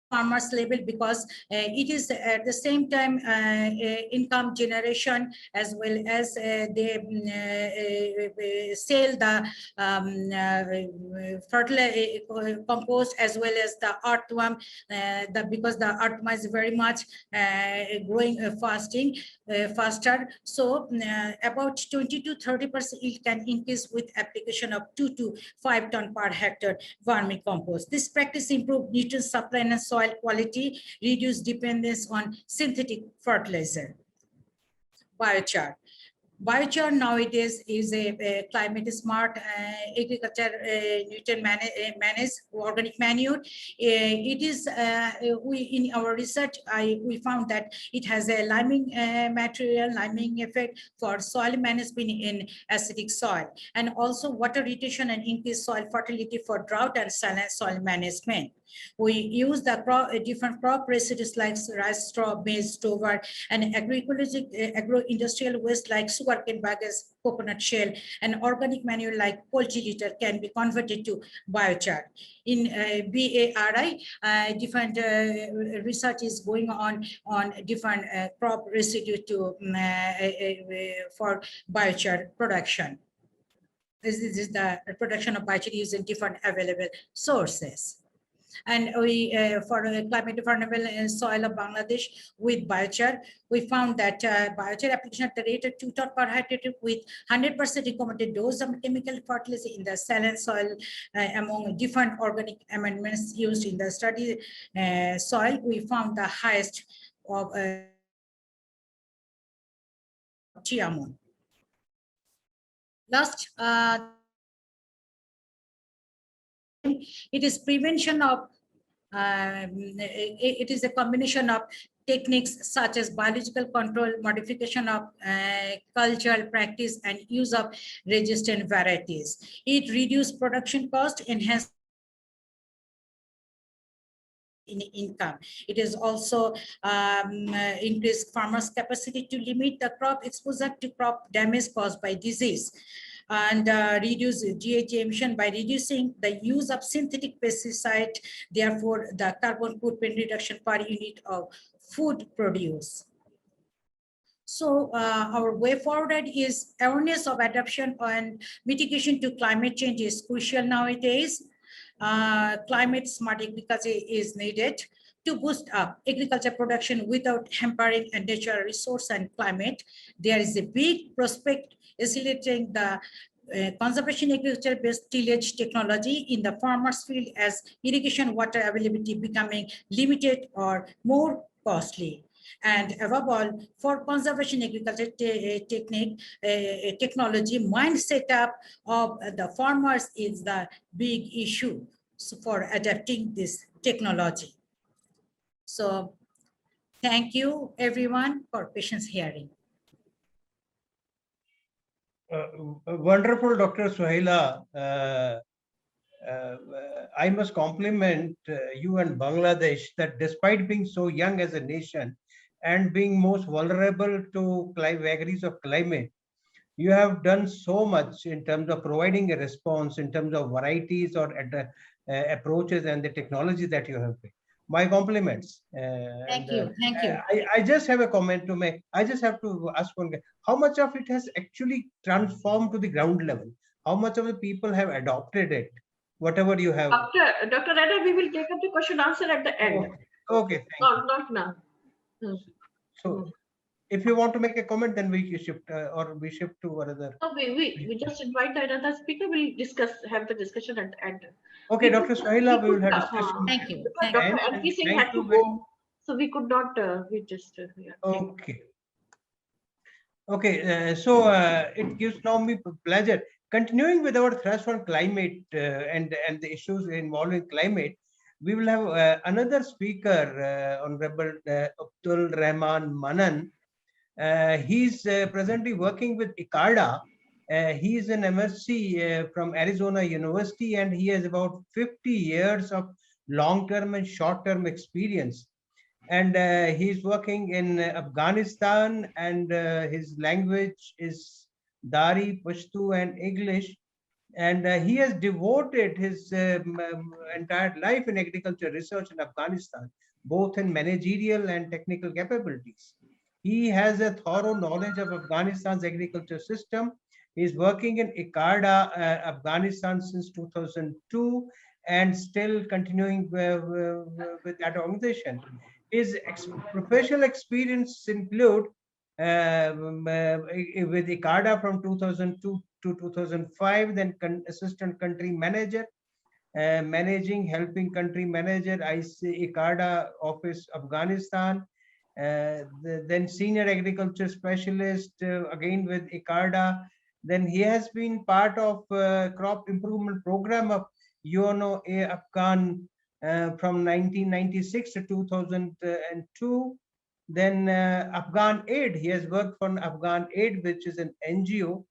farmers level because it is at the same time income generation as well as they sell the fertilizer compost as well as the earthworm because the earthworm is very much growing faster. So about 20 to 30% yield can increase with application of 2 to 5 ton per hectare vermicompost. This practice improves nutrient supply and soil quality, reduce dependence on synthetic fertilizer. Biochar. Biochar nowadays is a climate smart agriculture nutrient managed organic manure. It is in our research we found that it has a liming effect for soil management in acidic soil and also water retention and increased soil fertility for drought and saline soil management. We use the different crop residues like rice straw, maize, stover, and agro-industrial waste like sugarcane bagasse, coconut shell, and organic manure like poultry litter can be converted to biochar. In BARI, different research is going on different crop residue to for biochar production. This is the production of biochar using different available sources. And we, for climate vulnerable soil of Bangladesh with biochar, we found that biochar application at the rate of 2 ton per hectare with 100% recommended dose of chemical fertilizer in the saline soil among different organic amendments used in the study soil, we found the highest of Tiamun. Last, it is prevention of, it is a combination of techniques such as biological control, modification of cultural practice, and use of resistant varieties. It reduces production cost, enhance in income. It is also increase farmers' capacity to limit the crop exposure to crop damage caused by disease, and reduce GHG emission by reducing the use of synthetic pesticide. Therefore, the carbon footprint reduction per unit of food produce. So our way forward is awareness of adaptation and mitigation to climate change is crucial nowadays. Climate smart agriculture is needed to boost up agriculture production without hampering a natural resource and climate. There is a big prospect accelerating the conservation agriculture based tillage technology in the farmers field as irrigation water availability becoming limited or more costly. And above all, for conservation agriculture technology, mind setup of the farmers is the big issue for adapting this technology. So thank you everyone for patience hearing.
Wonderful, Dr. Suhaila. I must compliment you and Bangladesh that despite being so young as a nation and being most vulnerable to vagaries of climate, you have done so much in terms of providing a response, in terms of varieties or approaches and the technology that you have made. My compliments.
Thank you. Thank you.
I just have a comment to make. I just have to ask one guy, how much of it has actually transformed to the ground level? How much of the people have adopted it? Whatever you have.
Dr. Redder, we will take up the question answer at the end.
Okay, thank you.
Not now.
So, if you want to make a comment, then we shift or we shift to another.
No, we just invite another speaker. We'll have the discussion at the end.
Okay, Dr. Suhaila, we will have discussion.
Thank you.
Dr. LP Singh had to go, so we could not. We just. Yeah,
okay. Okay, it gives now me pleasure. Continuing with our thrust on climate and the issues involving climate, we will have another speaker, Honorable Abdul Rahman Manan. He's presently working with ICARDA. He is an MSc from Arizona University, and he has about 50 years of long-term and short-term experience. And he's working in Afghanistan, and his language is Dari, Pashto, and English. And he has devoted his entire life in agriculture research in Afghanistan, both in managerial and technical capabilities. He has a thorough knowledge of Afghanistan's agriculture system. He's working in ICARDA, Afghanistan since 2002, and still continuing with that organization. His professional experience include with ICARDA from 2002 to 2005, then assistant country manager, helping country manager, ICARDA office, Afghanistan, then senior agriculture specialist, again with ICARDA. Then he has been part of crop improvement program of UNO Afghan from 1996 to 2002. Then Afghan Aid, he has worked for Afghan Aid, which is an NGO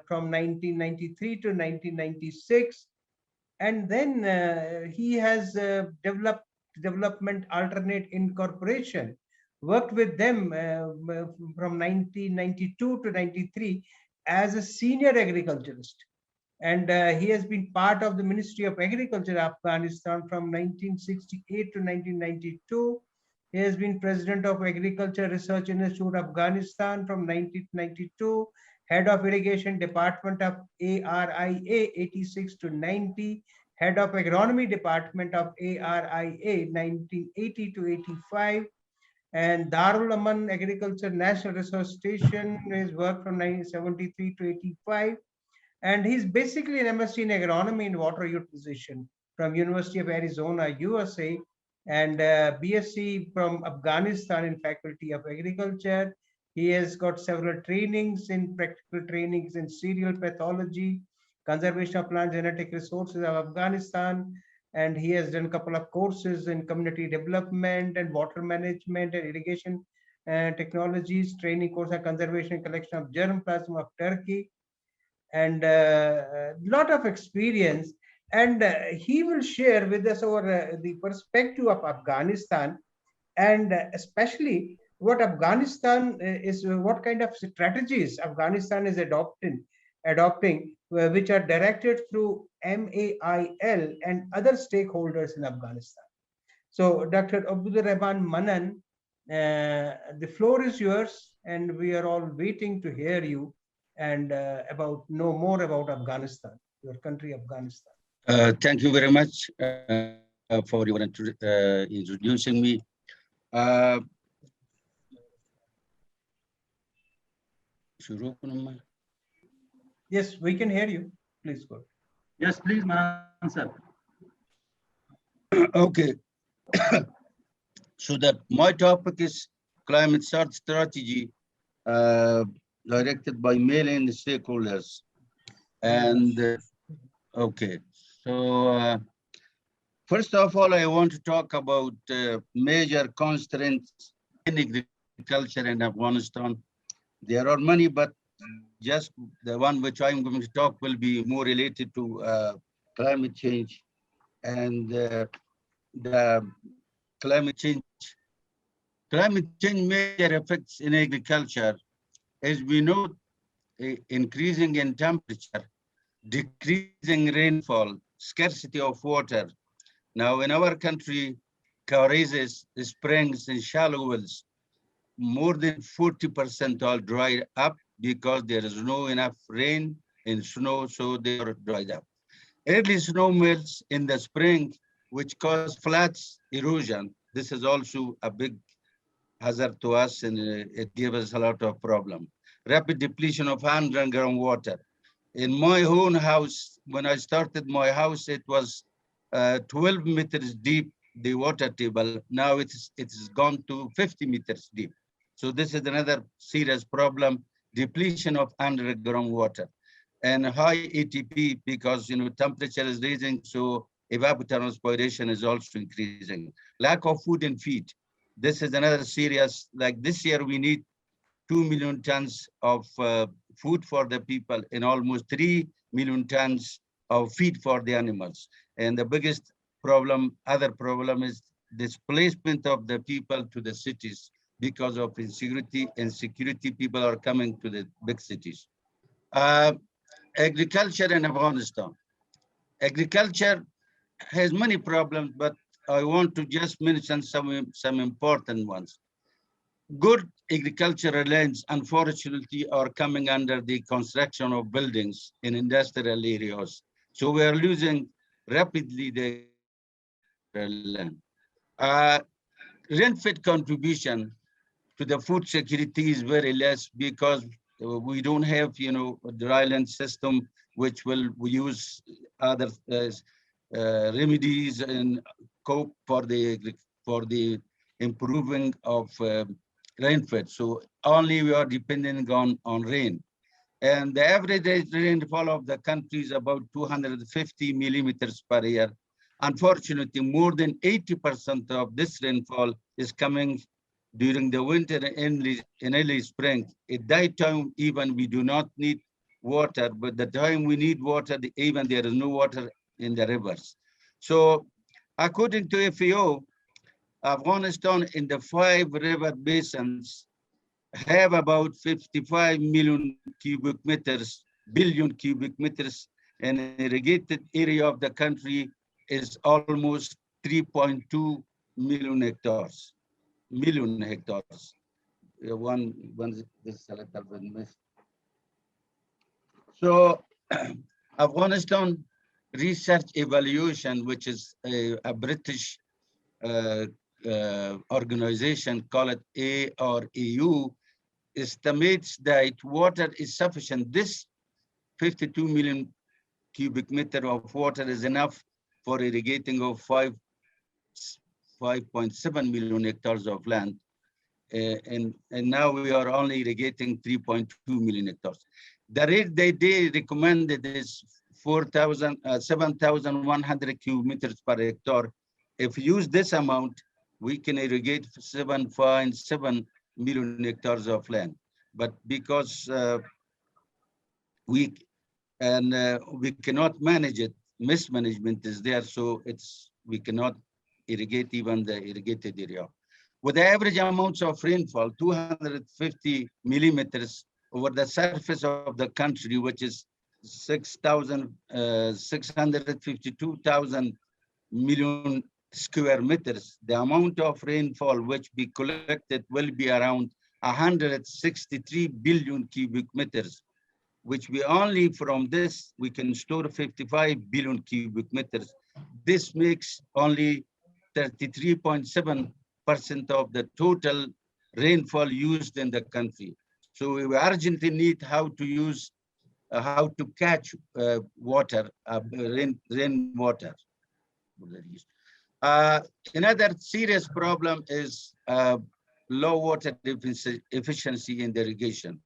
from 1993 to 1996. And then he has developed Development Alternate Incorporation, worked with them from 1992 to 93 as a senior agriculturist. And he has been part of the Ministry of Agriculture, Afghanistan from 1968 to 1992. He has been president of Agriculture Research Institute, Afghanistan from 1992, head of Irrigation Department of ARIA 86 to 90, head of Agronomy Department of ARIA 1980 to 85, and Darul Aman Agriculture National Research Station, his work from 1973 to 85. And he's basically an MSc in agronomy and water utilization from University of Arizona, USA, and BSc from Afghanistan in Faculty of Agriculture. He has got several trainings in practical trainings in cereal pathology, conservation of plant genetic resources of Afghanistan, and he has done a couple of courses in community development and water management and irrigation technologies, training course on conservation and collection of germplasm of Turkey, and a lot of experience. And he will share with us our the perspective of Afghanistan, and especially what Afghanistan is, what kind of strategies Afghanistan is adopting, which are directed through MAIL and other stakeholders in Afghanistan. So, Dr. Abdul Rahman Manan, the floor is yours, and we are all waiting to hear you and know more about Afghanistan, your country, Afghanistan.
Thank you very much for your introducing me.
Yes, we can hear you. Please go.
Yes, please, Manan sir.
Okay. So that my topic is climate search strategy directed by mailing stakeholders. And okay, so first of all, I want to talk about major constraints in agriculture in Afghanistan. There are many, but just the one which I'm going to talk will be more related to climate change and the climate change. Climate change major effects in agriculture, as we know, increasing in temperature, decreasing rainfall, scarcity of water. Now in our country, terraces, springs, and shallow wells, more than 40% are dried up because there is no enough rain and snow, so they are dried up. Early snow melts in the spring, which cause floods, erosion. This is also a big hazard to us, and it gives us a lot of problem. Rapid depletion of underground water. In my own house, when I started my house, it was 12 meters deep, the water table. Now it's gone to 50 meters deep. So this is another serious problem, depletion of underground water. And high ATP, because temperature is rising, so evapotranspiration is also increasing. Lack of food and feed. This is another serious, like this year we need 2 million tons of food for the people and almost 3 million tons of feed for the animals. And the biggest problem, other problem, is displacement of the people to the cities because of insecurity and security. People are coming to the big cities. Agriculture in Afghanistan. Agriculture has many problems, but I want to just mention some important ones. Good agricultural lands, unfortunately, are coming under the construction of buildings in industrial areas. So we are losing rapidly the land. Rent-fed contribution to the food security is very less because we don't have, a dry land system which will use other remedies and cope for the improving of rainfall. So only we are depending on rain. And the average rainfall of the country is about 250 millimeters per year. Unfortunately, more than 80% of this rainfall is coming during the winter and early spring. At that time, even we do not need water, but the time we need water, even there is no water in the rivers. So according to FAO, Afghanistan in the 5 river basins have about 55 million cubic meters, billion cubic meters, and irrigated area of the country is almost 3.2 million hectares. This is a little bit missed. So Afghanistan Research Evaluation, which is a British organization called AREU, estimates that water is sufficient. This 52 million cubic meter of water is enough for irrigating of 5.7 million hectares of land. and now we are only irrigating 3.2 million hectares. The rate they recommended is 7,100 cubic meters per hectare. If we use this amount, we can irrigate 7.7 million hectares of land. But because we cannot manage it, mismanagement is there, so we cannot irrigate even the irrigated area. With the average amounts of rainfall, 250 millimeters over the surface of the country, which is 652,000 million square meters, the amount of rainfall which be collected will be around 163 billion cubic meters, which we only from this, we can store 55 billion cubic meters. This makes only 33.7% of the total rainfall used in the country. So we urgently need how to catch water, rainwater. Another serious problem is low water efficiency in the irrigation.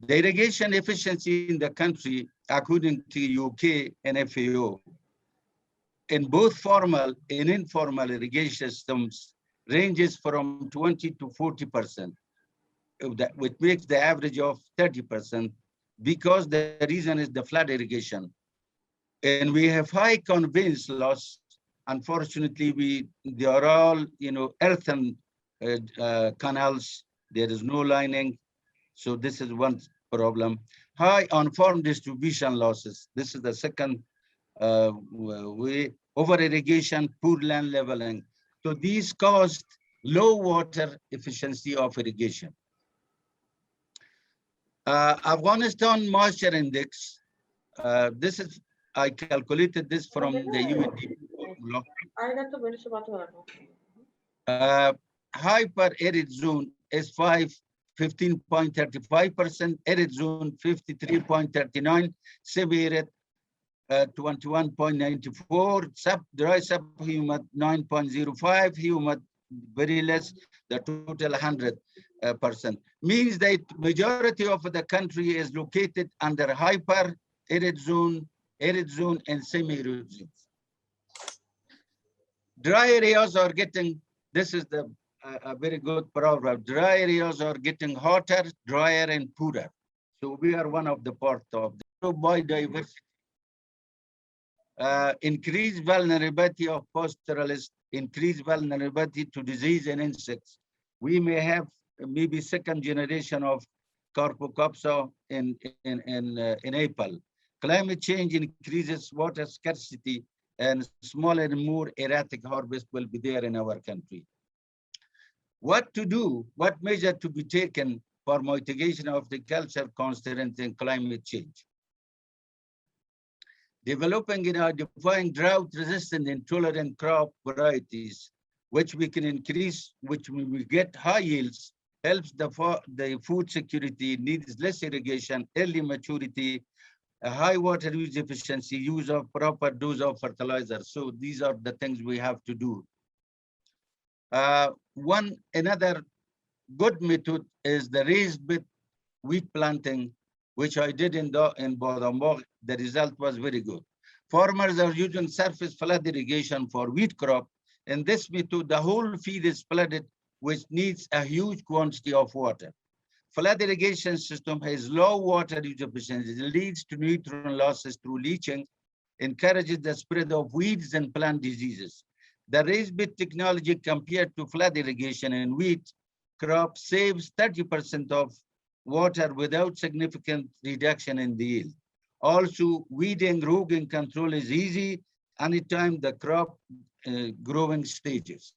The irrigation efficiency in the country, according to UK and FAO, in both formal and informal irrigation systems, ranges from 20 to 40%, which makes the average of 30%, because the reason is the flood irrigation. And we have high conveyance loss. Unfortunately, they are all, earthen canals. There is no lining. So this is one problem. High on-farm distribution losses. This is the second way. Over-irrigation, poor land leveling. So these caused low water efficiency of irrigation. Afghanistan moisture index. This is, I calculated this from the UNDP formula. Hyper arid zone is 15.35%, arid zone 53.39%, semi-arid 21.94%, dry subhumid 9.05%, humid very less, the total 100%. Means that majority of the country is located under hyper arid zone, and semi-arid zones. Dry areas are getting, this is a very good proverb, dry areas are getting hotter, drier, and poorer. So we are one of the part of the biodiversity. Increased vulnerability of pastoralists, increased vulnerability to disease and insects. We may have maybe second generation of Carpocopsa in April. Climate change increases water scarcity, and smaller and more erratic harvest will be there in our country. What to do? What measure to be taken for mitigation of the culture constraints and climate change? Developing and identifying drought-resistant and tolerant crop varieties, which we can increase, which when we get high yields, helps the food security, needs less irrigation, early maturity, a high water use efficiency, use of proper dose of fertilizer. So these are the things we have to do. Another good method is the raised bed wheat planting, which I did in Bodambog. The result was very good. Farmers are using surface flood irrigation for wheat crop. In this method, the whole field is flooded, which needs a huge quantity of water. Flood irrigation system has low water use efficiency. It leads to nutrient losses through leaching, encourages the spread of weeds and plant diseases. The raised bed technology compared to flood irrigation and wheat crop saves 30% of water without significant reduction in the yield. Also, weeding, roguing control is easy anytime the crop growing stages.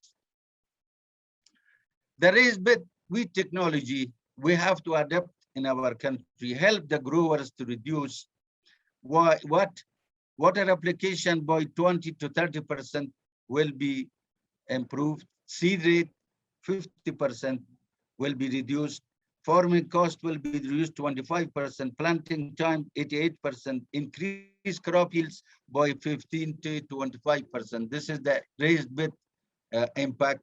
The raised bed wheat technology we have to adapt in our country, help the growers to reduce water application by 20 to 30% will be improved. Seed rate 50% will be reduced. Farming cost will be reduced 25%. Planting time 88%. Increase crop yields by 15 to 25%. This is the raised bed impact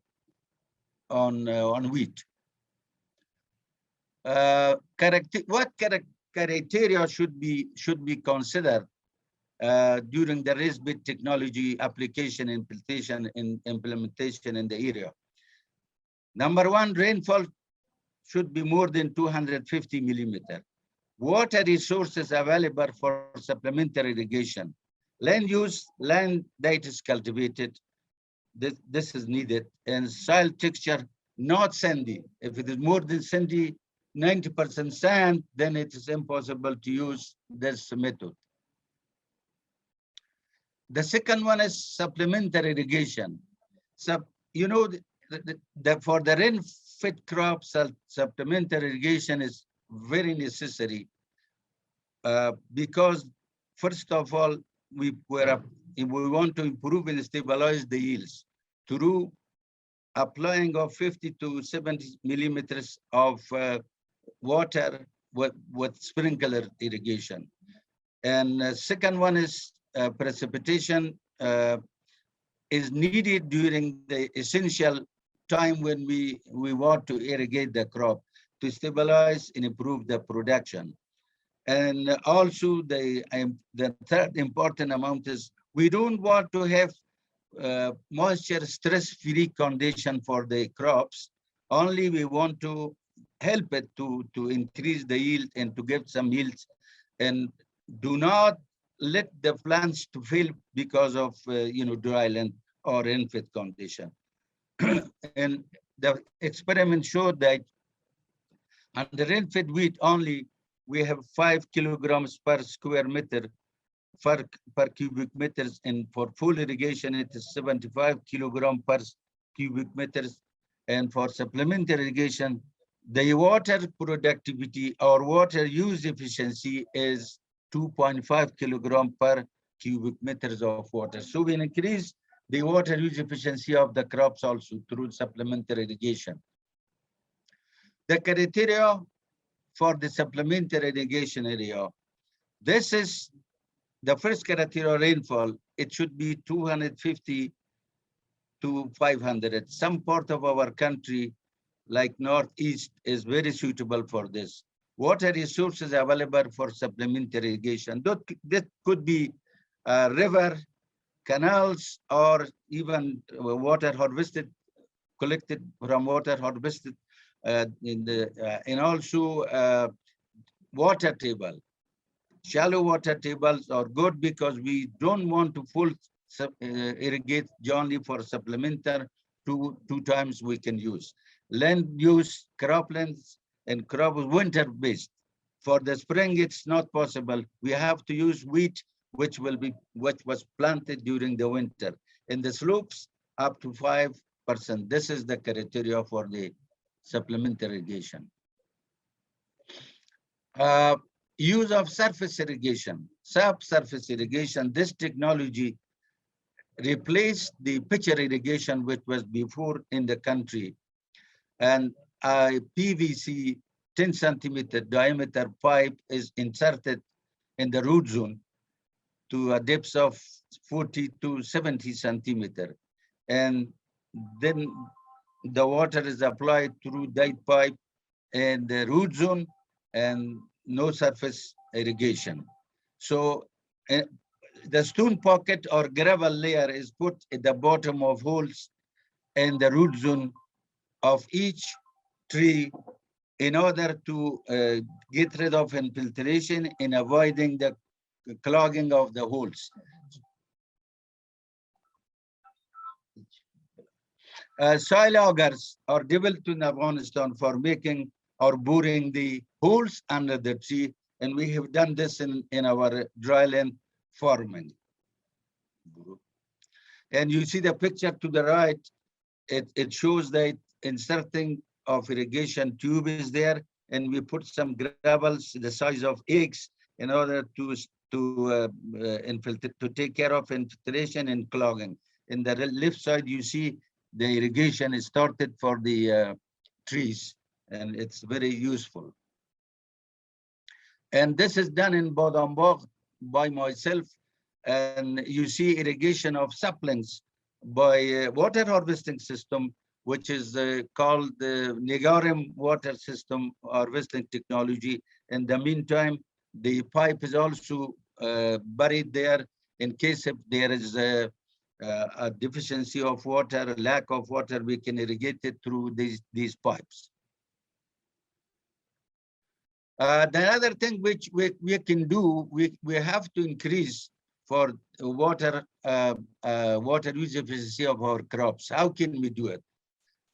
on wheat. criteria should be considered during the raised-bed technology application, implementation in the area? Number one, rainfall should be more than 250 millimeter. Water resources available for supplementary irrigation. Land use, land that is cultivated, this is needed. And soil texture, not sandy. If it is more than sandy, 90% sand, then it is impossible to use this method. The second one is supplementary irrigation. So, you know, for the rain-fed crops, supplementary irrigation is very necessary because, first of all, we want to improve and stabilize the yields through applying of 50 to 70 millimeters of water with sprinkler irrigation. And second one is precipitation is needed during the essential time when we want to irrigate the crop to stabilize and improve the production. And also the third important amount is we don't want to have moisture stress-free condition for the crops. Only we want to help it to increase the yield and to get some yields, and do not let the plants to fail because of dry land or rain-fed condition. And the experiment showed that under rain-fed wheat only we have 5 kilograms per square meter per cubic meters, and for full irrigation it is 75 kilogram per cubic meters, and for supplementary irrigation the water productivity or water use efficiency is 2.5 kilogram per cubic meters of water. So we increase the water use efficiency of the crops also through supplementary irrigation. The criteria for the supplementary irrigation area, this is the first criteria: rainfall. It should be 250 to 500. Some part of our country, like Northeast, is very suitable for this. Water resources available for supplementary irrigation. That could be river, canals, or even water harvested, collected from water harvested, and also water table. Shallow water tables are good because we don't want to full irrigate only for supplementary. Two times we can use. Land use, croplands, and crop winter based. For the spring, it's not possible. We have to use wheat, which was planted during the winter. In the slopes, up to 5%. This is the criteria for the supplementary irrigation. Use of surface irrigation, subsurface irrigation. This technology replaced the pitcher irrigation, which was before in the country. And a PVC 10 centimeter diameter pipe is inserted in the root zone to a depth of 40 to 70 centimeter. And then the water is applied through that pipe in the root zone, and no surface irrigation. So the stone pocket or gravel layer is put at the bottom of holes in the root zone of each tree in order to get rid of infiltration and avoiding the clogging of the holes. Soil augers are developed in Afghanistan for making or boring the holes under the tree, and we have done this in our dryland farming. And you see the picture to the right, it shows that inserting of irrigation tube is there, and we put some gravels the size of eggs in order to take care of infiltration and clogging. In the left side, you see the irrigation is started for the trees, and it's very useful. And this is done in Bodambog by myself, and you see irrigation of saplings by water harvesting system which is called the Negarum water system harvesting technology. In the meantime, the pipe is also buried there in case if there is a deficiency of water, lack of water, we can irrigate it through these pipes. The other thing which we can do, we have to increase for water use efficiency of our crops. How can we do it?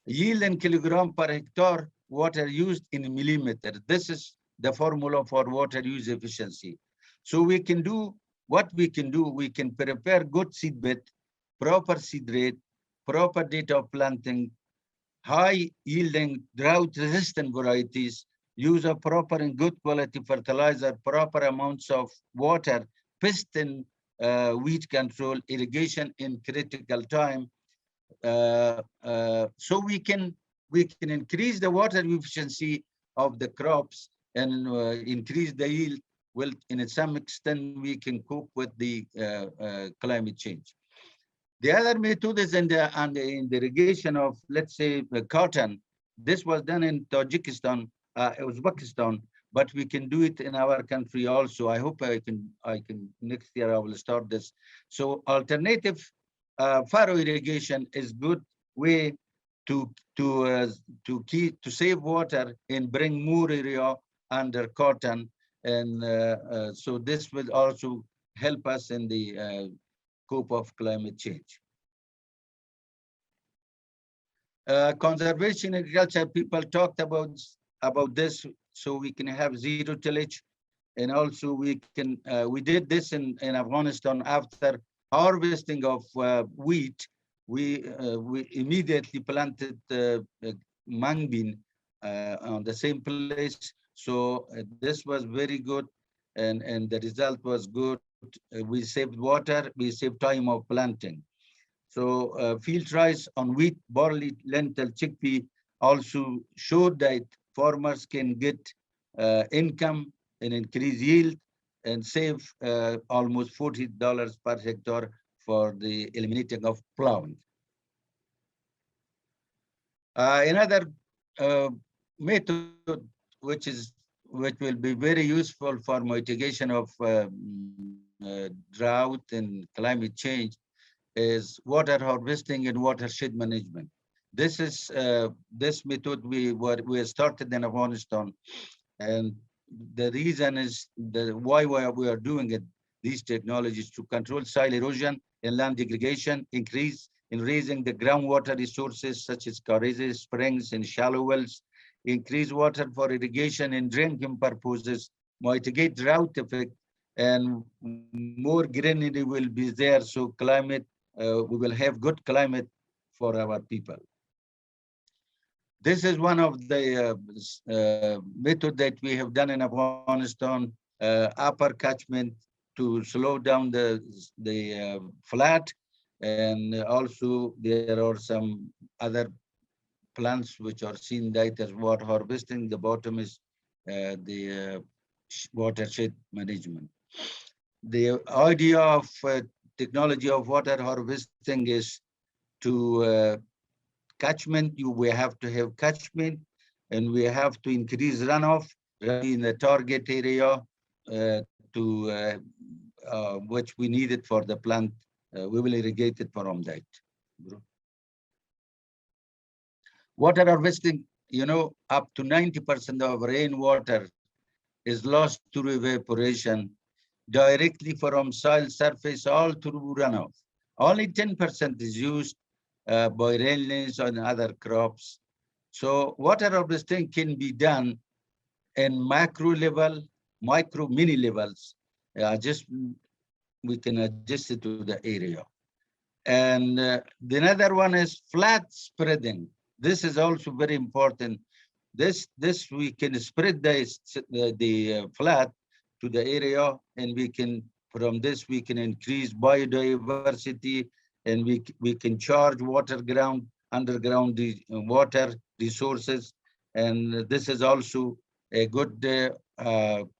Yield in kilogram per hectare, water used in millimeter. This is the formula for water use efficiency. So we can do what we can do. We can prepare good seed bed, proper seed rate, proper date of planting, high yielding drought resistant varieties, use of proper and good quality fertilizer, proper amounts of water, pest and weed control, irrigation in critical time. So we can increase the water efficiency of the crops and increase the yield. Well, in some extent, we can cope with the climate change. The other method is in the irrigation of, let's say, cotton. This was done in Tajikistan, Uzbekistan, but we can do it in our country also. I hope I can next year I will start this. So alternative furrow irrigation is good way to save water and bring more area under cotton, and so this will also help us in the cope of climate change. Conservation agriculture, people talked about this, so we can have zero tillage, and also we can we did this in Afghanistan. After harvesting of wheat, we immediately planted mung bean on the same place. So this was very good, and the result was good. We saved water, we saved time of planting. So field trials on wheat, barley, lentil, chickpea also showed that farmers can get income and increase yield and save almost $40 per hectare for the eliminating of plowing. Another method which will be very useful for mitigation of drought and climate change is water harvesting and watershed management. This is this method we started in Afghanistan, and the reason is why we are doing it. These technologies to control soil erosion and land degradation, increase in raising the groundwater resources such as garages, springs, and shallow wells, increase water for irrigation and drinking purposes, mitigate drought effect, and more greenery will be there. So climate, we will have good climate for our people. This is one of the method that we have done in Afghanistan, upper catchment to slow down the flood, and also there are some other plants which are seen that as water harvesting. The bottom is the watershed management. The idea of technology of water harvesting is to catchment. We have to have catchment, and we have to increase runoff in the target area which we needed for the plant. We will irrigate it from that. Water harvesting, you know, up to 90% of rainwater is lost through evaporation directly from soil surface, all through runoff. Only 10% is used by rainless and other crops. So water harvesting can be done in macro level, micro, mini levels. We can adjust it to the area. And the another one is flat spreading. This is also very important. This we can spread the flat to the area, and we can, from this we can increase biodiversity, and we can charge underground water resources, and this is also a good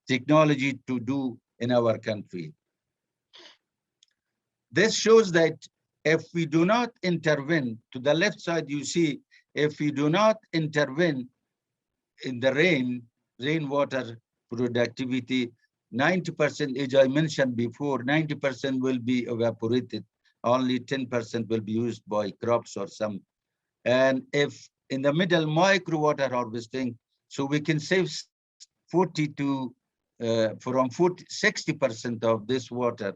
technology to do in our country. This shows that if we do not intervene, to the left side you see if we do not intervene in the rainwater productivity, 90%, as I mentioned before, 90% will be evaporated. Only 10% will be used by crops or some. And if in the middle micro water harvesting, so we can save 40 to from 60% of this water,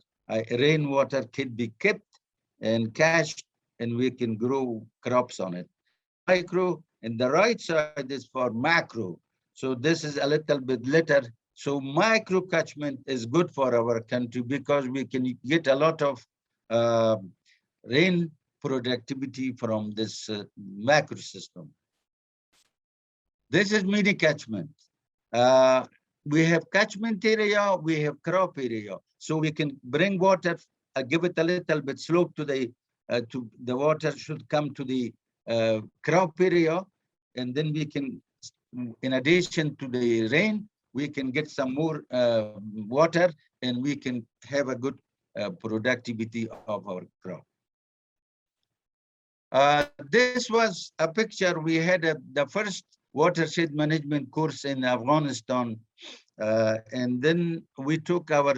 rainwater can be kept and cached, and we can grow crops on it. Micro, and the right side is for macro. So this is a little bit later. So micro catchment is good for our country because we can get a lot of rain productivity from this macro system. This is mini catchment. We have catchment area, we have crop area. So we can bring water, give it a little bit slope to the water should come to the crop area, and then we can, in addition to the rain, we can get some more water, and we can have a good productivity of our crop. This was a picture. We had the first watershed management course in Afghanistan, and then we took our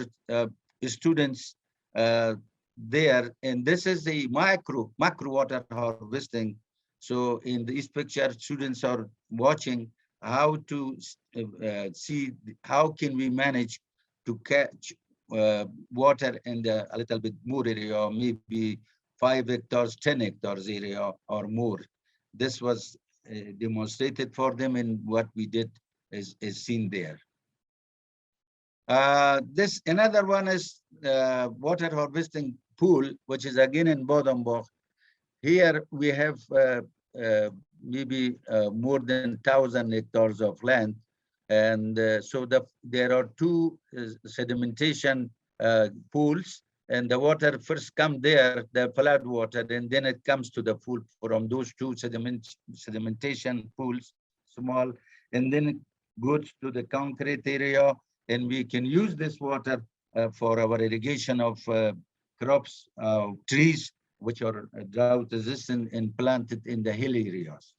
students there, and this is the macro water harvesting. So in this picture, students are watching how to see how can we manage to catch water in a little bit more area, maybe 5 hectares, 10 hectares area or more. This was demonstrated for them, and what we did is seen there. This another one is water harvesting pool, which is again in Bodenbach. Here we have maybe more than 1,000 hectares of land, and so there are two sedimentation pools, and the water first comes there, the flood water, and then it comes to the pool from those two sedimentation pools, small, and then it goes to the concrete area, and we can use this water for our irrigation of crops, trees, which are drought resistant and planted in the hill areas.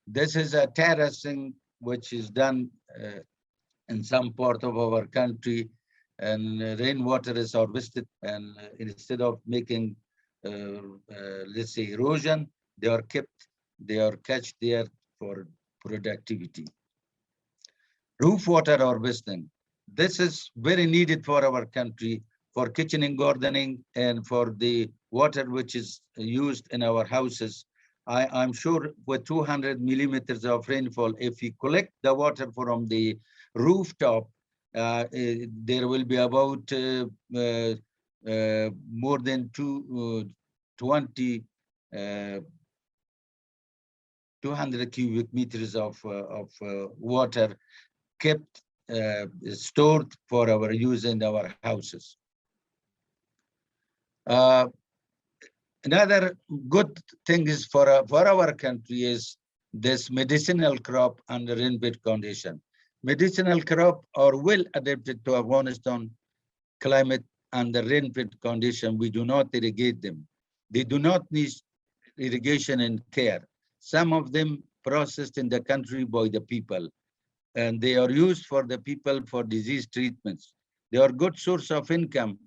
This is a terracing which is done in some part of our country, and rainwater is harvested, and instead of making let's say erosion, they are catched there for productivity. Roof water harvesting. This is very needed for our country, for kitchen and gardening, and for the water which is used in our houses. I'm sure with 200 millimeters of rainfall, if we collect the water from the rooftop, there will be about more than 200 cubic meters of water kept stored for our use in our houses. Another good thing is for our country is this medicinal crop under rain-fed condition. Medicinal crop are well adapted to Afghanistan climate under rain-fed condition. We do not irrigate them. They do not need irrigation and care. Some of them processed in the country by the people, and they are used for the people for disease treatments. They are good source of income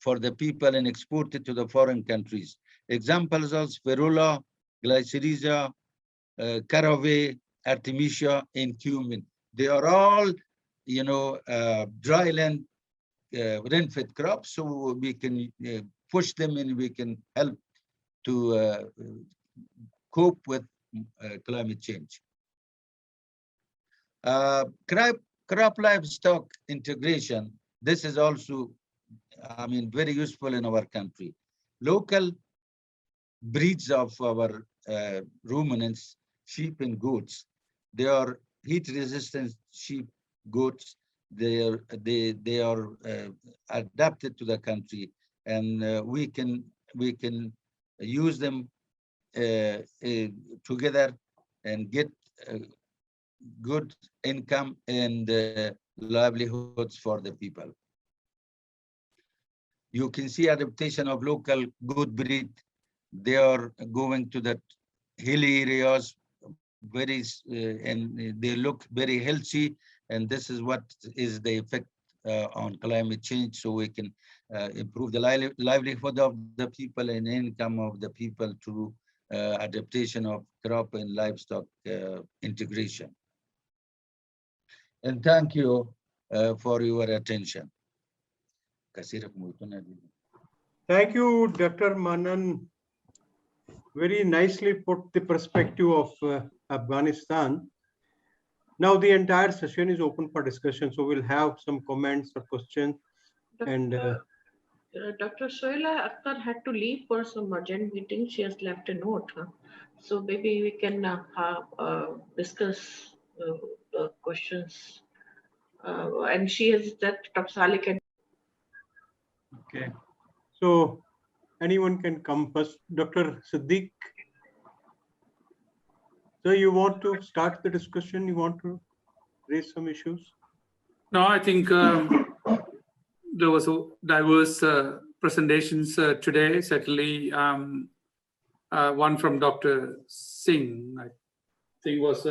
for the people and exported to the foreign countries. Examples are spirula, glycyrrhiza, caraway, artemisia, and cumin. They are all, dryland rain-fed crops, so we can push them and we can help to cope with climate change. Crop livestock integration. This is also, very useful in our country. Local breeds of our ruminants, sheep and goats. They are heat-resistant sheep, goats. They are adapted to the country, and we can use them together and get good income and livelihoods for the people. You can see adaptation of local good breed. They are going to that hilly areas, and they look very healthy. And this is what is the effect on climate change, so we can improve the livelihood of the people and income of the people through adaptation of crop and livestock integration. And thank you for your attention.
Thank you, Dr. Manan. Very nicely put the perspective of Afghanistan. Now the entire session is open for discussion, so we'll have some comments or questions.
Dr. Shoila Akhtar had to leave for some urgent meeting. She has left a note. So maybe we can discuss the questions. And she has that Tapsali can.
Okay. So anyone can come first. Dr. Siddiq. So you want to start the discussion? You want to raise some issues?
No, I think there was a diverse presentations today. Certainly, one from Dr. Singh, I think, was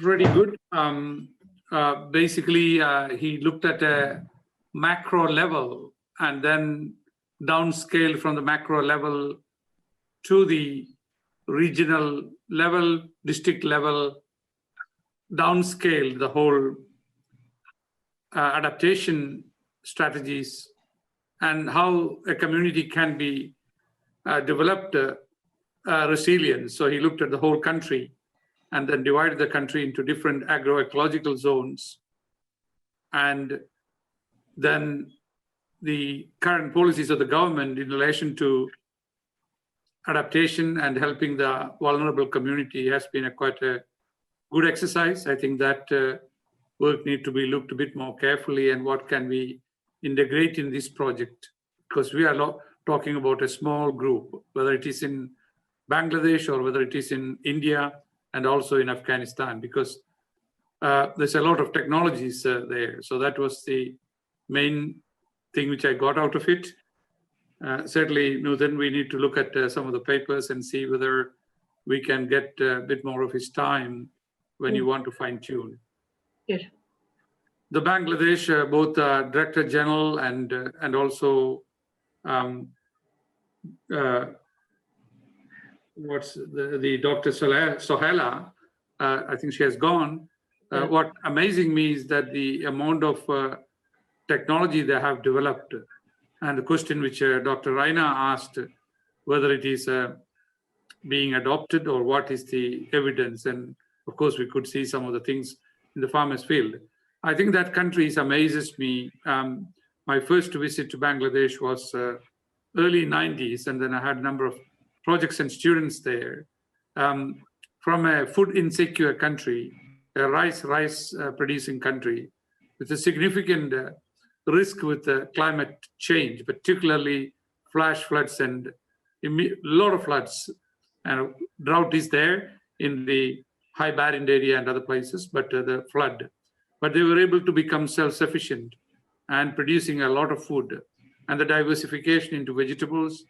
really good. Basically, he looked at a macro level and then downscale from the macro level to the regional level, district level, downscale the whole adaptation strategies and how a community can be developed resilience. So he looked at the whole country and then divided the country into different agroecological zones. And then the current policies of the government in relation to adaptation and helping the vulnerable community has been quite a good exercise. I think that work need to be looked a bit more carefully, and what can we integrate in this project, because we are talking about a small group, whether it is in Bangladesh or whether it is in India and also in Afghanistan, because there's a lot of technologies there. So that was the main thing which I got out of it. Certainly, then we need to look at some of the papers and see whether we can get a bit more of his time when you want to fine tune.
Yes.
The Bangladesh, both Director General and also what's the Dr. Sohela, I think she has gone. What amazing me is that the amount of technology they have developed, and the question which Dr. Raina asked, whether it is being adopted or what is the evidence. And of course, we could see some of the things in the farmers field. I think that country amazes me. My first visit to Bangladesh was early 90s, and then I had a number of projects and students there. From a food insecure country, a rice producing country, with a significant risk with climate change, particularly flash floods and a lot of floods, and drought is there in the high barren area and other places, but the flood. But they were able to become self-sufficient and producing a lot of food, and the diversification into vegetables,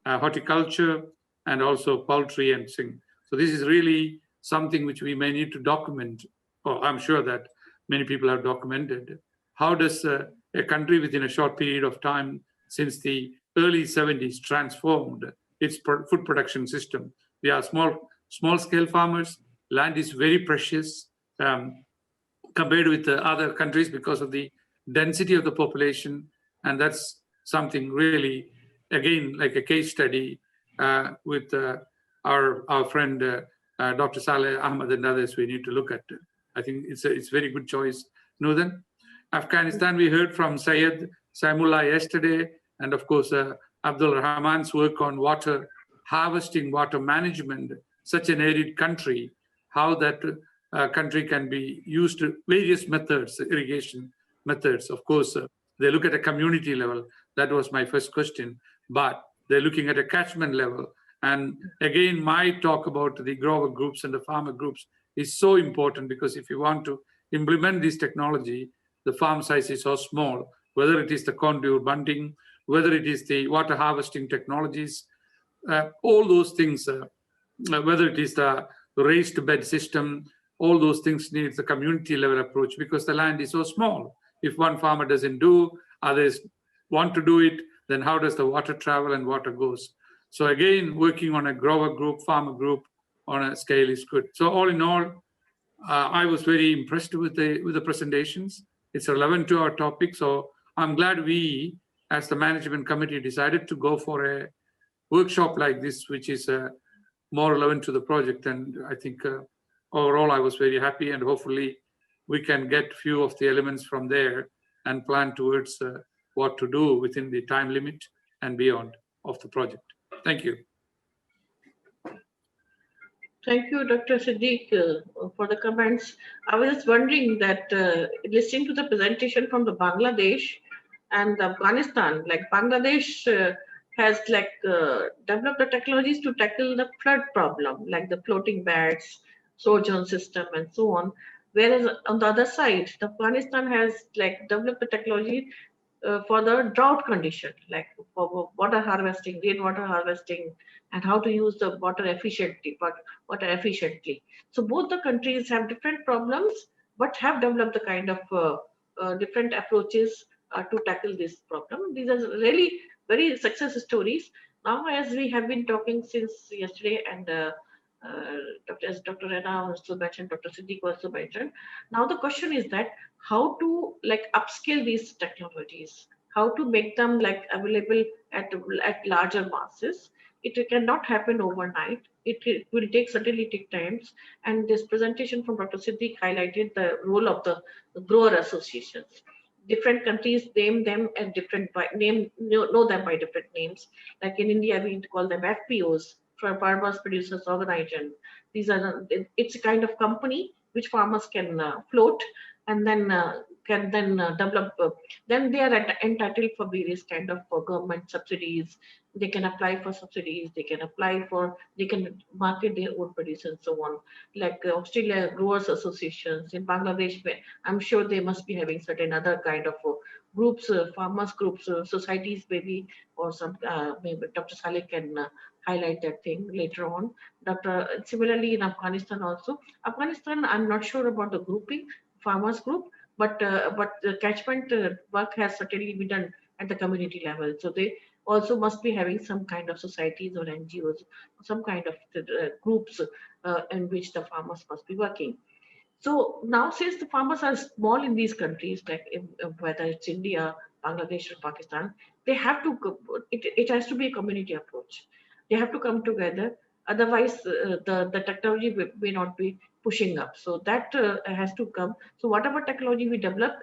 horticulture, and also poultry and things. So this is really something which we may need to document, or I'm sure that many people have documented. How does a country within a short period of time since the early 70s transformed its food production system? We are small scale farmers. Land is very precious compared with the other countries because of the density of the population. And that's something really, again, like a case study with our friend, Dr. Saleh Ahmed and others, we need to look at. I think it's a very good choice. Nuthan, Afghanistan, we heard from Syed Saimullah yesterday, and of course, Abdul Rahman's work on water harvesting, water management, such an arid country, how that country can be used to various methods, irrigation methods. Of course, they look at a community level. That was my first question, but they're looking at a catchment level. And again, my talk about the grower groups and the farmer groups is so important, because if you want to implement this technology, the farm size is so small, whether it is the contour bunting, whether it is the water harvesting technologies, all those things, whether it is the raised bed system, all those things need the community level approach because the land is so small. If one farmer doesn't do, others want to do it, then how does the water travel and water goes? So again, working on a grower group, farmer group on a scale is good. So all in all, I was very impressed with the presentations. It's relevant to our topic. So I'm glad we, as the management committee, decided to go for a workshop like this, which is more relevant to the project. And I think overall, I was very happy, and hopefully we can get few of the elements from there and plan towards what to do within the time limit and beyond of the project. Thank you.
Thank you, Dr. Siddiq, for the comments. I was just wondering that listening to the presentation from the Bangladesh and Afghanistan, like Bangladesh has developed the technologies to tackle the flood problem, like the floating beds, sojourn system, and so on. Whereas on the other side, Afghanistan has developed the technology for the drought condition, like for water harvesting, rainwater harvesting, and how to use the water efficiently. So both the countries have different problems, but have developed the kind of different approaches to tackle this problem. These are really very success stories. Now, as we have been talking since yesterday, and as Dr. Rana also mentioned, Dr. Siddiq also mentioned, now the question is that how to upscale these technologies, how to make them available at larger masses. It cannot happen overnight. It will certainly take times. And this presentation from Dr. Siddiq highlighted the role of the grower associations. Different countries name them and know them by different names. Like in India, we call them FPOs, for Farmers Producers Organization. It's a kind of company which farmers can float and then develop. Then they are entitled for various kind of government subsidies. They can apply for subsidies. They can market their own produce and so on. Like Australia Growers Associations in Bangladesh, I'm sure they must be having certain other kind of groups, farmers groups, societies maybe, or some maybe Dr. Saleh can highlight that thing later on. Similarly in Afghanistan also. Afghanistan, I'm not sure about the grouping, farmers group, but the catchment work has certainly been done at the community level. So they also must be having some kind of societies or NGOs, some kind of groups in which the farmers must be working. So now, since the farmers are small in these countries, like whether it's India, Bangladesh, or Pakistan, they have to. It has to be a community approach. They have to come together. Otherwise, the technology may not be pushing up. So that has to come. So whatever technology we develop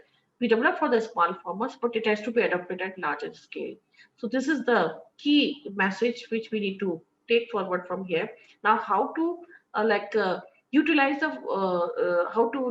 for the small farmers, but it has to be adopted at larger scale. So this is the key message which we need to take forward from here. Now, how to utilize the how to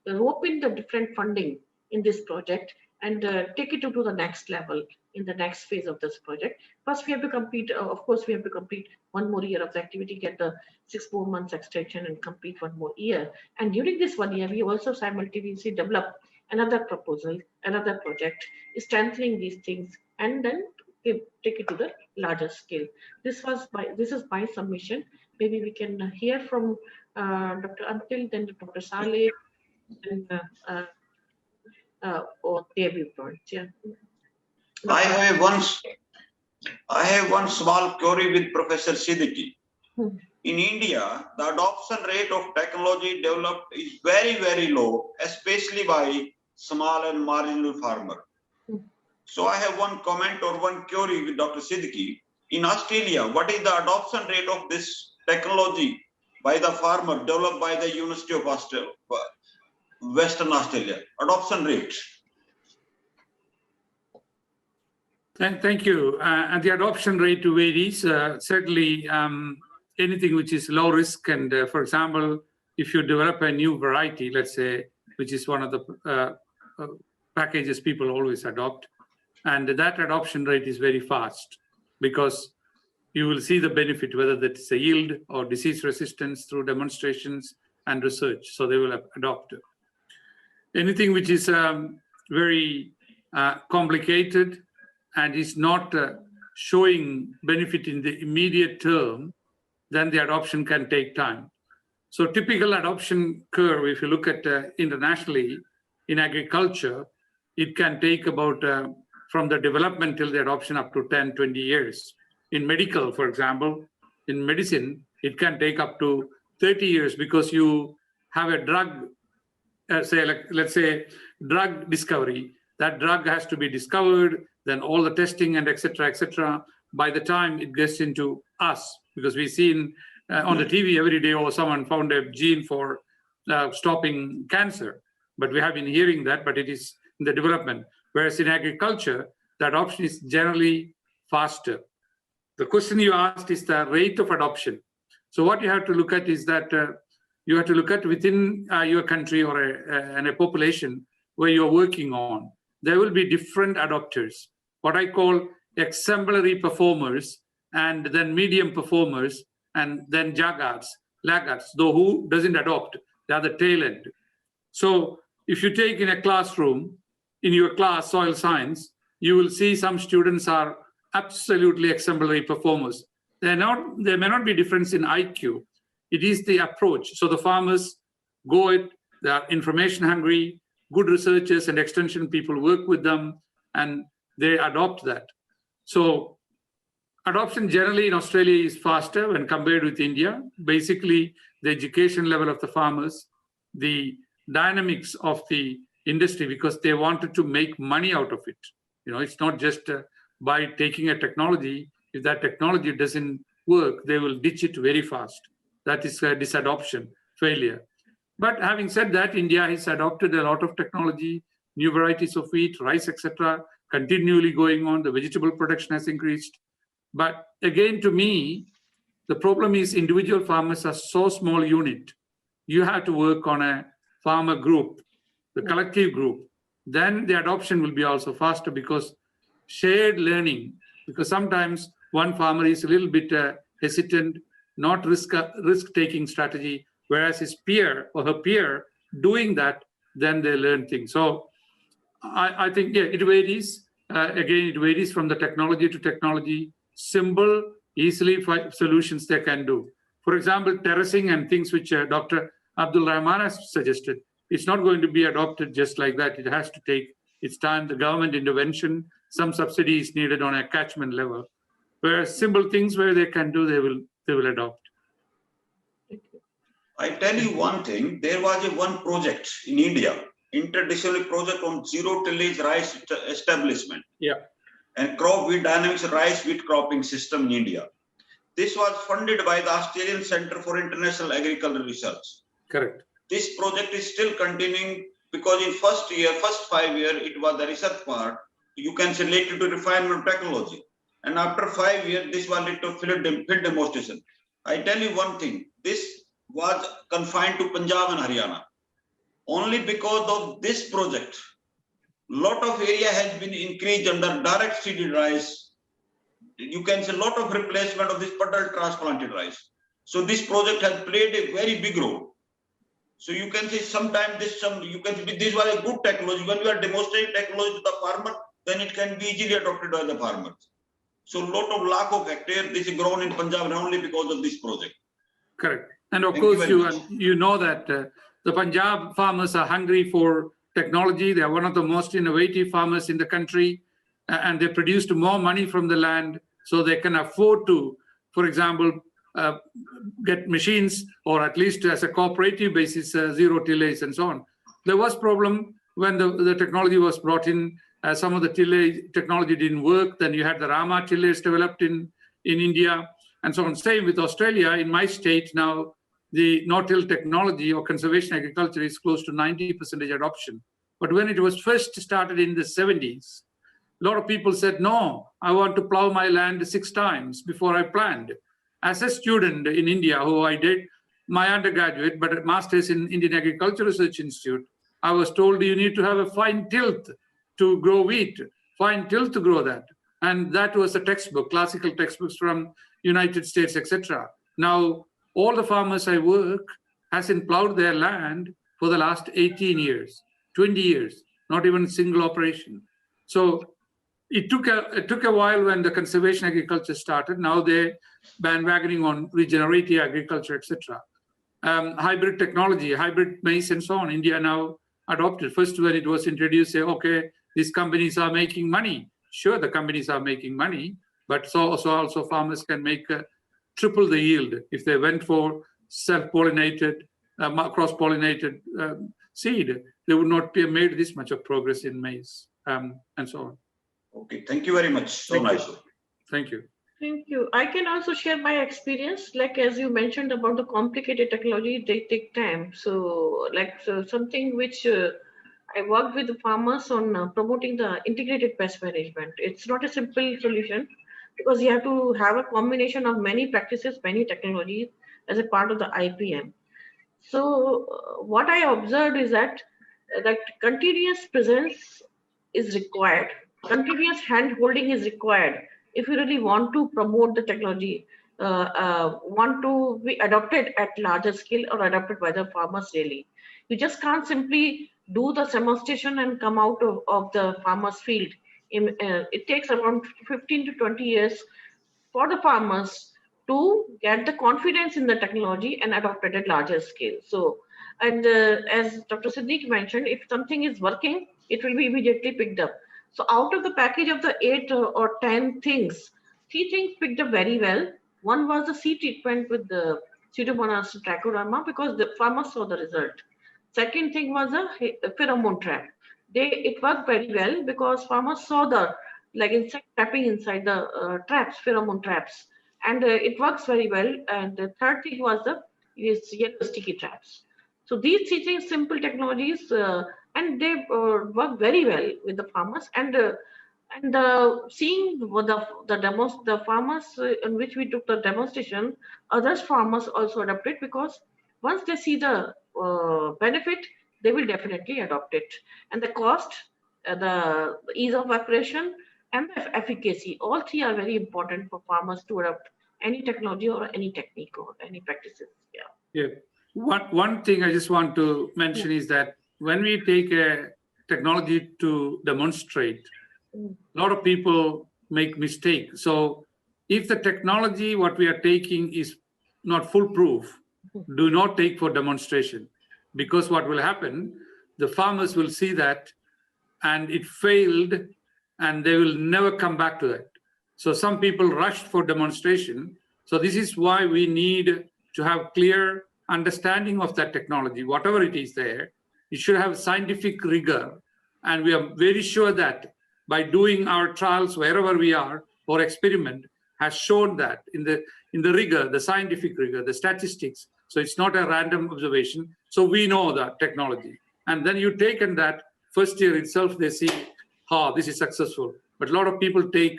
rope in the different funding in this project and take it to the next level in the next phase of this project. First, we have to complete, of course, we have to complete one more year of the activity, get the 6 more months extension and complete one more year. And during this 1 year, we also simultaneously develop another proposal, another project, strengthening these things, and then take it to the larger scale. This is my submission. Maybe we can hear from Dr. Antil, then Dr. Saleh, and or their viewpoints. Yeah.
I have one small query with Professor Siddiqui. In India, the adoption rate of technology developed is very, very low, especially by small and marginal farmer. So I have one comment or one query with Dr. Siddiqui. In Australia, what is the adoption rate of this technology by the farmer developed by the University of Australia, Western Australia? Adoption rate.
Thank you. And the adoption rate varies. Certainly, anything which is low risk, and for example, if you develop a new variety, let's say, which is one of the packages people always adopt, and that adoption rate is very fast because you will see the benefit, whether that's a yield or disease resistance through demonstrations and research. So they will adopt it. Anything which is very complicated and is not showing benefit in the immediate term, then the adoption can take time. So typical adoption curve, if you look at internationally in agriculture, it can take about from the development till the adoption up to 10, 20 years. In medical, for example, in medicine, it can take up to 30 years because you have a drug, let's say drug discovery. That drug has to be discovered, then all the testing and et cetera, by the time it gets into us, because we've seen on the TV every day, or someone found a gene for stopping cancer. But we have been hearing that, but it is in the development. Whereas in agriculture, the adoption is generally faster. The question you asked is the rate of adoption. So what you have to look at is that you have to look at within your country or a population where you're working on. There will be different adopters, what I call exemplary performers, and then medium performers, and then laggards, though who doesn't adopt, they are the tail end. So if you take in a classroom, in your class, soil science, you will see some students are absolutely exemplary performers. There may not be difference in IQ. It is the approach. So the farmers go it, they are information hungry, good researchers and extension people work with them, and they adopt that. So adoption generally in Australia is faster when compared with India. Basically, the education level of the farmers, the dynamics of the industry, because they wanted to make money out of it. You know, it's not just by taking a technology. If that technology doesn't work, they will ditch it very fast. That is a disadoption, failure. But having said that, India has adopted a lot of technology, new varieties of wheat, rice, etc., continually going on. The vegetable production has increased. But again, to me, the problem is individual farmers are so small unit. You have to work on a farmer group, the collective group. Then the adoption will be also faster because shared learning, because sometimes one farmer is a little bit hesitant, not risk-taking strategy, whereas his peer or her peer doing that, then they learn things. So I think, yeah, it varies. Again, it varies from the technology to technology. Simple, easily solutions they can do. For example, terracing and things which Dr. Abdul Rahman has suggested, it's not going to be adopted just like that. It has to take its time, the government intervention, some subsidy is needed on a catchment level. Whereas simple things where they can do, they will adopt.
I tell you one thing, there was one project in India, interdisciplinary project on zero tillage rice establishment.
Yeah.
And crop wheat dynamics rice wheat cropping system in India. This was funded by the Australian Centre for International Agricultural Research.
Correct.
This project is still continuing because in first 5 years, it was the research part. You can say related to refinement technology. And after 5 years, this was related to field demonstration. I tell you one thing, this was confined to Punjab and Haryana. Only because of this project, lot of area has been increased under direct seeded rice. You can say a lot of replacement of this puddle transplanted rice. So this project has played a very big role. So you can say sometimes this was a good technology. When you are demonstrating technology to the farmer, then it can be easily adopted by the farmers. So lot of lakh of hectares, this is grown in Punjab only because of this project.
Correct. And of course, you know that the Punjab farmers are hungry for technology. They are one of the most innovative farmers in the country, and they produced more money from the land, so they can afford to, for example, get machines, or at least as a cooperative basis, zero tillage and so on. There was problem when the technology was brought in. Some of the tillage technology didn't work. Then you had the Rama tillage developed in India, and so on. Same with Australia. In my state now, the no-till technology or conservation agriculture is close to 90% adoption. But when it was first started in the 70s, a lot of people said, no, I want to plow my land 6 times before I plant. As a student in India, who I did my undergraduate, but a master's in Indian Agricultural Research Institute, I was told you need to have a fine tilt to grow wheat, fine tilt to grow that. And that was a textbook, classical textbooks from United States, etc. Now, all the farmers I work hasn't plowed their land for the last 18 years, 20 years, not even a single operation. So it took a while when the conservation agriculture started. Now they're bandwagoning on regenerative agriculture, etc. Hybrid technology, hybrid maize, and so on. India now adopted. First, when it was introduced, say, okay, these companies are making money. Sure, the companies are making money, but also farmers can make triple the yield if they went for self-pollinated, cross-pollinated seed. They would not have made this much of progress in maize, and so on.
Okay, thank you very much. So nice.
Thank you.
Thank you. I can also share my experience. Like as you mentioned about the complicated technology, they take time. So something which I worked with the farmers on promoting the integrated pest management. It's not a simple solution because you have to have a combination of many practices, many technologies as a part of the IPM. So what I observed is that continuous presence is required. Continuous hand holding is required if you really want to promote the technology, want to be adopted at larger scale or adopted by the farmers really. You just can't simply do the demonstration and come out of the farmer's field. It takes around 15 to 20 years for the farmers to get the confidence in the technology and adopt it at larger scale. So, and as Dr. Siddiq mentioned, if something is working, it will be immediately picked up. So out of the package of the 8 or 10 things, 3 things picked up very well. One was the seed treatment with the Pseudomonas trichoderma because the farmers saw the result. Second thing was a pheromone trap. It worked very well because farmers saw the insect trapping inside the traps, pheromone traps, and it works very well. And the third thing was the yellow sticky traps. So these 3 things, simple technologies, and they work very well with the farmers. And seeing the demos, the farmers in which we took the demonstration, others farmers also adopted because once they see the benefit, they will definitely adopt it. And the cost, the ease of operation, and the efficacy, all 3 are very important for farmers to adopt any technology or any technique or any practices.
Yeah. One thing I just want to mention is that when we take a technology to demonstrate, a lot of people make mistakes. So if the technology, what we are taking is not foolproof, do not take for demonstration, because what will happen, the farmers will see that and it failed and they will never come back to that. So some people rushed for demonstration. So this is why we need to have clear understanding of that technology, whatever it is there. It should have scientific rigor. And we are very sure that by doing our trials wherever we are or experiment has shown that in the rigor, the scientific rigor, the statistics. So it's not a random observation. So we know that technology. And then you take in that first year itself, they see, this is successful. But a lot of people take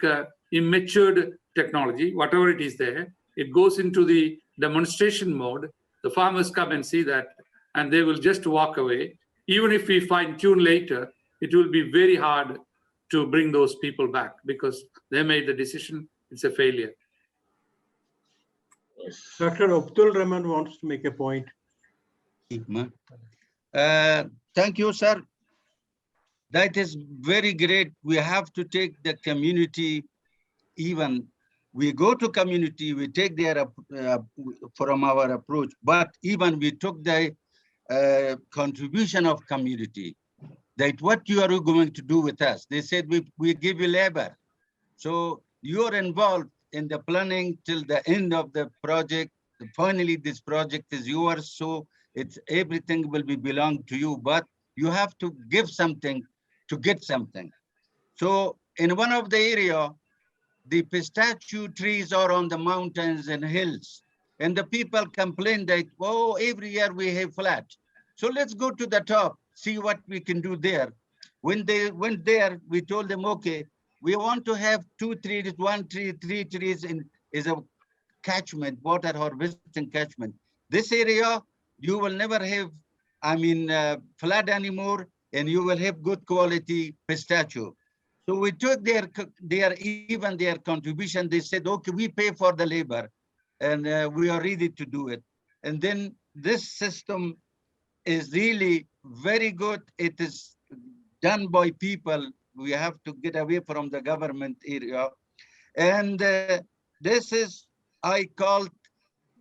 immature technology, whatever it is there, it goes into the demonstration mode. The farmers come and see that, and they will just walk away. Even if we fine tune later, it will be very hard to bring those people back because they made the decision, it's a failure.
Dr. Abdul Rahman wants to make a point.
Thank you, sir. That is very great. We have to take the community, even we go to community, we take their from our approach, but even we took the contribution of community, that what you are going to do with us. They said, we give you labor. So you're involved in the planning till the end of the project. Finally, this project is yours. So everything will be belong to you, but you have to give something to get something. So in one of the area, the pistachio trees are on the mountains and hills. And the people complain that, oh, every year we have flat. So let's go to the top, see what we can do there. When they went there, we told them, okay, we want to have 2 trees, 1 tree, 3 trees is a catchment, water harvesting catchment. This area, you will never have, flood anymore, and you will have good quality pistachio. So we took their contribution. They said, okay, we pay for the labor, and we are ready to do it. And then this system is really very good. It is done by people We have to get away from the government area. And this is, I call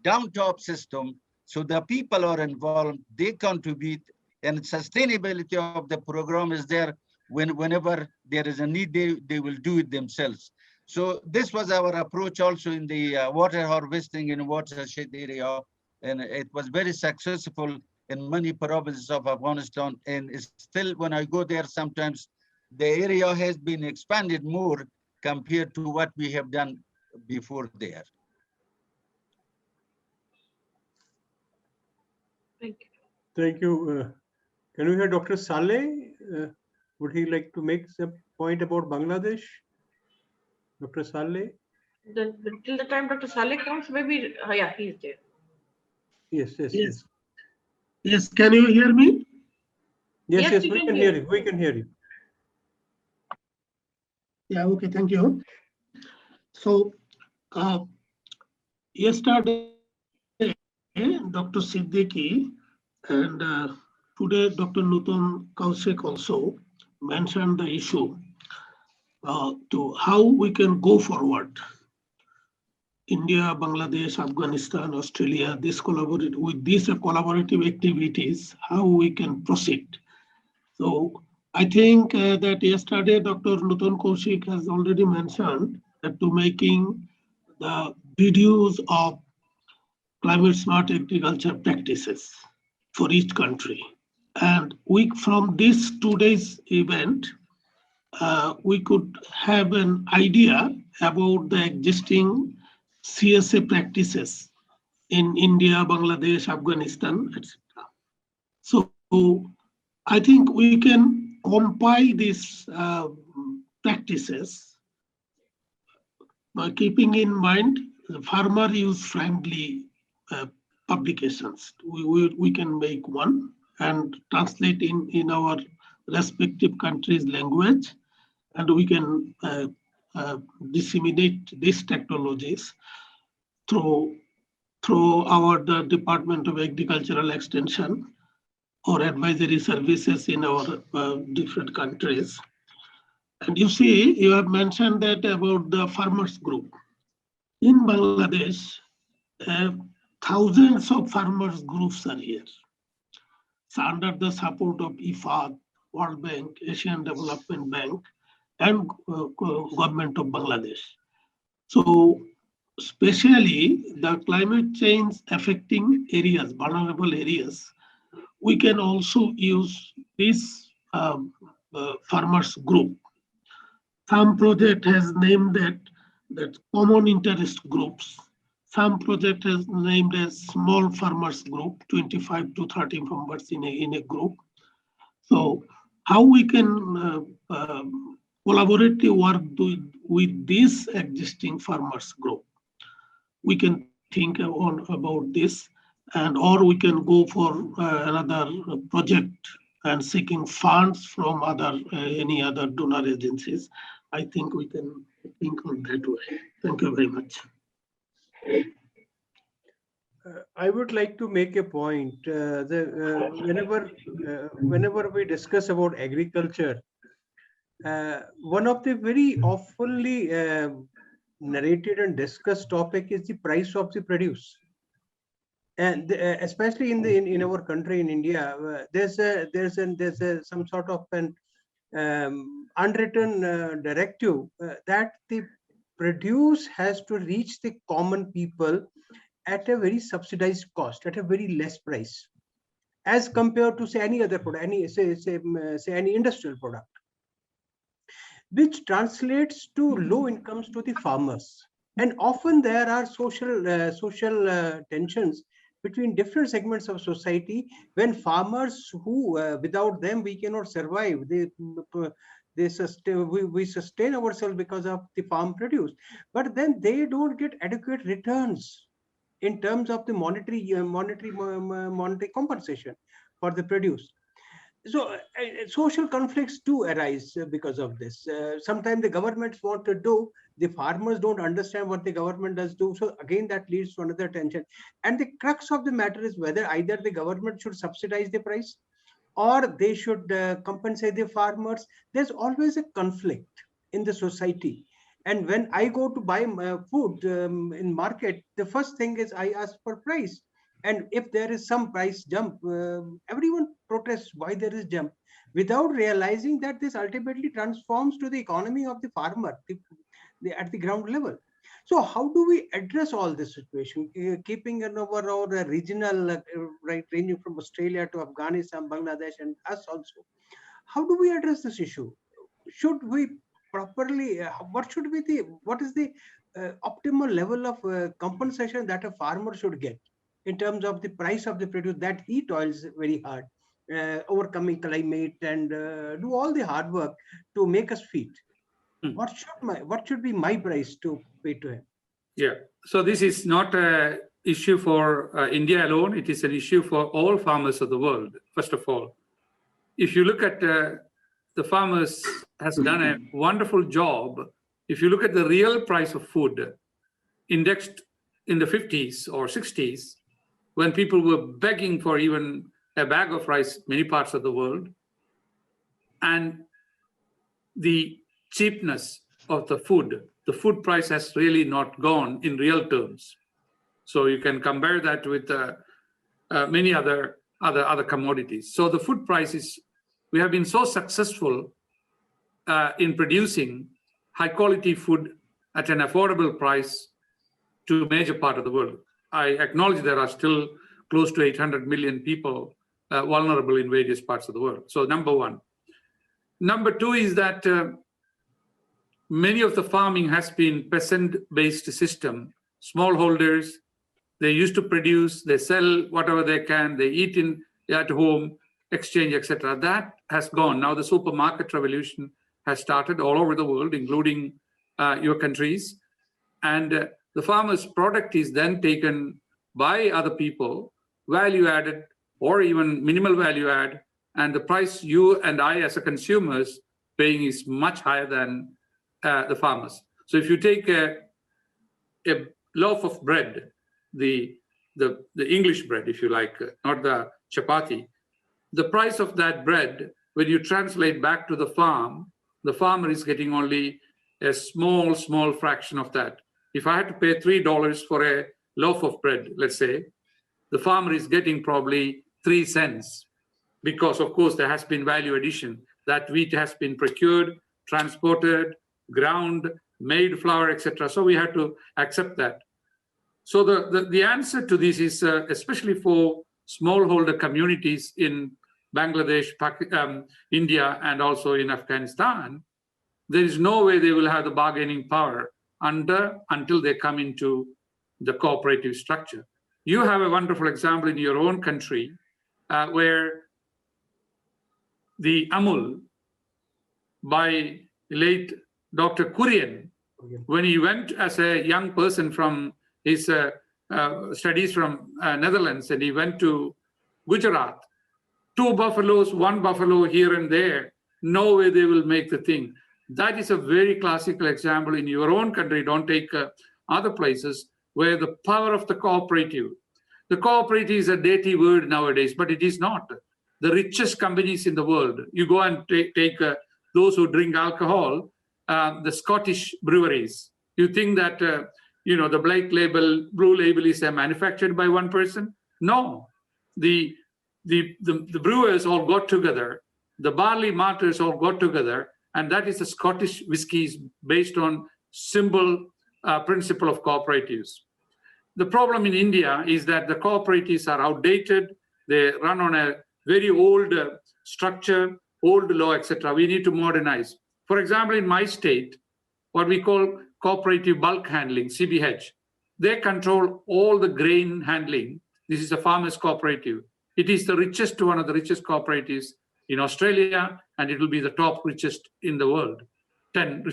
down-top system. So the people are involved, they contribute, and sustainability of the program is there. Whenever there is a need, they will do it themselves. So this was our approach also in the water harvesting in watershed area, and it was very successful in many provinces of Afghanistan. And still, when I go there, sometimes the area has been expanded more compared to what we have done before there.
Thank you.
Thank you. Can we hear Dr. Saleh? Would he like to make some point about Bangladesh? Dr. Saleh?
Till the time Dr. Saleh comes, maybe, yeah, he's there.
Yes, yes,
Yes.
yes.
Yes, can you hear me?
Yes,
Yes,
yes,
we
we
can
can
hear
hear you. We can hear you.
Yeah, okay, thank you. So, yesterday, Dr. Siddiqui and today Dr. Nutan Kaushik also mentioned the issue to how we can go forward. India, Bangladesh, Afghanistan, Australia, this collaborate with these collaborative activities, how we can proceed. So I think that yesterday Dr. Nutan Kaushik has already mentioned that to making the videos of climate smart agriculture practices for each country. And from this today's event, we could have an idea about the existing CSA practices in India, Bangladesh, Afghanistan, etc. So I think we can compile these practices by keeping in mind the farmer use friendly publications. We can make one and translate in our respective countries' language, and we can disseminate these technologies through the Department of Agricultural Extension or advisory services in our different countries. And you see, you have mentioned that about the farmers group. In Bangladesh, thousands of farmers groups are here. So under the support of IFAD, World Bank, Asian Development Bank, and government of Bangladesh. So especially the climate change affecting areas, vulnerable areas, we can also use this farmers group. Some project has named that common interest groups. Some project has named as small farmers group, 25 to 30 members in a group. So how we can collaboratively work with this existing farmers group? We can think about this, and or we can go for another project and seeking funds from any other donor agencies. I think we can think on that way. Thank you very much.
I would like to make a point. Whenever we discuss about agriculture, one of the very oftenly narrated and discussed topic is the price of the produce, and especially in our country in India, there's some sort of an unwritten directive that the produce has to reach the common people at a very subsidized cost, at a very less price, as compared to say any other product, say any industrial product, which translates to low incomes to the farmers. And often there are social tensions between different segments of society, when farmers who without them we cannot survive. We sustain ourselves because of the farm produce, but then they don't get adequate returns in terms of the monetary compensation for the produce. So social conflicts do arise because of this. Sometimes the governments want to do, the farmers don't understand what the government does do. So again, that leads to another tension. And the crux of the matter is whether either the government should subsidize the price, or they should compensate the farmers. There's always a conflict in the society. And when I go to buy food in market, the first thing is I ask for price. And if there is some price jump, everyone protests why there is jump, without realizing that this ultimately transforms to the economy of the farmer at the ground level. So how do we address all this situation, keeping an overall regional, right, ranging from Australia to Afghanistan, Bangladesh, and us also? How do we address this issue? Should we properly, what is the optimal level of compensation that a farmer should get in terms of the price of the produce that he toils very hard, overcoming climate and do all the hard work to make us feed? What should be my price to pay to him?
Yeah, so this is not an issue for India alone. It is an issue for all farmers of the world. First of all, if you look at the farmers has done a wonderful job. If you look at the real price of food indexed in the 50s or 60s, when people were begging for even a bag of rice, many parts of the world, and the cheapness of the food price has really not gone in real terms. So you can compare that with many other commodities. So the food prices, we have been so successful in producing high quality food at an affordable price to a major part of the world. I acknowledge there are still close to 800 million people vulnerable in various parts of the world. So number one. Number two is that many of the farming has been peasant-based system. Smallholders, they used to produce, they sell whatever they can, they eat at home, exchange, etc. That has gone. Now the supermarket revolution has started all over the world, including your countries. And the farmer's product is then taken by other people, value added or even minimal value add, and the price you and I as a consumers paying is much higher than the farmers. So if you take a loaf of bread, the English bread, if you like, not the chapati, the price of that bread, when you translate back to the farmer is getting only a small fraction of that. If I had to pay $3 for a loaf of bread, let's say, the farmer is getting probably 3 cents, because of course there has been value addition. That wheat has been procured, transported, ground, made flour, etc. So we had to accept that. So the answer to this is, especially for smallholder communities in Bangladesh, India, and also in Afghanistan, there is no way they will have the bargaining power until they come into the cooperative structure. You have a wonderful example in your own country where the Amul by late Dr. Kurian, when he went as a young person from his studies from Netherlands, and he went to Gujarat, 2 buffaloes, 1 buffalo here and there, no way they will make the thing. That is a very classical example in your own country. Don't take other places where the power of the cooperative is a dirty word nowadays, but it is not. The richest companies in the world, you go and take those who drink alcohol, the Scottish breweries. You think that the black label, blue label is manufactured by one person? No, the brewers all got together, the barley malters all got together, and that is the Scottish whiskies based on simple principle of cooperatives. The problem in India is that the cooperatives are outdated. They run on a very old structure, old law, etc. We need to modernize. For example, in my state, what we call cooperative bulk handling, CBH, they control all the grain handling. This is a farmers' cooperative. It is the richest, one of the richest cooperatives in Australia, and it will be the top richest in the world, 10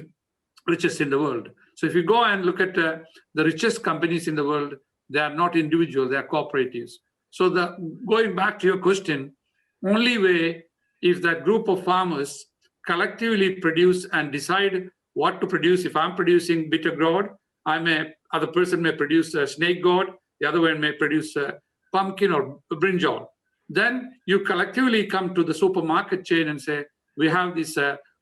richest in the world. So if you go and look at the richest companies in the world, they are not individual, they are cooperatives. So going back to your question, only way if that group of farmers collectively produce and decide what to produce. If I'm producing bitter gourd, other person may produce a snake gourd, the other one may produce a pumpkin or brinjal. Then you collectively come to the supermarket chain and say, we have this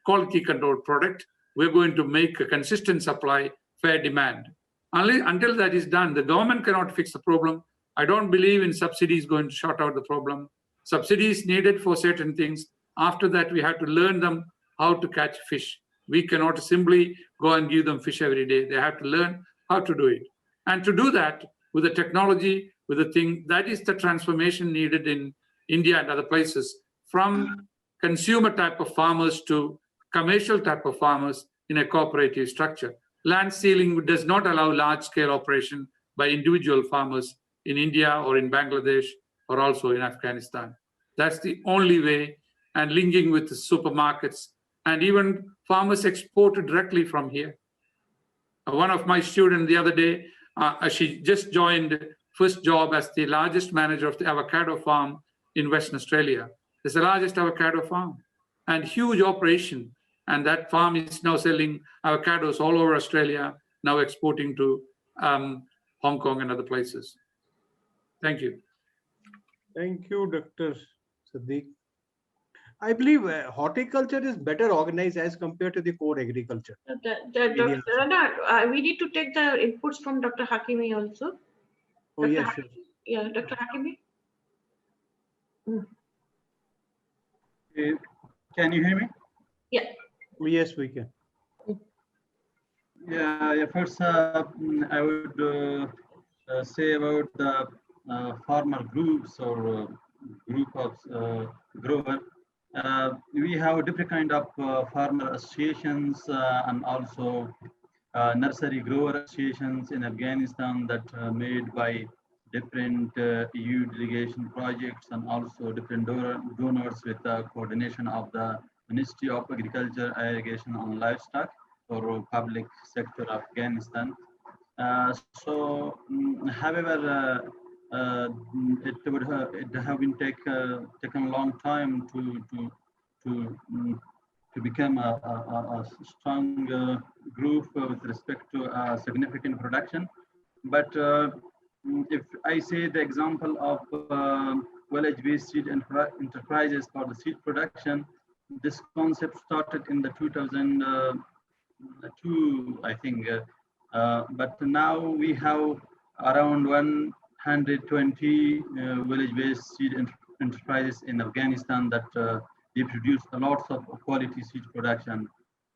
quality control product. We're going to make a consistent supply, fair demand. Until that is done, the government cannot fix the problem. I don't believe in subsidies going to sort out the problem. Subsidies needed for certain things. After that, we have to learn them how to catch fish. We cannot simply go and give them fish every day. They have to learn how to do it. And to do that with the technology, with the thing, that is the transformation needed in India and other places, from consumer type of farmers to commercial type of farmers in a cooperative structure. Land sealing does not allow large scale operation by individual farmers in India or in Bangladesh or also in Afghanistan. That's the only way, and linking with the supermarkets, and even farmers export directly from here. One of my students the other day, she just joined first job as the largest manager of the avocado farm in Western Australia. It's the largest avocado farm and huge operation. And that farm is now selling avocados all over Australia, now exporting to Hong Kong and other places. Thank you.
Thank you, Dr. Siddique. I believe horticulture is better organized as compared to the core agriculture.
We need to take the inputs from Dr. Hakimi also.
Oh, yeah, sure.
Yeah, Dr. Hakimi.
Can you hear me?
Yeah.
Yes, we can.
Yeah, first I would say about the farmer groups or group of grower. We have different kind of farmer associations and also nursery grower associations in Afghanistan that are made by different EU delegation projects and also different donors with the coordination of the Ministry of Agriculture, Irrigation and Livestock or public sector of Afghanistan. However, it have been taken a long time to become a strong group with respect to significant production. But if I say the example of village-based seed enterprises for the seed production, this concept started in the 2002, I think. But now we have around 120 village-based seed enterprises in Afghanistan that they produce a lot of quality seed production,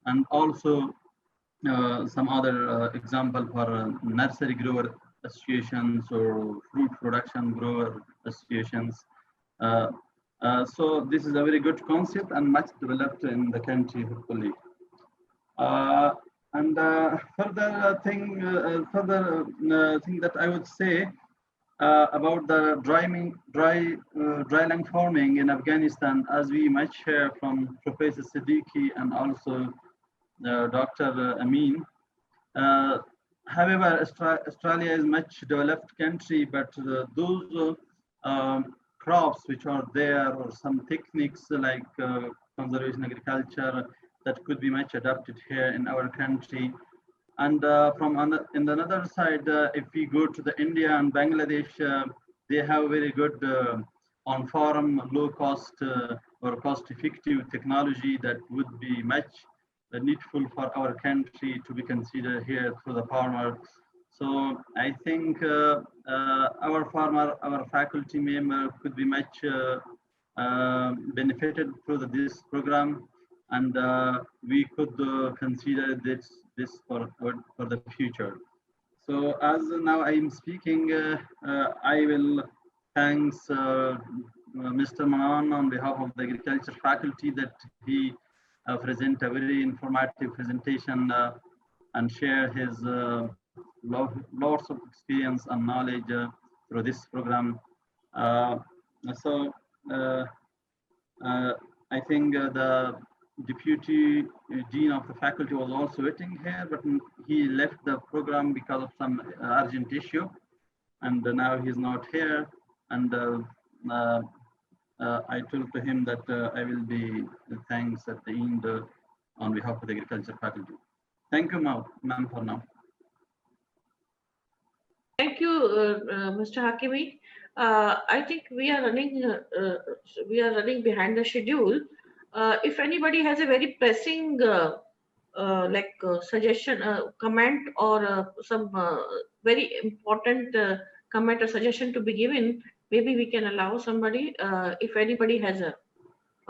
and also some other example for nursery grower associations or fruit production grower associations. So this is a very good concept and much developed in the country, hopefully. And further thing that I would say about the dryland farming in Afghanistan, as we might hear from Professor Siddiqui and also Dr. Amin. However, Australia is a much developed country, but those crops which are there or some techniques like conservation agriculture that could be much adapted here in our country. And in another side, if we go to the India and Bangladesh, they have very good on-farm, low-cost or cost-effective technology that would be much needful for our country to be considered here for the farmer. So I think our faculty member could be much benefited through this program, and we could consider this for the future. So as now I am speaking, I will thanks Mr. Manan on behalf of the agriculture faculty that he present a very informative presentation and share his lots of experience and knowledge through this program. I think the deputy dean of the faculty was also waiting here, but he left the program because of some urgent issue, and now he's not here. And I told to him that I will be thanks at the end on behalf of the agriculture faculty. Thank you, ma'am, for now.
Thank you, Mr. Hakimi. I think we are running behind the schedule. If anybody has a very pressing suggestion, comment, or some very important comment or suggestion to be given, maybe we can allow somebody. If anybody has a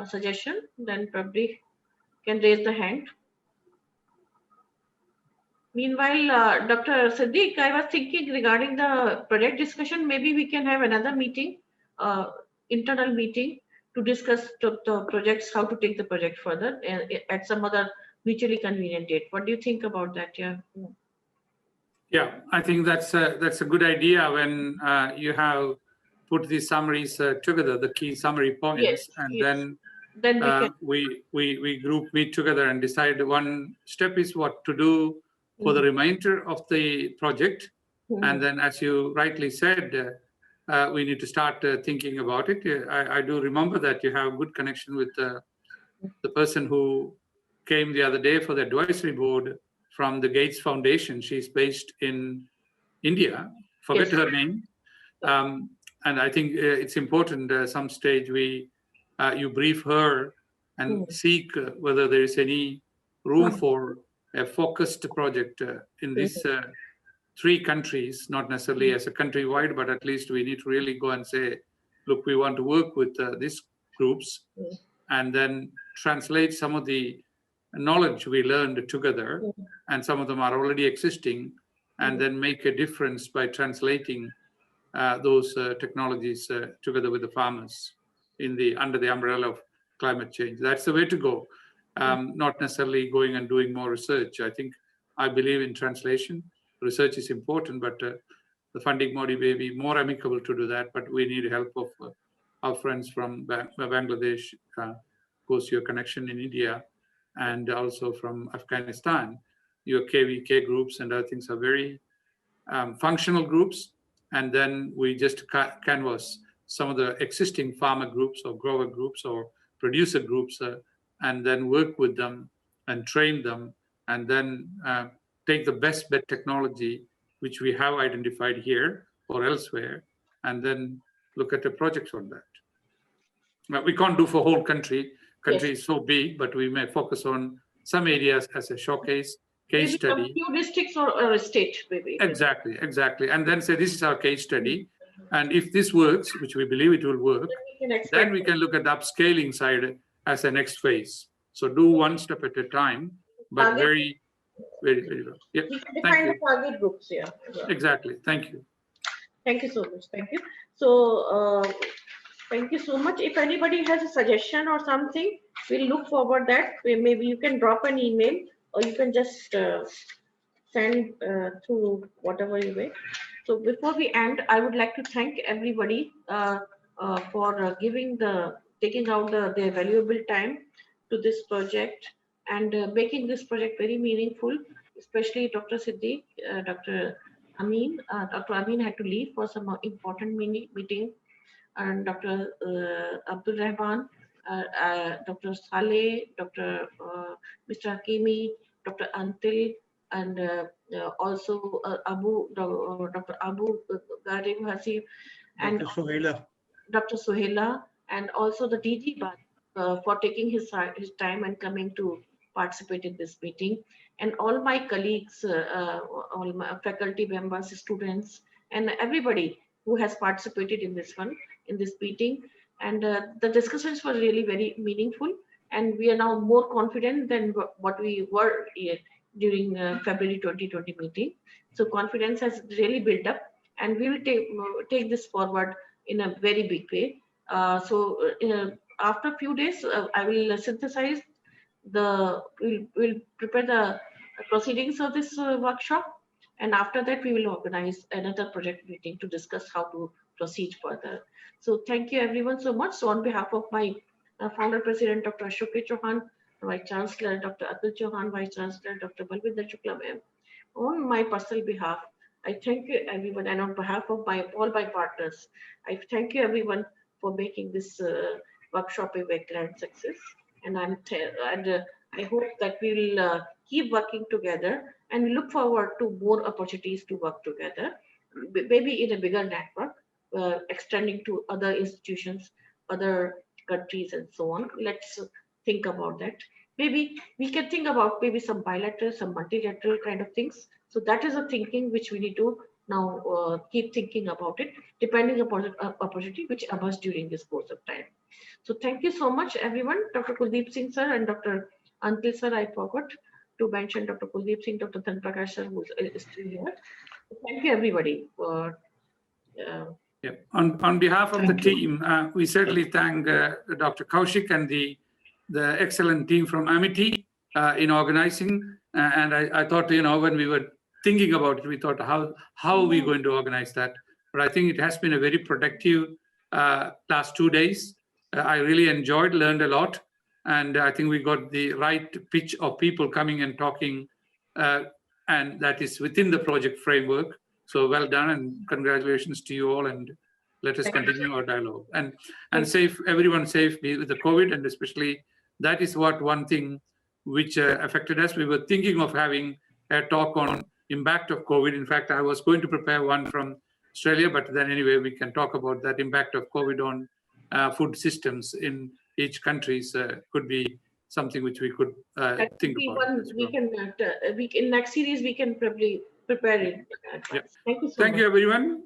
suggestion, then probably can raise the hand. Meanwhile, Dr. Siddiq, I was thinking regarding the project discussion, maybe we can have another meeting, internal meeting, to discuss the projects, how to take the project further at some other mutually convenient date. What do you think about that? Yeah.
Yeah, I think that's a good idea when you have put these summaries together, the key summary points,
Yes,
and
yes. Then
we group meet together and decide one step is what to do for the remainder of the project. And then, as you rightly said, we need to start thinking about it. I do remember that you have good connection with the person who came the other day for the advisory board from the Gates Foundation. She's based in India. Forget
Yes.
her name. And I think it's important some stage you brief her and seek whether there is any room for a focused project in these 3 countries, not necessarily as a country-wide, but at least we need to really go and say, look, we want to work with these groups and then translate some of the knowledge we learned together, and some of them are already existing, and then make a difference by translating those technologies together with the farmers under the umbrella of climate change. That's the way to go. Not necessarily going and doing more research. I believe in translation. Research is important, but the funding body may be more amicable to do that, but we need help of our friends from Bangladesh, of course, your connection in India, and also from Afghanistan. Your KVK groups and other things are very functional groups. And then we just canvas some of the existing farmer groups or grower groups or producer groups, and then work with them and train them, and then take the best bet technology, which we have identified here or elsewhere, and then look at a project on that. Now, we can't do for whole country. Country is so big, but we may focus on some areas as a showcase, case study.
A few districts or a state, maybe.
Exactly. And then say, this is our case study. And if this works, which we believe it will work, then we can look at the upscaling side as a next phase. So do one step at a time, but very, very, very well. Yeah.
Define the target groups here. Yeah.
Exactly. Thank you.
Thank you so much. Thank you. So, thank you so much. If anybody has a suggestion or something, we'll look forward that. Maybe you can drop an email, or you can just send through whatever you wish. So before we end, I would like to thank everybody for taking out their valuable time to this project and making this project very meaningful, especially Dr. Siddiq, Dr. Amin. Dr. Amin had to leave for some important meeting, and Dr. Abdul Rahman, Dr. Saleh, Dr. Mr. Hakimi, Dr. Antil, and also Dr. Abu Garib Hasib, and Dr. Sohela, and also the DG for taking his time and coming to participate in this meeting, and all my colleagues, all my faculty members, students, and everybody who has participated in this meeting. And the discussions were really very meaningful, and we are now more confident than what we were during February 2020 meeting. So confidence has really built up, and we will take this forward in a very big way. After a few days, I will synthesize we'll prepare the proceedings of this workshop, and after that we will organize another project meeting to discuss how to proceed further. So thank you everyone so much. So on behalf of my founder president, Dr. Ashok Chauhan, Vice Chancellor, Dr. Atul Chauhan, Vice Chancellor, Dr. Balvinder Shukla ma'am, on my personal behalf, I thank you everyone, and on behalf of all my partners, I thank you everyone for making this workshop a very grand success. And I hope that we will keep working together, and we look forward to more opportunities to work together, maybe in a bigger network. extending to other institutions, other countries, and so on. Let's think about that. Maybe we can think about maybe some bilateral, some multilateral kind of things. So that is a thinking which we need to now keep thinking about it, depending upon the opportunity which emerges during this course of time. So thank you so much, everyone. Dr. Kuldeep Singh sir and Dr. Antil sir, I forgot to mention Dr. Kuldeep Singh, Dr. Dhanprakash sir, who is still here. So thank you, everybody.
Yeah. On behalf of the team, we certainly thank Dr. Kaushik and the excellent team from Amity in organizing. And I thought, when we were thinking about it, we thought, how are we going to organize that? But I think it has been a very productive last 2 days. I really enjoyed, learned a lot. And I think we got the right pitch of people coming and talking, and that is within the project framework. So well done, and congratulations to you all, and let us continue our dialogue. And safe, everyone safe with the COVID, and especially that is one thing which affected us. We were thinking of having a talk on impact of COVID. In fact, I was going to prepare one from Australia, but then anyway, we can talk about that impact of COVID on food systems in each country. Could be something which we could think about.
We can next series we can probably prepare it.
Yeah.
Thank you so much.
Thank you, everyone.